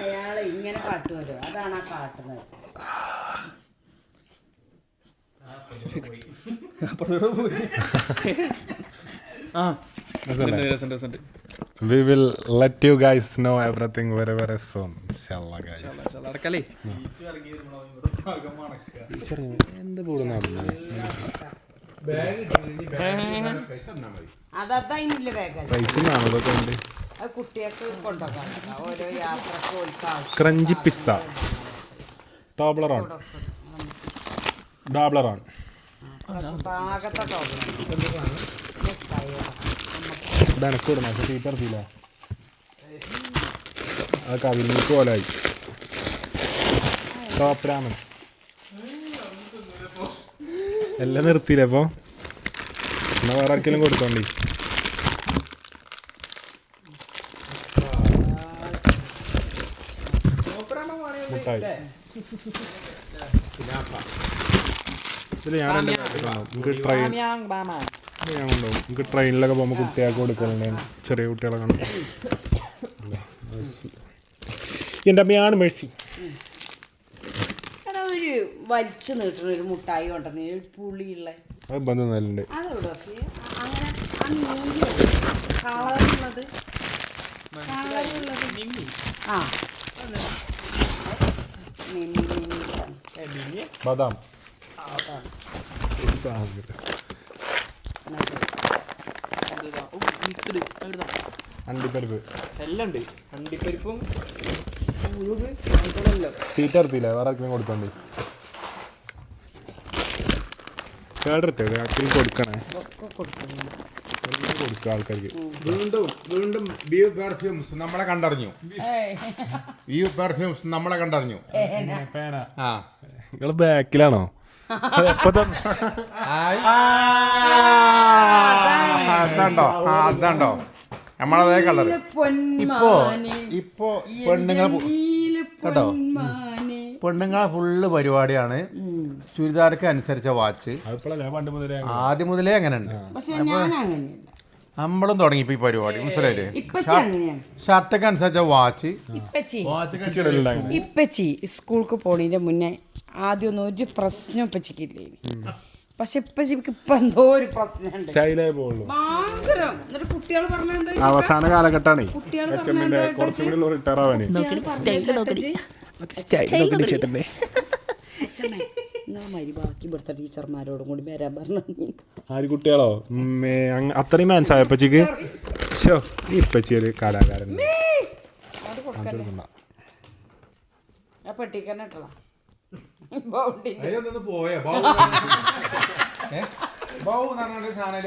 അയാളെ ഇങ്ങനെ കാട്ടു വരും. അതാണ് ആ കാട്ടുന്നത്. We will let you guys know everything very very soon. Inshallah guys. നടക്കല്ലേ. എന്ത് പോകുന്ന അതതിനില്ല ബാഗ്. പൈസ ഇതൊക്കെ ഉണ്ട്. അത് കുട്ടികൾക്ക് കൊണ്ടുപോകാൻ ഓരോ യാത്രക്ക് ക്രഞ്ചി പിസ്ത ടോബ്ലറോൺ ഡാബ്ലറോൺ പാകത്തെ ഇതെനക്കൂടുന്ന പക്ഷെ തീറ്റർത്തില്ല. അത് കവിൽക്ക് പോലായി. ടോപ്പ് രാമൻ എല്ലാം നിർത്തിയില്ലേ അപ്പോൾ? എന്നാൽ വേറെ ആർക്കെങ്കിലും കൊടുത്തോണ്ടി. മുട്ടായി ഇതിൽ ഞാൻ നമുക്ക് ട്രെയിൻ ഞാൻ കൊണ്ടുപോകും. നമുക്ക് ട്രെയിനിലൊക്കെ പോകുമ്പോൾ കുട്ടികൾക്ക് കൊടുക്കലുണ്ട്. ചെറിയ കുട്ടികളെ കാണും. എൻ്റെ അമ്മയാണ് മേഴ്സി. ഒരു വലിച്ചു നീട്ടുന്ന ഒരു മുട്ടായി കൊണ്ടുവന്ന് പുളിയുള്ള അത് ബന്ധം നല്ലുണ്ട്. അതോടെ അങ്ങനെ ആ നീണ്ടി കളറുള്ളത് ആ ബദാം മിക്സ്ഡ് അണ്ടിപ്പരിപ്പ് എല്ലാം ഉണ്ട്. അണ്ടിപ്പരിപ്പും തീറ്റ എടുത്തില്ല. വേറെ ആർക്കെങ്കിലും കൊടുത്തോണ്ടി. കേടത്തെ ആർക്കെങ്കിലും കൊടുക്കണേ. കൊടുക്കുക ആൾക്കാർക്ക്. വീണ്ടും വ്യൂ പെർഫ്യൂംസ് നമ്മളെ കണ്ടറിഞ്ഞു. വ്യൂ പെർഫ്യൂംസ് നമ്മളെ കണ്ടറിഞ്ഞു. ആ നിങ്ങൾ ബാക്കിലാണോ? അതുണ്ടോ നമ്മളതേ കളറ്. ഇപ്പോ പെണ്ണുങ്ങൾ കേട്ടോ, പെണ്ണുങ്ങളെ ഫുള്ള് പരിപാടിയാണ്. ചുരിദാർക്ക് അനുസരിച്ച വാച്ച് ആദ്യം മുതലേ അങ്ങനെ ഉണ്ട്. നമ്മളും തുടങ്ങിപ്പോ ഈ പരിപാടി മനസ്സിലായില്ലേ? ഷർട്ടൊക്കെ അനുസരിച്ച വാച്ച്. ഇപ്പച്ചി സ്കൂൾക്ക് പോണതിന്റെ മുന്നേ ആദ്യമൊന്നും ഒരു പ്രശ്നം ഇപ്പച്ചിക്കില്ലേ. പക്ഷെ ഇപ്പച്ചിക്ക് ഇപ്പൊ എന്തോ ഒരു പ്രശ്നമുണ്ട്. എന്നിട്ട് കുട്ടികൾ പറഞ്ഞ അവസാന കാലഘട്ടമാണ്. കുറച്ചും കൂടി റിട്ടയർ ആവാന് ബാക്കി ഇവിടുത്തെ ടീച്ചർമാരോടും കൂടി വരാൻ പറഞ്ഞു. ആര് കുട്ടികളോ? അത്രയും മനസ്സായ ഇപ്പച്ചിക്ക്. ഈ ഇപ്പച്ചി ഒരു കലാകാരൻ. പെട്ടിക്കന്നെ ഇട്ടതാ. പോയോ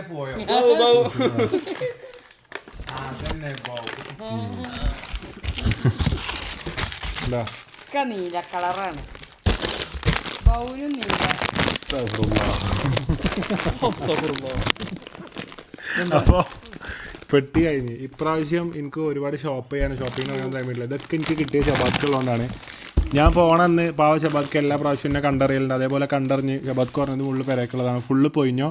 പോയോ എന്താ ഒക്കെ നീല കളറാണ്, ബൗലും നീല. അപ്പോൾ പെട്ടി കഴിഞ്ഞ് ഇപ്രാവശ്യം എനിക്ക് ഒരുപാട് ഷോപ്പിങ്ങിന് തുടങ്ങാൻ ടൈമില്ല. ഇതൊക്കെ എനിക്ക് കിട്ടിയ ഷബാദ്ക്കുള്ളതുകൊണ്ടാണ്. ഞാൻ പോകണമെന്ന് പാവ ഷബാദ്ക്ക് എല്ലാ പ്രാവശ്യം എന്നെ കണ്ടറിയലുണ്ട്. അതേപോലെ കണ്ടറിഞ്ഞ് ഷബാദ്ക്ക് പറഞ്ഞത് ഫുള്ള് പെരക്കുള്ളതാണ്. ഫുള്ള് പോയിഞ്ഞോ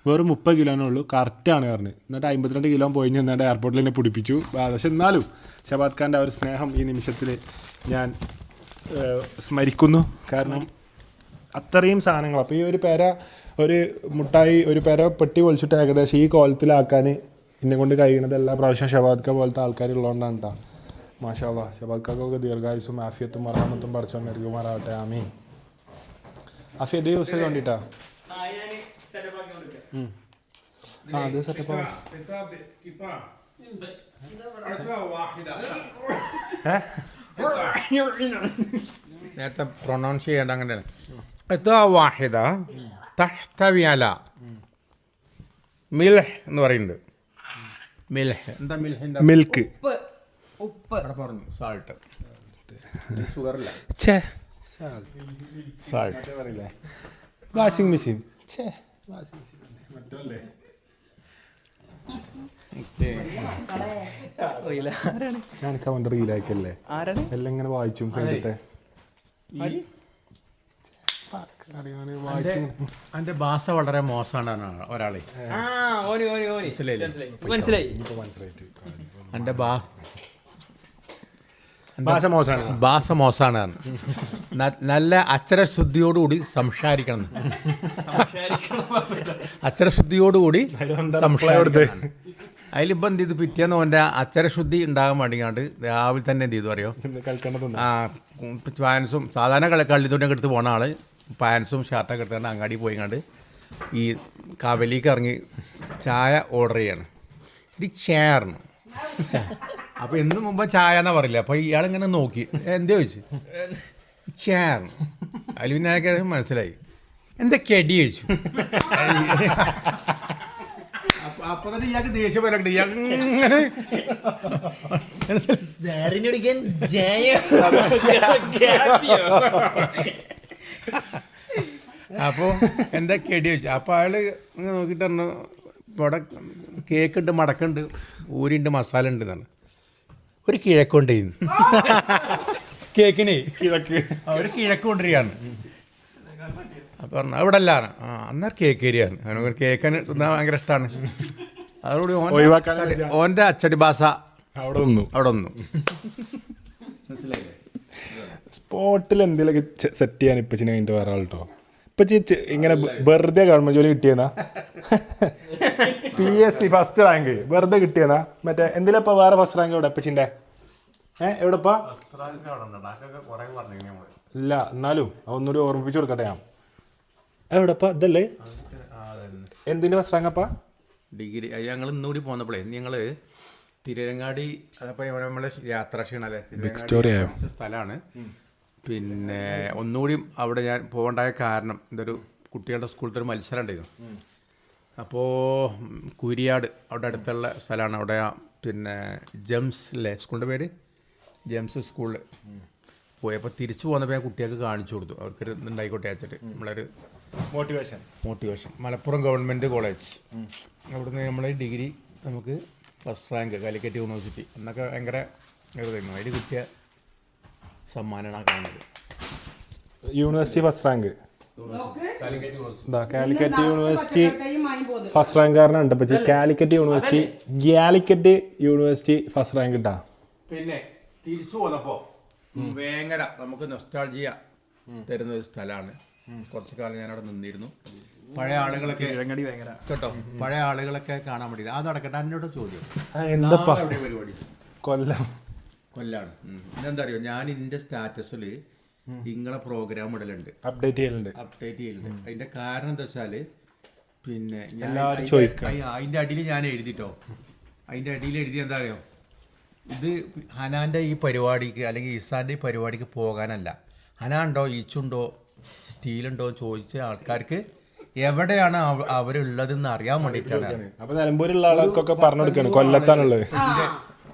വെറും 30 കിലോനേ ഉള്ളൂ, കറക്റ്റാണ് പറഞ്ഞ്. എന്നിട്ട് 52 കിലോ പോയിഞ്ഞ് എന്നിട്ട് എയർപോർട്ടിൽ എന്നെ പിടിപ്പിച്ചു. പക്ഷെ എന്നാലും ഷബാദ് ഒരു സ്നേഹം ഈ നിമിഷത്തിൽ ഞാൻ സ്മരിക്കുന്നു. കാരണം അത്രയും സാധനങ്ങൾ. അപ്പോൾ ഈ ഒരു പെര, ഒരു മുട്ടായി, ഒരു പെര പെട്ടി പൊളിച്ചിട്ട് ഏകദേശം ഈ കോലത്തിലാക്കാൻ എന്നെ കൊണ്ട് കഴിയുന്നത് എല്ലാ പ്രാവശ്യം ഷബാദ്ക്ക പോലത്തെ ആൾക്കാരുള്ളതുകൊണ്ടാണ് കേട്ടോ. മാഷാ അല്ലാഹ്. ഷബാദ്ക്കൊക്കെ ദീർഘായുസും ആഫിയത്തും മറഹമത്തും പഠിച്ചോണ്ട് നൽകുമാറാവട്ടെ. ആമീൻ. ആഫിയ ഇത് യൂസ് ചെയ്ത് കൊണ്ടിട്ടാ. അത് സെറ്റപ്പ് നേരത്തെ പ്രൊനൗൺസ് ചെയ്യേണ്ട അങ്ങനെയാണ്. വാഹിദ തഹ്തവി അല മിൽഹ് എന്ന് പറയുന്നുണ്ട്. മിൽഹ് എന്താ മിൽഹിന്റെ? മിൽക്ക്. ഉപ്പ് അവിടെ പറഞ്ഞു സാൾട്ട്. ഷുഗറില്ല, സാൾട്ട് പറയില്ലേ. Washing machine. ഞാനൊക്കെ അവൻ്റെ റീലാക്കല്ലേ എല്ലാം ഇങ്ങനെ വായിച്ചും ചെയ്തിട്ടെ അതിന്റെ ഭാഷ വളരെ മോശമാണ് ഒരാളെ. മനസ്സിലായി. എൻ്റെ ഭാഷ മോശമാണ്. ഭാഷ മോശമാണ്. നല്ല അക്ഷരശുദ്ധിയോടുകൂടി സംസാരിക്കണം. അക്ഷരശുദ്ധിയോടുകൂടി സംസാരിക്കണം. അതിലിപ്പോൾ എന്ത് ചെയ്തു, പിറ്റേന്ന് ഓൻ്റെ അക്ഷരശുദ്ധി ഉണ്ടാകാൻ വേണ്ടിങ്ങാണ്ട് രാവിലെ തന്നെ എന്ത് ചെയ്തു അറിയോ, പാൻസും സാധാരണ കള്ളിത്തുണിയൊക്കെ എടുത്ത് പോണ ആൾ പാൻസും ഷർട്ടൊക്കെ എടുത്തുകൊണ്ട് അങ്ങാടി പോയിങ്ങാണ്ട് ഈ കവലിക്ക് ഇറങ്ങി ചായ ഓർഡർ ചെയ്യാണ്. ഇത് ചേർന്ന് അപ്പോൾ എന്ന് മുമ്പ് ചായ എന്നാ പറയില്ല. അപ്പോൾ ഇയാളിങ്ങനെ നോക്കി എന്താ ചോദിച്ചു, ചേർന്ന്. അതിൽ പിന്നെ അയാൾക്ക് മനസ്സിലായി എന്താ കെടി ചോദിച്ചു. അപ്പൊ തന്നെ ഇയാൾക്ക് ദേഷ്യം വരണ്ട്. ഇയാളിങ്ങനെ അപ്പോൾ എന്താ കെടി വെച്ചു. അപ്പോൾ അയാൾ ഇങ്ങനെ നോക്കിയിട്ട് പറഞ്ഞു ഇവിടെ കേക്കുണ്ട്, മടക്കുണ്ട്, ഊരിണ്ട്, മസാല ഉണ്ട് എന്നാണ്. ഒരു കിഴക്കുണ്ട് കേക്കിന് അവർ കിഴക്ക് കൊണ്ടിരിക്കുകയാണ്. അപ്പോൾ പറഞ്ഞു അവിടെ അല്ല, അന്നേരം കേക്ക് ഏരിയാണ്. അവനൊരു കേക്കിന് തിന്നാൻ ഭയങ്കര ഇഷ്ടമാണ്. അതോടുകൂടി ഓൻ്റെ അച്ചടി ഭാഷ അവിടെ നിന്നു. സ്പോട്ടിൽ എന്തെങ്കിലുമൊക്കെ സെറ്റ് ചെയ്യാൻ ഇപ്പച്ചിനെ കഴിഞ്ഞിട്ട് വേറെ ആൾ കേട്ടോ. ഇപ്പച്ചി ഇങ്ങനെ വെറുതെ ഗവൺമെന്റ് ജോലി കിട്ടിയെന്നാ, PSC ഫസ്റ്റ് റാങ്ക് വെറുതെ കിട്ടിയെന്നാ. മറ്റേ എന്തിലാ ഇപ്പൊ വേറെ ഫസ്റ്റ് റാങ്ക് എവിടെ ഇപ്പച്ചിന്റെ? എവിടെപ്പാ? ഇല്ല, എന്നാലും ഒന്നുകൂടി ഓർമ്മിപ്പിച്ചു കൊടുക്കട്ടെ ഞാൻ. എവിടെപ്പാ? ഇതല്ലേ എന്തിന്റെ ഫസ്റ്റ് റാങ്ക് അപ്പാ? ഡിഗ്രി. ഞങ്ങൾ ഇന്നുകൂടി പോന്നപ്പോഴേ ഞങ്ങൾ തിരുരങ്ങാടി, അതപ്പോൾ നമ്മളെ യാത്രാക്ഷീണല്ലേ, സ്ഥലമാണ്. പിന്നെ ഒന്നുകൂടി അവിടെ ഞാൻ പോകേണ്ടായ കാരണം ഇതൊരു കുട്ടികളുടെ സ്കൂളിലത്തെ ഒരു മത്സരം ഉണ്ടായിരുന്നു. അപ്പോൾ കുരിയാട് അവിടെ അടുത്തുള്ള സ്ഥലമാണ്. അവിടെ പിന്നെ ജെംസ് അല്ലേ സ്കൂളിൻ്റെ പേര്, ജെംസ് സ്കൂളിൽ പോയപ്പോൾ തിരിച്ചു പോന്നപ്പോൾ ഞാൻ കുട്ടികൾക്ക് കാണിച്ചു കൊടുത്തു. അവർക്കൊരു ഇതുണ്ടായിക്കോട്ടെ വെച്ചിട്ട് നമ്മളൊരു മോട്ടിവേഷൻ. മലപ്പുറം ഗവൺമെൻറ് കോളേജ്, അവിടുന്ന് നമ്മൾ ഡിഗ്രി നമുക്ക് ഫസ്റ്റ് റാങ്ക് കാലിക്കറ്റ് യൂണിവേഴ്സിറ്റി എന്നൊക്കെ ഭയങ്കര ഇതായിരുന്നു. അതിൽ കിട്ടിയ സമ്മാനമാണ് കാണുന്നത്. University first rank, Calicut university first റാങ്കാരനുണ്ട്. പക്ഷേ കാലിക്കറ്റ് യൂണിവേഴ്സിറ്റി ഫസ്റ്റ് റാങ്ക് കിട്ടാ. പിന്നെ തിരിച്ചു പോന്നപ്പോൾ വേങ്ങര നമുക്ക് നൊസ്റ്റാൾജിയ തരുന്ന ഒരു സ്ഥലമാണ്. കുറച്ച് കാലം ഞാനവിടെ നിന്നിരുന്നു. പഴയ ആളുകളൊക്കെ കേട്ടോ, പഴയ ആളുകളൊക്കെ കാണാൻ വേണ്ടി. അത് നടക്കട്ടെ. എന്നോട് ചോദ്യം, എന്താ പരിപാടി? കൊല്ലാണ്. ഇതെന്താ അറിയോ, ഞാൻ എൻ്റെ സ്റ്റാറ്റസിൽ നിങ്ങളെ പ്രോഗ്രാം ഇടലുണ്ട്, അപ്ഡേറ്റ് ചെയ്യലുണ്ട്. അതിൻ്റെ കാരണം എന്താ വെച്ചാൽ പിന്നെ അതിൻ്റെ അടിയിൽ ഞാൻ എഴുതിട്ടോ, അതിൻ്റെ അടിയിൽ എഴുതി എന്താ അറിയോ, ഇത് ഹനാൻ്റെ ഈ പരിപാടിക്ക് അല്ലെങ്കിൽ ഇസാൻ്റെ ഈ പരിപാടിക്ക് പോകാനല്ല, ഹനാണ്ടോ ഈച്ചുണ്ടോ സ്റ്റീലുണ്ടോ ചോദിച്ച ആൾക്കാർക്ക് എവിടെയാണ് അവരുള്ളതെന്ന് അറിയാൻ വേണ്ടിയിട്ടാണ്. അപ്പൊ നിലമ്പൂരുള്ള ആൾക്കൊക്കെ പറഞ്ഞു കൊടുക്കാണ് കൊല്ലത്താണുള്ളത്.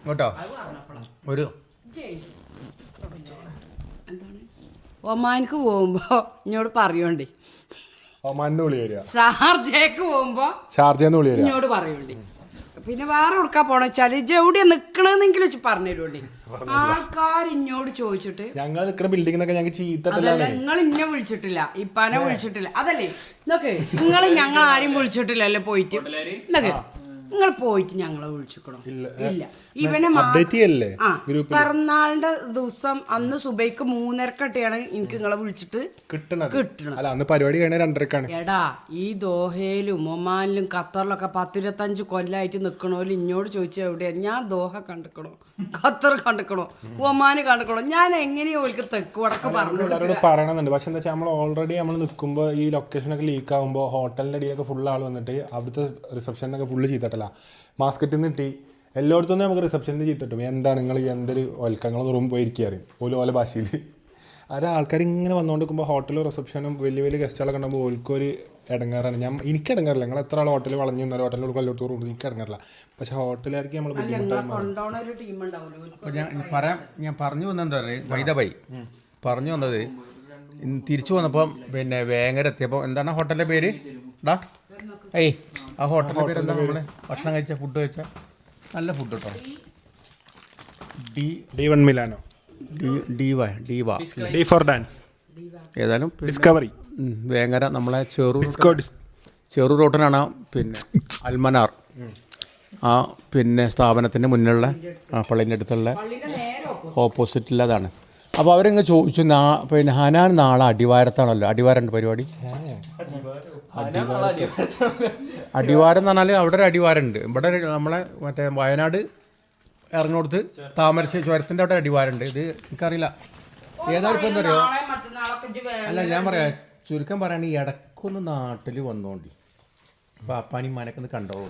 കേട്ടോ ഒരു എന്താണ് ഒമാനിക്ക് പോകുമ്പോ ഇങ്ങോട്ട് പറയോണ്ടേ, ഒമാനിന്ന് വിളി വരിക, ഷാർജയ്ക്ക് പോകുമ്പോ ഷാർജന്ന് വിളി വരിക. ഇങ്ങോട്ട് പറയോണ്ടേ. പിന്നെ വേറെ കൊടുക്കാൻ പോണ വെച്ചാല് എവിടെയാ നിക്കണെന്നെങ്കിലും വെച്ച് പറഞ്ഞു തരുവോണ്ടേ. ആൾക്കാർ ഇന്നോട് ചോദിച്ചിട്ട് ഞങ്ങൾ നിൽക്കുന്ന ബിൽഡിങ്ങിനൊക്കെ ഞങ്ങൾക്ക് ചീത്തട്ടല്ലേ. നിങ്ങൾ ഇന്നെ വിളിച്ചിട്ടില്ല, ഇപ്പാനെ വിളിച്ചിട്ടില്ല, അതല്ലേ നോക്ക്. നിങ്ങൾ ഞങ്ങൾ ആരും വിളിച്ചിട്ടില്ലല്ലോ പോയിട്ട്. നോക്ക് നിങ്ങൾ പോയിട്ട് ഞങ്ങളെ വിളിച്ചിക്കണോ? ഇല്ല. ഇവനെ പിറന്നാളിന്റെ ദിവസം അന്ന് സുബൈക്ക് 3:30 എനിക്ക് നിങ്ങളെ വിളിച്ചിട്ട് കിട്ടണത്. അല്ല അന്ന് പരിപാടി കഴിഞ്ഞ 2:30. എടാ ഈ ദോഹയിലും ഒമാനിലും ഖത്തറിലൊക്കെ 10-25 കൊല്ലായിട്ട് നിക്കണോലും ഇന്നോട് ചോദിച്ചാൽ എവിടെയാ? ഞാൻ ദോഹ കണ്ടിക്കണോ, ഖത്തർ കണ്ടിക്കണോ, ഒമാന് കണ്ടിക്കണോ? ഞാൻ എങ്ങനെയോ ഓൾക്ക് തെക്ക് വടക്ക് പറയണമെന്നുണ്ട്. പക്ഷെ എന്താ വെച്ചാൽ നമ്മൾ ഓൾറെഡി നമ്മൾ നിൽക്കുമ്പോൾ ഈ ലൊക്കേഷനൊക്കെ ലീക്ക് ആകുമ്പോൾ ഹോട്ടലിൻ്റെ അടിയൊക്കെ ഫുൾ ആൾ വന്നിട്ട് അവിടുത്തെ റിസപ്ഷനൊക്കെ ഫുള്ള് ചീത്തട്ടല്ല. മാസ്കറ്റിൽ നിന്ന് കിട്ടി എല്ലായിടത്തും നമുക്ക് റിസപ്ഷനിൽ ചീത്തിട്ടും എന്താണ് നിങ്ങൾ എന്തൊരു വൽക്കങ്ങൾ റൂം പോയിരിക്കാറ് ഓല ഭാഷയിൽ. ആൾക്കാർ ഇങ്ങനെ വന്നുകൊണ്ട് നിൽക്കുമ്പോൾ ഹോട്ടലും റിസപ്ഷനും വലിയ വലിയ ഗസ്റ്റുകളൊക്കെ ഉണ്ടാകുമ്പോൾ ഓൽക്കൊരു ഇടങ്ങാറാണ്. എനിക്ക് ഇടങ്ങാറില്ല, നിങ്ങൾ എത്ര ആൾ ഹോട്ടലിൽ വളഞ്ഞു നിന്നാലും ഹോട്ടലിൽ കൊല്ലത്തോട് റൂം എനിക്ക് ഇടങ്ങാറില്ല. പക്ഷെ ഹോട്ടലുകാർക്ക് നമ്മൾ ഞാൻ പറഞ്ഞു വന്നെന്താ പറയുക വൈദബൈ പറഞ്ഞു വന്നത്. തിരിച്ചു വന്നപ്പം പിന്നെ വേങ്ങര എത്തിയപ്പോൾ എന്താണ് ഹോട്ടലിൻ്റെ പേര്? ആ ഹോട്ടലിൻ്റെ പേര് എന്താ? നമ്മൾ ഭക്ഷണം കഴിച്ച ഫുഡ് കഴിച്ച നല്ല ഫുഡ് കേട്ടോ. D1 Milano D for dance ഏതായാലും ഡിസ്കവറി വേങ്ങര നമ്മളെ ചെറു റോട്ടിനാണ് പിന്നെ അൽമനാർ ആ പിന്നെ സ്ഥാപനത്തിൻ്റെ മുന്നിലുള്ള പള്ളിൻ്റെ അടുത്തുള്ള ഓപ്പോസിറ്റുള്ളതാണ്. അപ്പോൾ അവരിങ്ങ് ചോദിച്ചു പിന്നെ ഹനാൻ നാളെ അടിവാരത്താണല്ലോ. അടിവാരമുണ്ട് പരിപാടി. അടിവാരം എന്ന് പറഞ്ഞാൽ അവിടെ ഒരു അടിവാരമുണ്ട്. ഇവിടെ നമ്മളെ മറ്റേ വയനാട് ഇറങ്ങിക്കൊടുത്ത് താമരശ്ശേരി ചുരത്തിൻ്റെ അവിടെ അടിവാരമുണ്ട്. ഇത് എനിക്കറിയില്ല ഏതായാലും ഇപ്പം എന്താ പറയുക. അല്ല ഞാൻ പറയാം, ചുരുക്കം പറയുകയാണെങ്കിൽ ഇടയ്ക്കൊന്ന് നാട്ടിൽ വന്നോണ്ടി പാപ്പാനും മാനൊക്കെ ഒന്ന് കണ്ടോളൂ.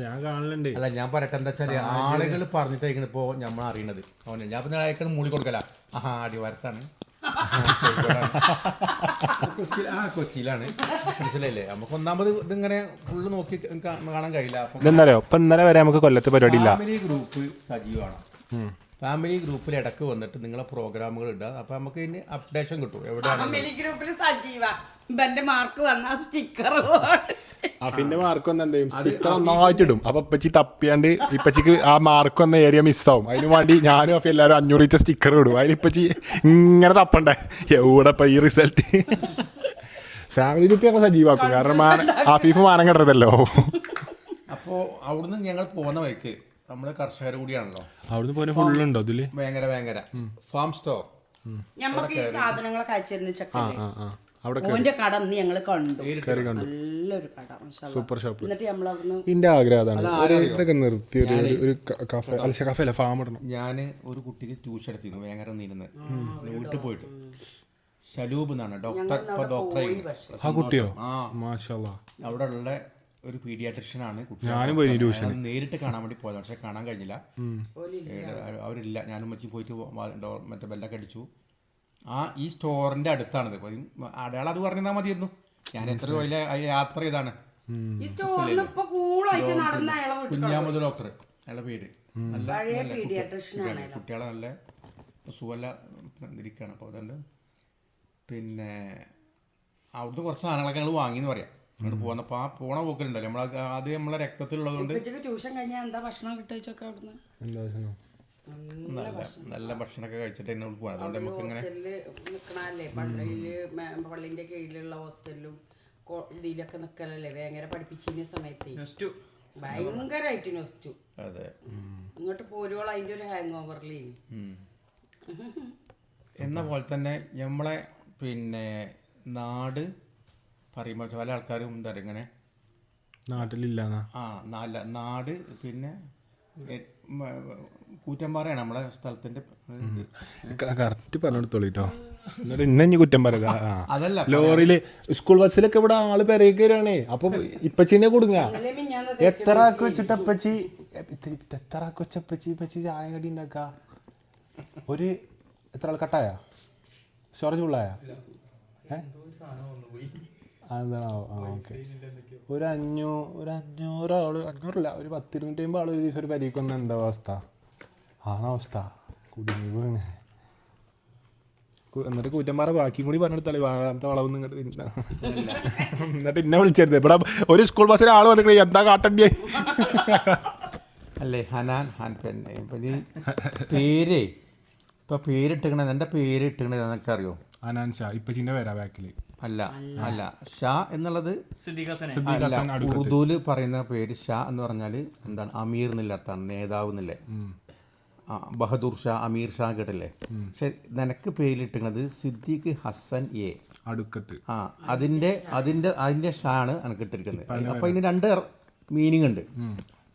ഞാൻ കാണലുണ്ട്. അല്ല ഞാൻ പറയട്ടെ എന്താ വെച്ചാൽ ആളുകൾ പറഞ്ഞിട്ടായിരിക്കണം ഇപ്പോൾ നമ്മൾ അറിയണത്. അവനെ ഞാൻ പിന്നെ അയക്കണം മൂളി കൊടുക്കല. അടിവാരത്താണ്, കൊച്ചിയിലാണ്. മനസ്സിലായില്ലേ? നമുക്ക് ഒന്നാമത് ഇതിങ്ങനെ ഫുള്ള് നോക്കി കാണാൻ കഴിയില്ല. എന്താ ഇപ്പൊ ഇന്നലെ വരെ നമുക്ക് കൊല്ലത്തെ പരിപാടി ഇല്ല. ഫാമിലി ഗ്രൂപ്പ് സജീവമാണ്. ഫാമിലി ഗ്രൂപ്പിൽ ഇടക്ക് വന്നിട്ട് നിങ്ങളെ പ്രോഗ്രാമുകൾ ഇടുക. അപ്പൊ നമുക്ക് ഇതിന് അപ്ഡേഷൻ കിട്ടും എവിടെയാണ്. പിന്നെ മാർക്ക് വന്ന എന്ത് ചെയ്യും? സ്റ്റിക്കർ ഒന്നായിട്ടിടും. അപ്പൊ ഇപ്പച്ചി തപ്പിയാണ്ട് ഇപ്പച്ചിക്ക് ആ മാർക്ക് വന്ന ഏരിയ മിസ്സാവും. അതിന് വേണ്ടി ഞാനും അപ്പൊ എല്ലാവരും 500 സ്റ്റിക്കർ ഇടും. അതിന് ഇപ്പച്ചി ഇങ്ങനെ തപ്പണ്ടേ എവിടെ ഇപ്പൊ ഈ റിസൾട്ട്. ഫാമിലി ഗ്രൂപ്പ് ഞങ്ങൾ സജീവാക്കും. കാരണം ആഫീഫ് മാനം കിട്ടരുതല്ലോ. അപ്പോൾ അവിടുന്ന് ഞങ്ങൾ പോകുന്ന വഴിക്ക് നമ്മള് കർഷകർ കൂടിയാണല്ലോ. അവിടുന്ന് പോലെ ഫുള്ളുണ്ടോ അതില്? ഭയങ്കര ഫാം സ്റ്റോർ. ഞമ്മക്ക് ഈ സാധനങ്ങളൊക്കെ അയച്ചിരുന്ന ചെക്കൻ്റെ കട ഞങ്ങൾ കണ്ടു. നല്ലൊരു കട, സൂപ്പർ ഷോപ്പ്. എന്നിട്ട് നമ്മളവിടുന്ന് എന്റെ ആഗ്രഹം അതാണ് ഇതൊക്കെ നിർത്തി ഒരു കഫേ അല്ല ഫാം ഇടണം. ഞാൻ ഒരു കുട്ടിക്ക് ട്യൂഷൻ എടുത്തിരുന്നു ഭയങ്കര നീരുന്ന് വീട്ടിൽ പോയിട്ട്. ശലൂബ് എന്നാണ് ഡോക്ടർ. ആ കുട്ടിയോ? മാഷാഅല്ലാഹ്. അവിടെ ഉള്ള ഒരു പീഡിയാട്രിഷ്യനാണ്. ഞാനും പോയി ട്യൂഷൻ നേരിട്ട് കാണാൻ വേണ്ടി പോയത്, പക്ഷെ കാണാൻ കഴിഞ്ഞില്ല. അവരില്ല. ഞാനും വെച്ച് പോയിട്ട് മറ്റേ ബെല്ലൊക്കെ അടിച്ചു. ഈ സ്റ്റോറിന്റെ അടുത്താണിത്. അടയാളം അത് പറഞ്ഞാൽ മതിയായിരുന്നു. ഞാൻ എത്ര യാത്ര ചെയ്താണ്. കുഞ്ഞാമത് ഡോക്ടർ അയാളുടെ പേര്. നല്ല കുട്ടികളെ നല്ല സുഖല്ല ഇരിക്കുകയാണ്. അപ്പോൾ അതുകൊണ്ട് പിന്നെ അവിടുന്ന് കുറച്ച് സാധനങ്ങളൊക്കെ ഞങ്ങൾ വാങ്ങിയെന്ന് പറയാം. അങ്ങോട്ട് പോകുന്നപ്പോൾ ആ പോണ പോക്കലുണ്ടല്ലോ നമ്മൾ അത് നമ്മളെ രക്തത്തിലുള്ളത് കൊണ്ട് നല്ല ഭക്ഷണമൊക്കെ കഴിച്ചിട്ട് എന്നോട് പോകാം. അതുകൊണ്ട് നമുക്ക് ഇങ്ങനെ പള്ളിന്റെ കീഴിലുള്ള ഹോസ്റ്റലിലും ഇതിലൊക്കെ നിക്കലല്ലേ ഭയങ്കര പഠിപ്പിച്ചിരുന്ന സമയത്ത് ഭയങ്കരമായിട്ട് നൊസ്റ്റു. അതെ, ഇങ്ങോട്ട് പോരുവോളം അതിന്റെ ഒരു ഹാങ് ഓവറിൽ എന്ന പോലെ തന്നെ നമ്മളെ പിന്നെ നാട് പറയുമ്പോൾ പല ആൾക്കാരും എന്താ പറയുക ഇങ്ങനെ നാട്ടിലില്ല. നാട് പിന്നെ കൂറ്റമ്പാറയാണ് നമ്മളെ സ്ഥലത്തിന്റെ കറക്റ്റ് പറഞ്ഞെടുത്തോളിട്ടോ. എന്നിട്ട് ഇന്നെ കുറ്റം പറയുക. അതല്ല ലോറിയില് സ്കൂൾ ബസ്സിലൊക്കെ ഇവിടെ ആള് പെരേക്ക് വരികയാണേ. അപ്പൊ ഇപ്പച്ചിനെ കൊടുങ്ങ എത്ര ആക്കി വെച്ചിട്ട് അപ്പച്ചി എത്ര ആക്കി വെച്ച ഇപ്പച്ചി ചായ കടി ഉണ്ടാക്ക. ഒരു എത്ര ആൾ കട്ടായ സ്റ്റോറേജ് ഫുള്ളായ? അതാണോ? ഓക്കെ. ഒരു 500 ആള്, 500 ഒരു 10-250 ആള് ഒരു ദിവസം ഒരു പരിക്ക് വന്ന എന്താ അവസ്ഥ? ആണ് അവസ്ഥ. കുടുങ്ങി വീണ്. എന്നിട്ട് കൂറ്റന്മാരെ ബാക്കിയും കൂടി പറഞ്ഞെടുത്താലേ വാഴാമത്തെ വളവൊന്നും ഇങ്ങോട്ട് തിന്ന. എന്നിട്ട് എന്നെ വിളിച്ചരുത്. ഇവിടെ ഒരു സ്കൂൾ ബസ്സിൽ ആൾ വന്നിട്ട് എന്താ കാട്ടണ്ടേ അല്ലേ ഹാൻ പിന്നെ ഇപ്പം ഈ പേര് ഇപ്പം പേരിട്ടിക്കണത് എൻ്റെ പേര് ഇട്ടിക്കണത് എന്നൊക്കെ അറിയോ? അനാൻ ഷാ. ഇപ്പൊ ചിന്ന പേരാ ബാക്കിൽ. അല്ല ഷാ എന്നുള്ളത് സിദ്ദീഖ് ഹസൻ ഉറുദുവിൽ പറയുന്ന പേര് ഷാ എന്ന് പറഞ്ഞാൽ എന്താണ്? അമീർ എന്നുള്ള അർത്ഥമാണ്, നേതാവ് എന്നില്ലേ. ബഹദൂർ ഷാ, അമീർ ഷാ കേട്ടില്ലേ? പക്ഷെ നിനക്ക് പേരിട്ടിരിക്കുന്നത് സിദ്ദീഖ് ഹസൻ എ അടുക്കത്ത്. അതിൻ്റെ ഷാ ആണ് എനിക്ക് ഇട്ടിരിക്കുന്നത്. അപ്പോൾ ഇതിന് 2 മീനിങ് ഉണ്ട്.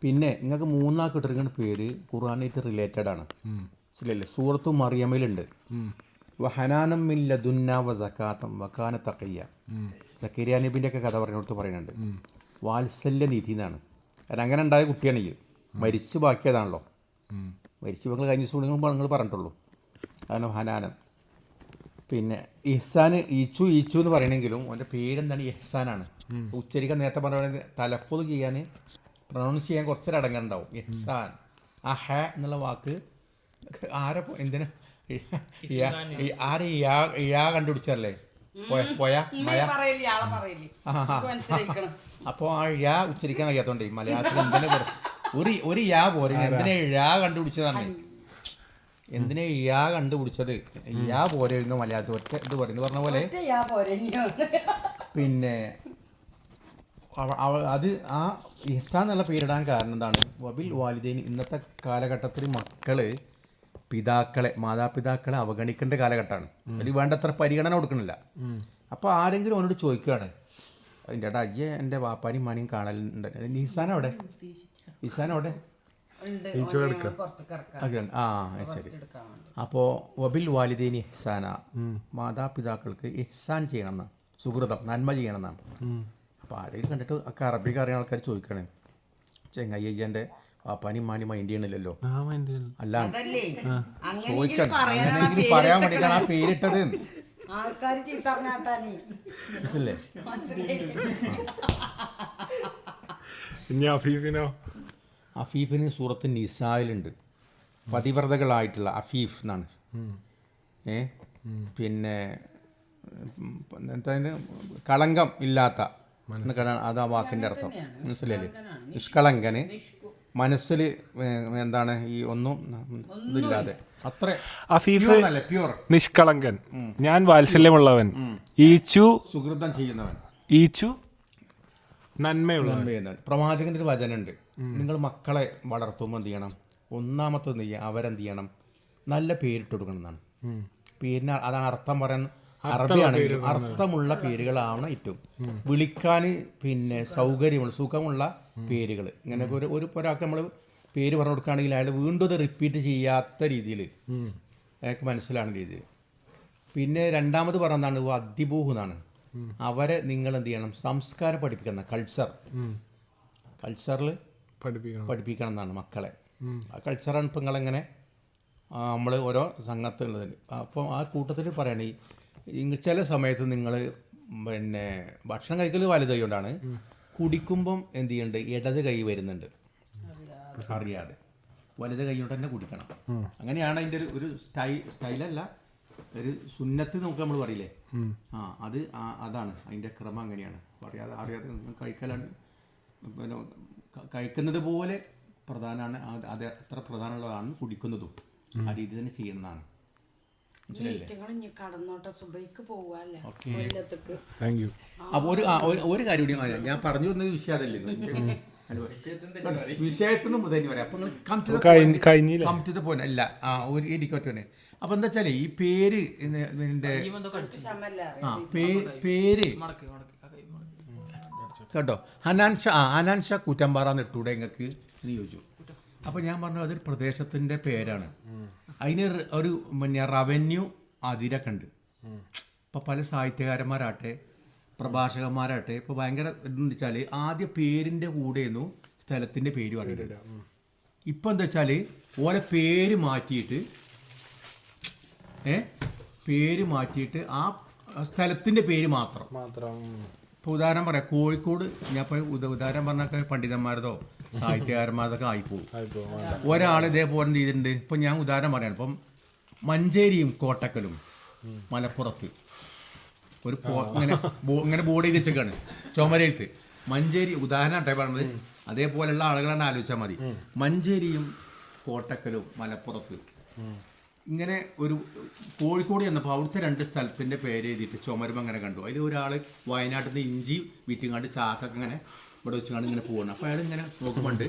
പിന്നെ നിങ്ങൾക്ക് 3 ഇട്ടിരിക്കുന്ന പേര് ഖുർആനായിട്ട് റിലേറ്റഡ് ആണ്. ശരിയല്ലേ? സൂറത്തു മറിയമിലുണ്ട് വഹനാനം മിൻ ലദുന്ന വ സകാതം വകാന തഖിയ. സക്കരിയ നബിൻ്റെ ഒക്കെ കഥ പറഞ്ഞിടത്ത് പറയുന്നുണ്ട് വാത്സല്യ നിധി എന്നാണ്. കാരണം അങ്ങനെ ഉണ്ടായ കുട്ടിയാണ് ഈ മരിച്ച് ബാക്കിയതാണല്ലോ. മരിച്ചു നിങ്ങൾ കഴിഞ്ഞ ദിവസം നിങ്ങൾ പറഞ്ഞിട്ടുള്ളൂ. അതാണ് ഹനാനം. പിന്നെ ഇഹ്സാൻ ഈച്ചു എന്ന് പറയണമെങ്കിലും അവൻ്റെ പേരെന്താണ്? ഇഹ്സാനാണ്. ഉച്ചരിക്കാൻ നേരത്തെ പറഞ്ഞ തലഫുദ് ചെയ്യാൻ പ്രൊണൗൺസ് ചെയ്യാൻ കുറച്ചൊരു അടങ്ങുണ്ടാവും. ഇഹ്സാൻ. ആ ഹ എന്നുള്ള വാക്ക് ആരെ എന്തിനാ ആരെ യാ കണ്ടുപിടിച്ചല്ലേ? അപ്പോൾ ആ യാ ഉച്ചരിക്കാൻ കഴിയാത്തോണ്ടേ മലയാളത്തിൽ എന്തിനാ ഒരു യാ പോരെ? എന്തിനാ യാ കണ്ടുപിടിച്ചതാണ്? എന്തിനാ യാ കണ്ടുപിടിച്ചത്? യാ പോരെയിരുന്നു മലയാളത്തിൽ ഒറ്റ ഇത് പറയുന്നത് പറഞ്ഞ പോലെ. പിന്നെ അത് ആ ഇഹ്സാൻ എന്നുള്ള പേരിടാൻ കാരണം എന്താണ്? വബിൽ വാലിദൈൻ. ഇന്നത്തെ കാലഘട്ടത്തിൽ മാതാപിതാക്കളെ അവഗണിക്കേണ്ട കാലഘട്ടമാണ്. അതിൽ വേണ്ടത്ര പരിഗണന കൊടുക്കണില്ല. അപ്പോൾ ആരെങ്കിലും അവനോട് ചോദിക്കുകയാണ്, അതിൻ്റെ ഏട്ടാ അയ്യേ എൻ്റെ വാപ്പാനും മാനിയും കാണലുണ്ട്, ഇഹ്സാനവിടെ? ഇഹ്സാനവിടെ? ആ ശരി. അപ്പോൾ വബിൽ വാലിദൈനി ഇഹ്സാന, മാതാപിതാക്കൾക്ക് ഇഹ്സാൻ ചെയ്യണം എന്നാണ്, സുഹൃതം നന്മ ചെയ്യണം എന്നാണ്. അപ്പോൾ ആരെങ്കിലും കണ്ടിട്ട് ഒക്കെ അറബിക്ക് അറിയുന്ന ആൾക്കാർ ചോദിക്കണേ, ചെങ്ങായി അയ്യൻ്റെ വാപ്പാനും മാനും മൈൻഡ് ചെയ്യണില്ലല്ലോ. അല്ലാണ്ട് ചോദിക്കണം. അങ്ങനെയെങ്കിലും പറയാൻ വേണ്ടിയിട്ടാണ് ആ പേരിട്ടത്. മനസ്സിലേ? അഫീഫിന് സൂറത്ത് നിസായിലുണ്ട്. പതിവ്രതകളായിട്ടുള്ള അഫീഫ് എന്നാണ്. പിന്നെ എന്താ കളങ്കം ഇല്ലാത്ത എന്നൊക്കെയാണ് അത് ആ വാക്കിൻ്റെ അർത്ഥം. മനസ്സിലല്ലേ? നിഷ്കളങ്കന് മനസ്സിൽ എന്താണ് ഈ ഒന്നും ഇതില്ലാതെ അത്ര അഫീഫ് പ്യൂർ, നിഷ്കളങ്കൻ, ഞാൻ വാത്സല്യമുള്ളവൻ, ഈച്ചു സുഹൃതം ചെയ്യുന്നവൻ, ഈച്ചു നന്മയുള്ളവൻ. പ്രവാചകൻ്റെ ഒരു വചനമുണ്ട്, നിങ്ങൾ മക്കളെ വളർത്തുമ്പോൾ എന്ത് ചെയ്യണം? ഒന്നാമത്തെ എന്ത് ചെയ്യുക? അവരെന്ത് ചെയ്യണം? നല്ല പേരിട്ട് കൊടുക്കണം എന്നാണ്. പേരിന് അതാണ് അർത്ഥം പറയാൻ. അറബിയാണെങ്കിലും അർത്ഥമുള്ള പേരുകളാവണം ഏറ്റവും. വിളിക്കാൻ പിന്നെ സൗകര്യമുള്ള സുഖമുള്ള പേരുകൾ. ഇങ്ങനെ ഒരാൾക്ക് നമ്മൾ പേര് പറഞ്ഞു കൊടുക്കുകയാണെങ്കിൽ അയാൾ വീണ്ടും അത് റിപ്പീറ്റ് ചെയ്യാത്ത രീതിയിൽ അയാൾക്ക് മനസ്സിലാകുന്ന രീതിയിൽ. പിന്നെ രണ്ടാമത് പറഞ്ഞതാണ് അദ്ദിബൂഹ് എന്നാണ്. അവരെ നിങ്ങൾ എന്ത് ചെയ്യണം? സംസ്കാരം പഠിപ്പിക്കുന്ന കൾച്ചറിൽ പഠിപ്പിക്കണം എന്നാണ് മക്കളെ. ആ കൾച്ചറാണ് ഇപ്പം നിങ്ങളെങ്ങനെ നമ്മൾ ഓരോ സംഘത്തുള്ളതിൽ. അപ്പോൾ ആ കൂട്ടത്തിൽ പറയണ ചില സമയത്ത് നിങ്ങൾ പിന്നെ ഭക്ഷണം കഴിക്കൽ വലത് കൈ കൊണ്ടാണ്, കുടിക്കുമ്പം എന്ത് ചെയ്യുന്നുണ്ട്? ഇടത് കൈ വരുന്നുണ്ട് അറിയാതെ. വലത് കൈ കൊണ്ട് തന്നെ കുടിക്കണം. അങ്ങനെയാണ് അതിൻ്റെ ഒരു സ്റ്റൈലല്ല, ഒരു സുന്നത്ത് നമുക്ക് നമ്മൾ പറയില്ലേ, അതാണ് അതിൻ്റെ ക്രമം. അങ്ങനെയാണ് അറിയാതെ കഴിക്കലാണ്. പിന്നെ കഴിക്കുന്നത് പോലെ പ്രധാനമാണ്. അത് അത്ര പ്രധാനമുള്ളതാണ് കുടിക്കുന്നതും. ആ രീതി തന്നെ ചെയ്യണമെന്നാണ്. അപ്പോൾ ഒരു കാര്യം കൂടി ഞാൻ പറഞ്ഞു വന്നത് വിഷയം അതല്ലേ, വിഷയത്തിനും തന്നെ പറയാം. അപ്പൊ നിങ്ങൾ പോലെ അല്ല ഒരു ഇടിക്കോട്ടെ. അപ്പൊ എന്താ വെച്ചാല് ഈ പേര് പേര് കേട്ടോ, ഹനാൻ ഷാ കൂറ്റമ്പാറന്ന് ഇട്ടൂടെ നിങ്ങൾക്ക് എന്ന് ചോദിച്ചു. അപ്പോൾ ഞാൻ പറഞ്ഞു അതൊരു പ്രദേശത്തിൻ്റെ പേരാണ്. അതിന് ഒരു പിന്നെ റവന്യൂ അതിരൊക്കെ ഉണ്ട്. ഇപ്പോൾ പല സാഹിത്യകാരന്മാരാട്ടെ പ്രഭാഷകന്മാരാട്ടെ ഇപ്പോൾ ഭയങ്കര ഇതെന്ന് വെച്ചാൽ ആദ്യം പേരിൻ്റെ കൂടെയായിരുന്നു സ്ഥലത്തിൻ്റെ പേര് പറയുന്നത്. ഇപ്പം എന്താ വെച്ചാൽ ഓരോ പേര് മാറ്റിയിട്ട് ആ സ്ഥലത്തിൻ്റെ പേര് മാത്രം. ഇപ്പോൾ ഉദാഹരണം പറയാം, കോഴിക്കോട് ഞാൻ ഇപ്പോൾ ഉദാഹരണം പറഞ്ഞാൽ പണ്ഡിതന്മാരതോ സാഹിത്യകാരന്മാരൊക്കെ ആയിപ്പോവും. ഒരാൾ ഇതേപോലെ എന്ത് ചെയ്തിട്ടുണ്ട്, ഇപ്പം ഞാൻ ഉദാഹരണം പറയാണ്, ഇപ്പം മഞ്ചേരിയും കോട്ടക്കലും മലപ്പുറത്ത് ഒരു ഇങ്ങനെ ബോർഡ് ചെയ്ത് വെച്ചേക്കാണ് ചുമരെഴുത്ത്. മഞ്ചേരി ഉദാഹരണമായിട്ടേ പറഞ്ഞത്, അതേപോലെയുള്ള ആളുകളാണ് ആലോചിച്ചാൽ മതി. മഞ്ചേരിയും കോട്ടക്കലും മലപ്പുറത്ത് ഇങ്ങനെ ഒരു കോഴിക്കോട് ചെന്നപ്പോൾ അവിടുത്തെ 2 സ്ഥലത്തിൻ്റെ പേര് എഴുതിയിട്ട് ചുമരുമ്പോൾ അങ്ങനെ കണ്ടു. അതിൽ ഒരാൾ വയനാട്ടിൽ നിന്ന് ഇഞ്ചി വിറ്റിങ്ങാണ്ട് ചാക്കൊക്കെ ഇങ്ങനെ ഇവിടെ വെച്ചുകൊണ്ട് ഇങ്ങനെ പോകണം. അപ്പോൾ അയാൾ ഇങ്ങനെ നോക്കുമ്പോണ്ട്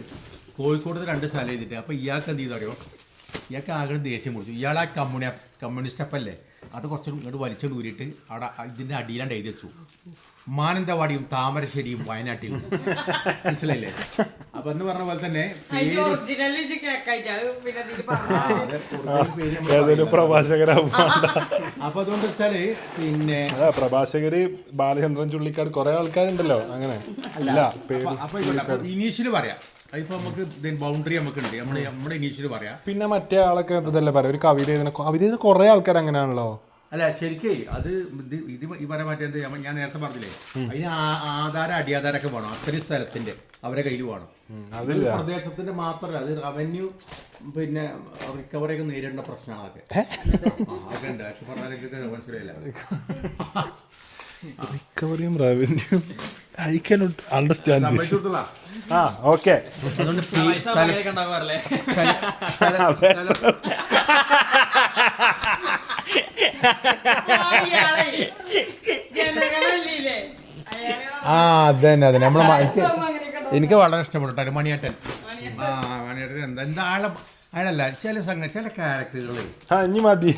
കോഴിക്കോട് 2 സ്ഥലം എഴുതിയിട്ട്. അപ്പോൾ ഇയാൾക്ക് എന്ത് ചെയ്തു അറിയോ, ഇയാൾക്ക് ആകെ ദേഷ്യം പിടിച്ചു. ഇയാൾ ആ കമ്മ്യൂണിസ്റ്റ് അപ്പല്ലേ, അത് കുറച്ചും ഇങ്ങോട്ട് വലിച്ചു ഊരിയിട്ട് അവിടെ ഇതിൻ്റെ അടിയിലാണ്ട് എഴുതി വെച്ചു, മാനന്തവാടിയും താമരശ്ശേരിയും വയനാട്ടിലും. മനസ്സിലായില്ലേ? അപ്പൊ എന്ന് പറഞ്ഞ പോലെ തന്നെ അപ്പൊ അതുകൊണ്ട് വെച്ചാല് പിന്നെ പ്രഭാഷകര് ബാലചന്ദ്രൻ ചുള്ളിക്കാട് കുറെ ആൾക്കാരുണ്ടല്ലോ അങ്ങനെ. അപ്പൊ ഇനീഷ്യല് പറയാം, അതിപ്പോ നമുക്ക് ബൗണ്ടറി നമുക്കുണ്ട്, നമ്മുടെ ഇനീഷ്യല് പറയാം. പിന്നെ മറ്റേ ആളൊക്കെ ഇതല്ലേ പറയാം, ഒരു കവിത എഴുതുന്ന കുറെ ആൾക്കാർ അങ്ങനെയാണല്ലോ. അല്ല ശരിക്കേ അത് ഇത് ഈ പറയാൻ പറ്റേ ഞാൻ നേരത്തെ പറഞ്ഞില്ലേ, അതിന് ആധാരം അടിയാധാരമൊക്കെ വേണം, അത്രയും സ്ഥലത്തിന്റെ അവരെ കയ്യിൽ വേണം. അത് പ്രദേശത്തിന്റെ മാത്രമല്ല, അത് റവന്യൂ പിന്നെ റിക്കവറിയൊക്കെ നേരിടേണ്ട പ്രശ്നമാണ് അതൊക്കെ. അതൊക്കെ ഉണ്ട്, പക്ഷെ പറഞ്ഞാലൊക്കെ മനസ്സിലായില്ല. റിക്കവറിയും revenue I cannot understand this. Okay, അതുകൊണ്ട് അതന്നെ അതന്നെ നമ്മളെ എനിക്ക് വളരെ ഇഷ്ടപ്പെട്ടു മണിയേട്ടൻ. മണിയേട്ടൻ എന്താ അയാളല്ല ചില ക്യാരക്ടറുകൾ ഇനി മതി.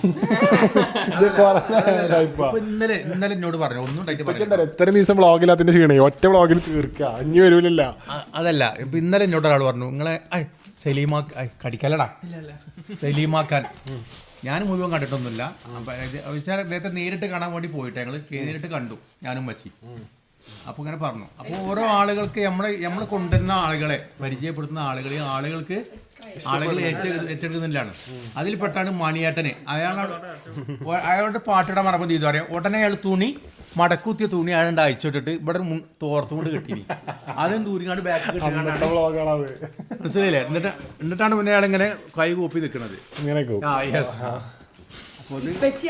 ഇന്നലെ എന്നോട് പറഞ്ഞു ഒന്നും ഉണ്ടായിട്ട് എത്ര ദിവസം വ്ളോഗിൽ അതിന്റെ ക്ഷീണേ ഒറ്റ വ്ളോഗിൽ തീർക്കുക, ഇനി വരൂലല്ല. അതല്ല, ഇപ്പൊ ഇന്നലെ എന്നോട് ഒരാൾ പറഞ്ഞു, നിങ്ങളെ കടിക്കലടാ സലീമാക്കാൻ. ഞാൻ മുഴുവൻ കണ്ടിട്ടൊന്നുമില്ല. അദ്ദേഹത്തെ നേരിട്ട് കാണാൻ വേണ്ടി പോയിട്ട് ഞങ്ങൾ നേരിട്ട് കണ്ടു, ഞാനും വച്ചി. അപ്പോൾ ഇങ്ങനെ പറഞ്ഞു. അപ്പോൾ ഓരോ ആളുകൾക്ക് നമ്മൾ കൊണ്ടുവരുന്ന ആളുകളെ പരിചയപ്പെടുത്തുന്ന ആളുകൾക്ക് ആളുകൾ ഏറ്റെടുക്കുന്നില്ലാണ്. അതിൽപ്പെട്ടാണ് മണിയേട്ടന്. അയാളുടെ പാട്ടിടാൻ മറപ്പം ചെയ്തു പറയാം. ഉടനെ അയാൾ മടക്കുത്തിയ തുണി അയാളുണ്ട് അയച്ചിട്ടിട്ട് ഇവിടെ തോർത്തുകൊണ്ട് കെട്ടി, അതും ദൂരിങ്ങാണ്ട് ബാക്ക് കെട്ടി, മനസ്സിലായില്ലേ? എന്നിട്ടാണ് പിന്നെ അയാളിങ്ങനെ കൈ കൂപ്പി നിൽക്കുന്നത്.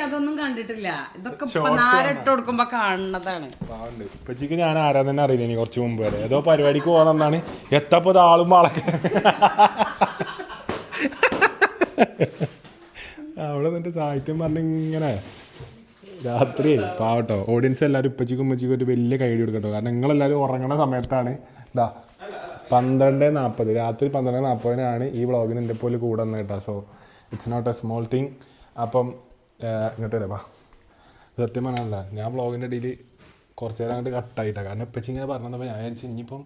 അതൊന്നും കണ്ടിട്ടില്ല, ഇതൊക്കെ നാരിട്ട് കൊടുക്കുമ്പോ കാണുന്നതാണ്. ഇപ്പച്ചിക്ക് ഞാൻ ആരാ തന്നെ അറിയില്ല. ഇനി കുറച്ച് മുമ്പ് വരെ ഏതോ പരിപാടിക്ക് പോകണമെന്നാണ് എത്തപ്പോ ആളും ആളൊക്കെ അവിടെ നിന്നിട്ട് സാഹിത്യം പറഞ്ഞിങ്ങനെ രാത്രി പാവട്ടോ. ഓഡിയൻസ് എല്ലാവരും ഉപ്പച്ചിക്കും ഉമ്മച്ചിക്കും ഒരു വലിയ കൈഡി കൊടുക്കട്ടോ. കാരണം നിങ്ങളെല്ലാവരും ഉറങ്ങണ സമയത്താണ് 12:40 രാത്രി 12:40 ഈ വ്ളോഗിന് എൻ്റെ പോലെ കൂടെ വന്നു കേട്ടോ. So it's not a small thing. അപ്പം ഇങ്ങോട്ട് വരാം. സത്യം പറഞ്ഞല്ല, ഞാൻ വ്ളോഗിൻ്റെ ഇടയിൽ കുറച്ച് നേരം അങ്ങോട്ട് കട്ടായിട്ടാണ്. കാരണം ഉപ്പച്ചി ഇങ്ങനെ പറഞ്ഞപ്പോൾ ഞാൻ വിചാരിച്ചു ഇനിയിപ്പം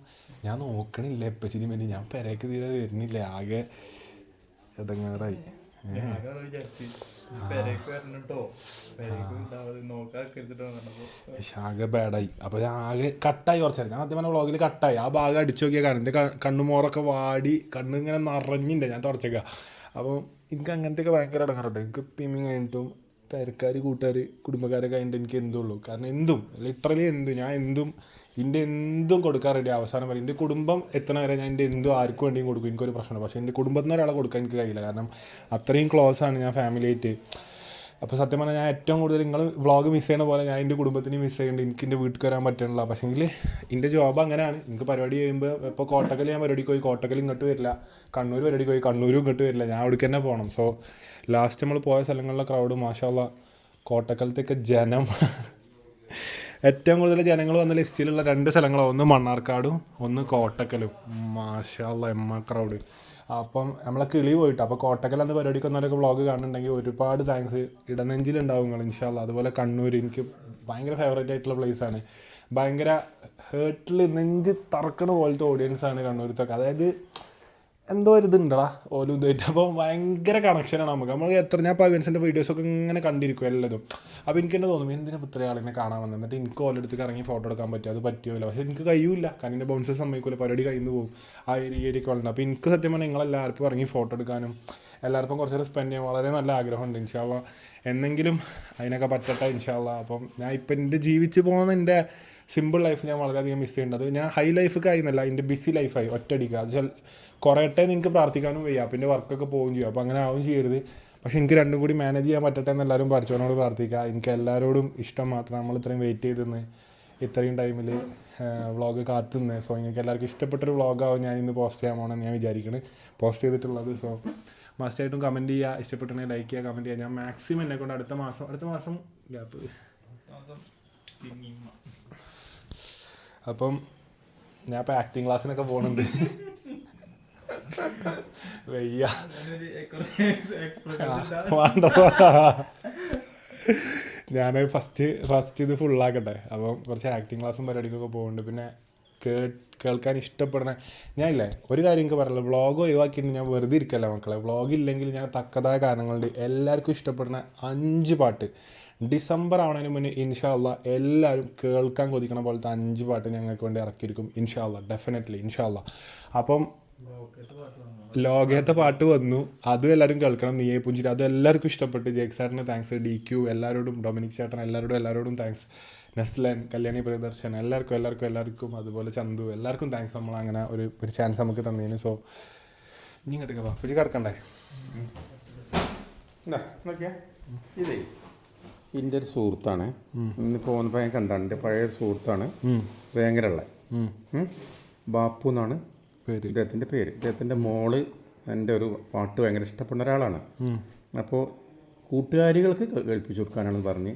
ഞാൻ നോക്കണില്ല ഉപ്പച്ചിന് വേണ്ടി, ഞാൻ പെരേക്ക് തീരെ വരുന്നില്ല, ആകെ ഇടങ്ങാറായി. ആകെ ബാഡായി. അപ്പോൾ ഞാൻ ആകെ കട്ടായി കുറച്ചായി. ഞാൻ ആദ്യം പറഞ്ഞ വ്ളോഗിൽ കട്ടായി. ആ ഭാഗം അടിച്ചു നോക്കിയാൽ കാണും എൻ്റെ കണ്ണുമോറൊക്കെ വാടി, കണ്ണിങ്ങനെ നിറഞ്ഞിട്ടുണ്ട്. ഞാൻ തുടച്ചേക്കാം. അപ്പോൾ എനിക്ക് അങ്ങനത്തെയൊക്കെ ഭയങ്കര ഇടങ്ങാറുണ്ട്. എനിക്ക് പിമ്മിങ് കഴിഞ്ഞിട്ടും പേരക്കാർ കൂട്ടുകാർ കുടുംബക്കാരൊക്കെ കഴിഞ്ഞിട്ട് എനിക്ക് എന്തുള്ളൂ. കാരണം എന്തും ലിറ്ററലി ഞാൻ എന്തും കൊടുക്കാൻ റെഡി. അവസാനം വരെ എൻ്റെ കുടുംബം എത്തണ വരെ ഞാൻ എൻ്റെ എന്തും ആർക്കും വേണ്ടിയും കൊടുക്കും, എനിക്കൊരു പ്രശ്നമില്ല. പക്ഷേ എൻ്റെ കുടുംബത്തിന് ഒരാളെ കൊടുക്കാൻ എനിക്ക് കഴിയില്ല. കാരണം അത്രയും ക്ലോസ് ആണ് ഞാൻ ഫാമിലിയായിട്ട്. അപ്പോൾ സത്യം പറഞ്ഞാൽ ഞാൻ ഏറ്റവും കൂടുതൽ നിങ്ങൾ വ്ളോഗ് മിസ് ചെയ്യണ പോലെ ഞാൻ എൻ്റെ കുടുംബത്തിന് മിസ് ചെയ്യുന്നുണ്ട്. എനിക്ക് എൻ്റെ വീട്ടിൽ വരാൻ പറ്റണില്ല. പക്ഷേങ്കിൽ എൻ്റെ ജോബ് അങ്ങനെയാണ്. എനിക്ക് പരിപാടി ചെയ്യുമ്പോൾ ഇപ്പോൾ കോട്ടക്കൽ ഞാൻ പരിപാടിക്ക് പോയി, കോട്ടക്കൽ ഇങ്ങോട്ട് വരില്ല. കണ്ണൂർ പരിപാടിക്ക് പോയി, കണ്ണൂരും ഇങ്ങോട്ട് വരില്ല. ഞാൻ അവിടേക്ക് തന്നെ പോകണം. സോ ലാസ്റ്റ് നമ്മൾ പോയ സ്ഥലങ്ങളിലെ ക്രൗഡ് മാഷാള്ള കോട്ടക്കലത്തേക്ക് ജനം ഏറ്റവും കൂടുതൽ ജനങ്ങൾ വന്ന ലിസ്റ്റിലുള്ള 2 സ്ഥലങ്ങളാണ്. ഒന്ന് മണ്ണാർക്കാടും ഒന്ന് കോട്ടക്കലും. മാഷാള്ള എമ്മ ക്രൗഡ്. അപ്പം നമ്മളെ കിളി പോയിട്ട് അപ്പോൾ കോട്ടക്കൽ അന്ന് പരിപാടിക്ക് വന്നവരൊക്കെ വ്ളോഗ് കാണുന്നുണ്ടെങ്കിൽ ഒരുപാട് താങ്ക്സ്. ഇടനെഞ്ചിലുണ്ടാവും നിങ്ങൾ ഇൻഷാല്ല. അതുപോലെ കണ്ണൂർ എനിക്ക് ഭയങ്കര ഫേവറേറ്റ് ആയിട്ടുള്ള പ്ലേസാണ്. ഭയങ്കര ഹേർട്ടിൽ നെഞ്ച് തറക്കണ പോലത്തെ ഓഡിയൻസാണ് കണ്ണൂരത്തൊക്കെ. അതായത് എന്തോ ഒരു ഇതുണ്ടടാ ഓലും ഇതായിട്ട്. അപ്പോൾ ഭയങ്കര കണക്ഷനാണ് നമുക്ക്. നമ്മൾ ഞാൻ പവൻസിൻ്റെ വീഡിയോസൊക്കെ ഇങ്ങനെ കണ്ടിരിക്കും എല്ലാതും. അപ്പോൾ എനിക്ക് തന്നെ തോന്നും എന്തിനാ ഇത്ര ആളിനെ കാണാൻ വന്നത്, എന്നിട്ട് എനിക്ക് ഓരോരുത്തർക്ക് ഇറങ്ങി ഫോട്ടോ എടുക്കാൻ പറ്റും. അത് പറ്റുമല്ലോ. പക്ഷേ എനിക്ക് കഴിയില്ല, കാരണം എൻ്റെ ബൗൺസേഴ്സ് സമ്മതിക്കില്ല, പരിപാടി കഴിഞ്ഞ് പോകും. ആ ഏരിയയ്ക്ക് വളരണം. അപ്പോൾ എനിക്ക് സത്യം പറഞ്ഞാൽ നിങ്ങളെല്ലാവർക്കും ഇറങ്ങി ഫോട്ടോ എടുക്കാനും എല്ലാവർക്കും കുറച്ച് നേരം സ്പെൻഡ് ചെയ്യാൻ വളരെ നല്ല ആഗ്രഹമുണ്ട്. ഇൻഷാല്ലാ എന്നെങ്കിലും അതിനൊക്കെ പറ്റട്ടെ ഇൻഷാല്ലാ. അപ്പം ഞാൻ ഇപ്പം എൻ്റെ ജീവിച്ച് പോകുന്ന എൻ്റെ സിമ്പിൾ ലൈഫ് ഞാൻ വളരെയധികം മിസ് ചെയ്യേണ്ടത്. ഞാൻ ഹൈ ലൈഫൊക്കെ ആയിരുന്നല്ല, എൻ്റെ ബിസി ലൈഫായി ഒറ്റയടിക്കുക. അത് വെച്ചാൽ കുറേട്ടെ നിങ്ങൾക്ക് പ്രാർത്ഥിക്കാനും വയ്യ, പിന്നെ വർക്കൊക്കെ പോവുകയും ചെയ്യും. അപ്പോൾ അങ്ങനെ ആവും ചെയ്യരുത്. പക്ഷേ എനിക്ക് രണ്ടും കൂടി മാനേജ് ചെയ്യാൻ പറ്റട്ടെ എന്ന് എല്ലാവരും പഠിച്ചവനോട് പ്രാർത്ഥിക്കുക. എനിക്ക് എല്ലാവരോടും ഇഷ്ടം മാത്രം. നമ്മൾ ഇത്രയും വെയിറ്റ് ചെയ്തിരുന്ന് ഇത്രയും ടൈമിൽ വ്ളോഗ് കാത്തുനിന്ന്. സോ നിങ്ങൾക്ക് എല്ലാവർക്കും ഇഷ്ടപ്പെട്ടൊരു വ്ളോഗാവും ഞാൻ ഇന്ന് പോസ്റ്റ് ചെയ്യാൻ പോകണമെന്ന് ഞാൻ വിചാരിക്കുന്നത്, പോസ്റ്റ് ചെയ്തിട്ടുള്ളത്. സോ മസ്റ്റായിട്ടും കമൻറ്റ് ചെയ്യുക, ഇഷ്ടപ്പെട്ടുണ്ടെങ്കിൽ ലൈക്ക് ചെയ്യുക, കമൻറ്റ് ചെയ്യുക. ഞാൻ മാക്സിമം എന്നെ കൊണ്ട് അടുത്ത മാസം ഗ്യാപ്പ്. അപ്പം ഞാൻ ഇപ്പോൾ ആക്ടിങ് ക്ലാസ്സിനൊക്കെ പോകുന്നുണ്ട്. വയ്യ ഞാൻ ഫസ്റ്റ് ഇത് ഫുള്ളാക്കട്ടെ. അപ്പം കുറച്ച് ആക്ടിങ് ക്ലാസ്സും പരിപാടിക്കൊക്കെ പോകുന്നുണ്ട്. പിന്നെ കേൾക്കാൻ ഇഷ്ടപ്പെടുന്ന ഞാനില്ലേ ഒരു കാര്യം എനിക്ക് പറയില്ല, വ്ളോഗ് ഒഴിവാക്കിയിട്ട് ഞാൻ വെറുതെ ഇരിക്കല്ല മക്കളെ. വ്ളോഗ് ഇല്ലെങ്കിൽ ഞാൻ തക്കതായ കാരണങ്ങളുണ്ട്. എല്ലാവർക്കും ഇഷ്ടപ്പെടുന്ന 5 പാട്ട് ഡിസംബർ ആവണതിന് മുന്നേ ഇൻഷാ അള്ളാ എല്ലാവരും കേൾക്കാൻ കൊതിക്കണ പോലത്തെ 5 പാട്ട് ഞങ്ങൾക്ക് വേണ്ടി ഇറക്കിയിരിക്കും ഇൻഷാ അള്ളാ, ഡെഫിനറ്റ്ലി ഇൻഷാ അള്ളാ. അപ്പം ലോകത്തെ പാട്ട് വന്നു, അതും എല്ലാവരും കേൾക്കണം. നീയെ പുഞ്ചിരി അത് എല്ലാവർക്കും ഇഷ്ടപ്പെട്ടു. ജേക്ക് സാറിന് താങ്ക്സ്, DQ എല്ലാവരോടും, ഡൊമിനിക് ചേട്ടൻ എല്ലാവരോടും താങ്ക്സ്, നെസ്ലൻ, കല്യാണി പ്രിയദർശൻ എല്ലാവർക്കും അതുപോലെ ചന്തു എല്ലാവർക്കും താങ്ക്സ്. നമ്മളങ്ങനെ ഒരു ചാൻസ് നമുക്ക് തന്നതിന്. സോ ഇനി ഇങ്ങോട്ട് പുഞ്ചി കിടക്കണ്ടേ? ഇതേ എൻ്റെ ഒരു സുഹൃത്താണ്, ഇന്ന് പോകുന്നപ്പോൾ ഞാൻ കണ്ടാണ്. എൻ്റെ പഴയ സുഹൃത്താണ്, വേങ്ങരയുള്ള ബാപ്പു എന്നാണ് ഇദ്ദേഹത്തിൻ്റെ പേര്. ഇദ്ദേഹത്തിൻ്റെ മോള് എൻ്റെ ഒരു പാട്ട് ഭയങ്കര ഇഷ്ടപ്പെടുന്ന ഒരാളാണ്. അപ്പോൾ കൂട്ടുകാരികൾക്ക് കേൾപ്പിച്ചു കൊടുക്കാനാണെന്ന് പറഞ്ഞ്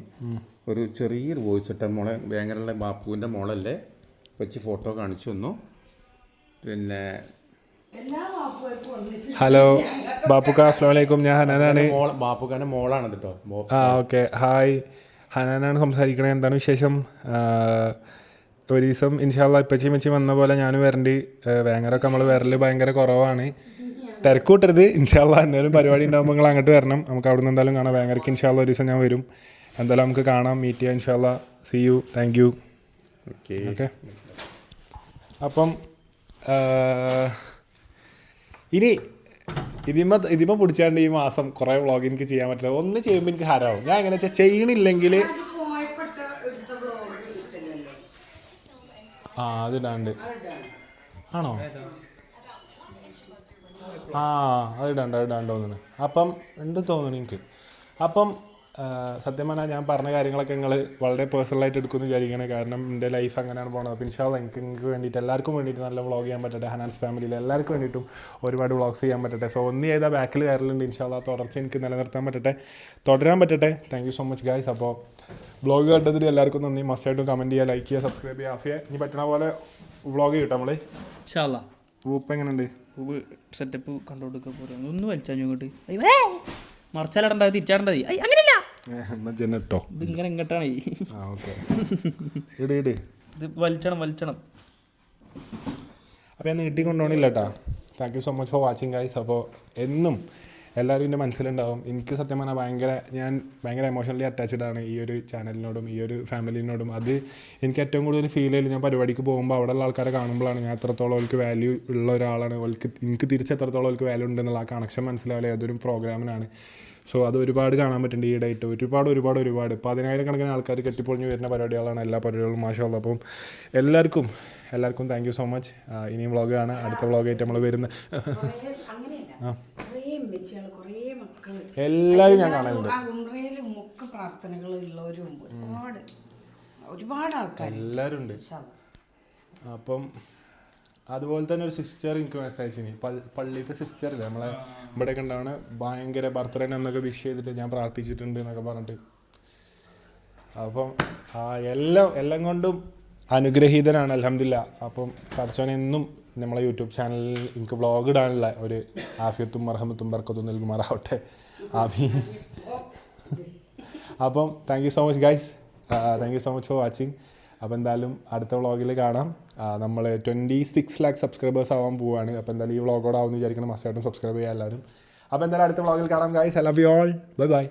ഒരു ചെറിയൊരു വോയിസ് ഇട്ട മോളെ, വേങ്ങരയുള്ള ബാപ്പുവിൻ്റെ മോളല്ലേ വെച്ച് ഫോട്ടോ കാണിച്ചു തന്നു. പിന്നെ ഹലോ ബാപ്പുക്ക, അസ്സലാമു അലൈക്കും. ഞാൻ ഹനാനാണ്. ബാപ്പുക്കാൻ്റെ മോളാണ് കേട്ടോ. ഓക്കെ, ഹായ്, ഹനാനാണ് സംസാരിക്കണേ. എന്താണ് വിശേഷം? ഒരു ദിവസം ഇൻഷാ അള്ളാ ഇപ്പച്ചി വന്ന പോലെ ഞാനും വരണ്ട്. വേങ്ങരൊക്കെ നമ്മൾ വരൽ ഭയങ്കര കുറവാണ്. തിരക്ക് കൂട്ടരുത് ഇൻഷാ അള്ളാ. എന്തെങ്കിലും പരിപാടി ഉണ്ടാകുമ്പോൾ നിങ്ങൾ അങ്ങോട്ട് വരണം. നമുക്ക് അവിടെ നിന്ന് എന്തായാലും കാണാം. വേങ്ങരയ്ക്ക് ഇൻഷാ അള്ളാ ഒരു ദിവസം ഞാൻ വരും. എന്തായാലും നമുക്ക് കാണാം, മീറ്റ് ചെയ്യാം ഇൻഷാ അള്ളാ. See you, thank you. Okay, അപ്പം ഇനി ഇതിപ്പോൾ പിടിച്ചാണ്ട് ഈ മാസം കുറേ വ്ളോഗ് എനിക്ക് ചെയ്യാൻ പറ്റില്ല. ഒന്ന് ചെയ്യുമ്പോൾ എനിക്ക് ഹരാവും. ഞാൻ എങ്ങനെ വെച്ചാൽ ചെയ്യണില്ലെങ്കിൽ അതിടാണ്ട് ആണോ? അതിടാണ്ട് തോന്നുന്നു. അപ്പം ഉണ്ട് തോന്നുന്നു എനിക്ക്. അപ്പം സത്യം പറഞ്ഞാൽ ഞാൻ പറഞ്ഞ കാര്യങ്ങളൊക്കെ നിങ്ങൾ വളരെ പേഴ്സണലായിട്ട് എടുക്കുമെന്ന് വിചാരിക്കണേ. കാരണം എൻ്റെ ലൈഫ് അങ്ങനെയാണ് പോകുന്നത്. അപ്പോൾ ഇൻഷാ അള്ളാ എനിക്ക് വേണ്ടിയിട്ട് എല്ലാവർക്കും വേണ്ടിയിട്ട് നല്ല വ്ളോഗ് ചെയ്യാൻ പറ്റട്ടെ. ഹനാൻസ് ഫാമിലിയിൽ എല്ലാവർക്കും വേണ്ടിയിട്ടും ഒരുപാട് വ്ളോഗ്സ് ചെയ്യാൻ പറ്റട്ടെ. സോ ഒന്ന് ചെയ്താൽ ബാക്കിൽ കയറലുണ്ട്. ഇൻഷാ അള്ളാ തുടർച്ച എനിക്ക് നിലനിർത്താൻ പറ്റട്ടെ, തുടരാൻ പറ്റട്ടെ. Thank you so much guys. അപ്പോൾ വ്ളോഗ് കണ്ടതിൽ എല്ലാവർക്കും നന്ദി. മസ്റ്റായിട്ടും കമൻറ്റ് ചെയ്യുക, ലൈക്ക് ചെയ്യുക, സബ്സ്ക്രൈബ് ചെയ്യുക. ആഫിയ ഇനി പറ്റണ പോലെ വ്ളോഗ് ചെയ്യട്ടോ നമ്മൾ. ഇൻഷാ അള്ളാ. പൂപ്പ് എങ്ങനെയുണ്ട്? പൂവ് സെറ്റപ്പ് കണ്ടുകൊടുക്കാൻ പോലും ഒന്ന് വലിച്ചാൽ ഇങ്ങോട്ട് മറച്ചാലടണ്ടാവും, തിരിച്ചാടേണ്ടത്. അങ്ങനെയല്ല, ഇത് ഇങ്ങനെ ഇങ്ങോട്ടാണ്. ഇത് വലിച്ചണം. അപ്പോൾ ഞാൻ നീട്ടി കൊണ്ടുപോകണില്ല കേട്ടോ. Thank you so much for watching guys. അപ്പോൾ എന്നും എല്ലാവരും എൻ്റെ മനസ്സിലുണ്ടാവും. എനിക്ക് സത്യം പറഞ്ഞാൽ ഞാൻ ഭയങ്കര എമോഷണലി അറ്റാച്ച്ഡ് ആണ് ഈ ഒരു ചാനലിനോടും ഈ ഒരു ഫാമിലിനോടും. അത് എനിക്ക് ഏറ്റവും കൂടുതൽ ഫീൽ ചെയ്യില്ല. ഞാൻ പരിപാടിക്ക് പോകുമ്പോൾ അവിടെയുള്ള ആൾക്കാരെ കാണുമ്പോഴാണ് ഞാൻ എത്രത്തോളം അവർക്ക് വാല്യൂ ഉള്ള ഒരാളാണ്, എനിക്ക് തിരിച്ച് എത്രത്തോളം അവർക്ക് വാല്യൂ ഉണ്ടെന്നുള്ള ആ കണക്ഷൻ മനസ്സിലാവില്ല ഏതൊരു പ്രോഗ്രാമിനാണ്. സോ അത് ഒരുപാട് കാണാൻ പറ്റുന്നുണ്ട് ഈ ഇടയായിട്ട്. ഒരുപാട് 10,000 കണക്കിന് ആൾക്കാർ കെട്ടിപ്പൊളിഞ്ഞ് വരുന്ന പരിപാടികളാണ് എല്ലാ പരിപാടികളും മാഷാ അല്ലാ. അപ്പം എല്ലാവർക്കും താങ്ക് യു സോ മച്ച്. ഇനിയും വ്ളോഗ് ആണ്, അടുത്ത വ്ളോഗായിട്ട് നമ്മൾ വരുന്ന എല്ലാവരും ഞാൻ കാണലുണ്ട്. എല്ലാവരും ഉണ്ട്. അപ്പം അതുപോലെ തന്നെ ഒരു സിസ്റ്റർ എനിക്ക് മെസ്സേജ് അയച്ചിനി. പള്ളിയിലത്തെ സിസ്റ്ററില്ലേ നമ്മളെ ഇവിടെയൊക്കെ ഉണ്ടാവണ ഭയങ്കര ബർത്ത്ഡേനെ എന്നൊക്കെ വിഷ് ചെയ്തിട്ട് ഞാൻ പ്രാർത്ഥിച്ചിട്ടുണ്ട് എന്നൊക്കെ പറഞ്ഞിട്ട്. അപ്പം എല്ലാം കൊണ്ടും അനുഗ്രഹീതനാണ് അൽഹംദുലില്ലാ. അപ്പം പടച്ചോൻ എന്നും നമ്മളെ യൂട്യൂബ് ചാനലിൽ എനിക്ക് വ്ളോഗ് ഇടാനുള്ള ഒരു ആഫിയത്തും മർഹമത്തും ബർക്കത്തും നൽകുമാറാവട്ടെ, ആമീൻ. അപ്പം thank you so much guys, thank you so much for watching. അപ്പോൾ എന്തായാലും അടുത്ത വ്ളോഗിൽ കാണാം. നമ്മൾ 26 lakh സബ്സ്ക്രൈബേഴ്സ് ആവാൻ പോവുകയാണ്. അപ്പോൾ എന്തായാലും ഈ വ്ളോഗോടാവുമെന്ന് വിചാരിക്കണം. മസ്റ്റായിട്ടും സബ്സ്ക്രൈബ് ചെയ്യുക എല്ലാവരും. അപ്പോൾ എന്തായാലും അടുത്ത വ്ളോഗിൽ കാണാം guys. I love you all. Bye bye.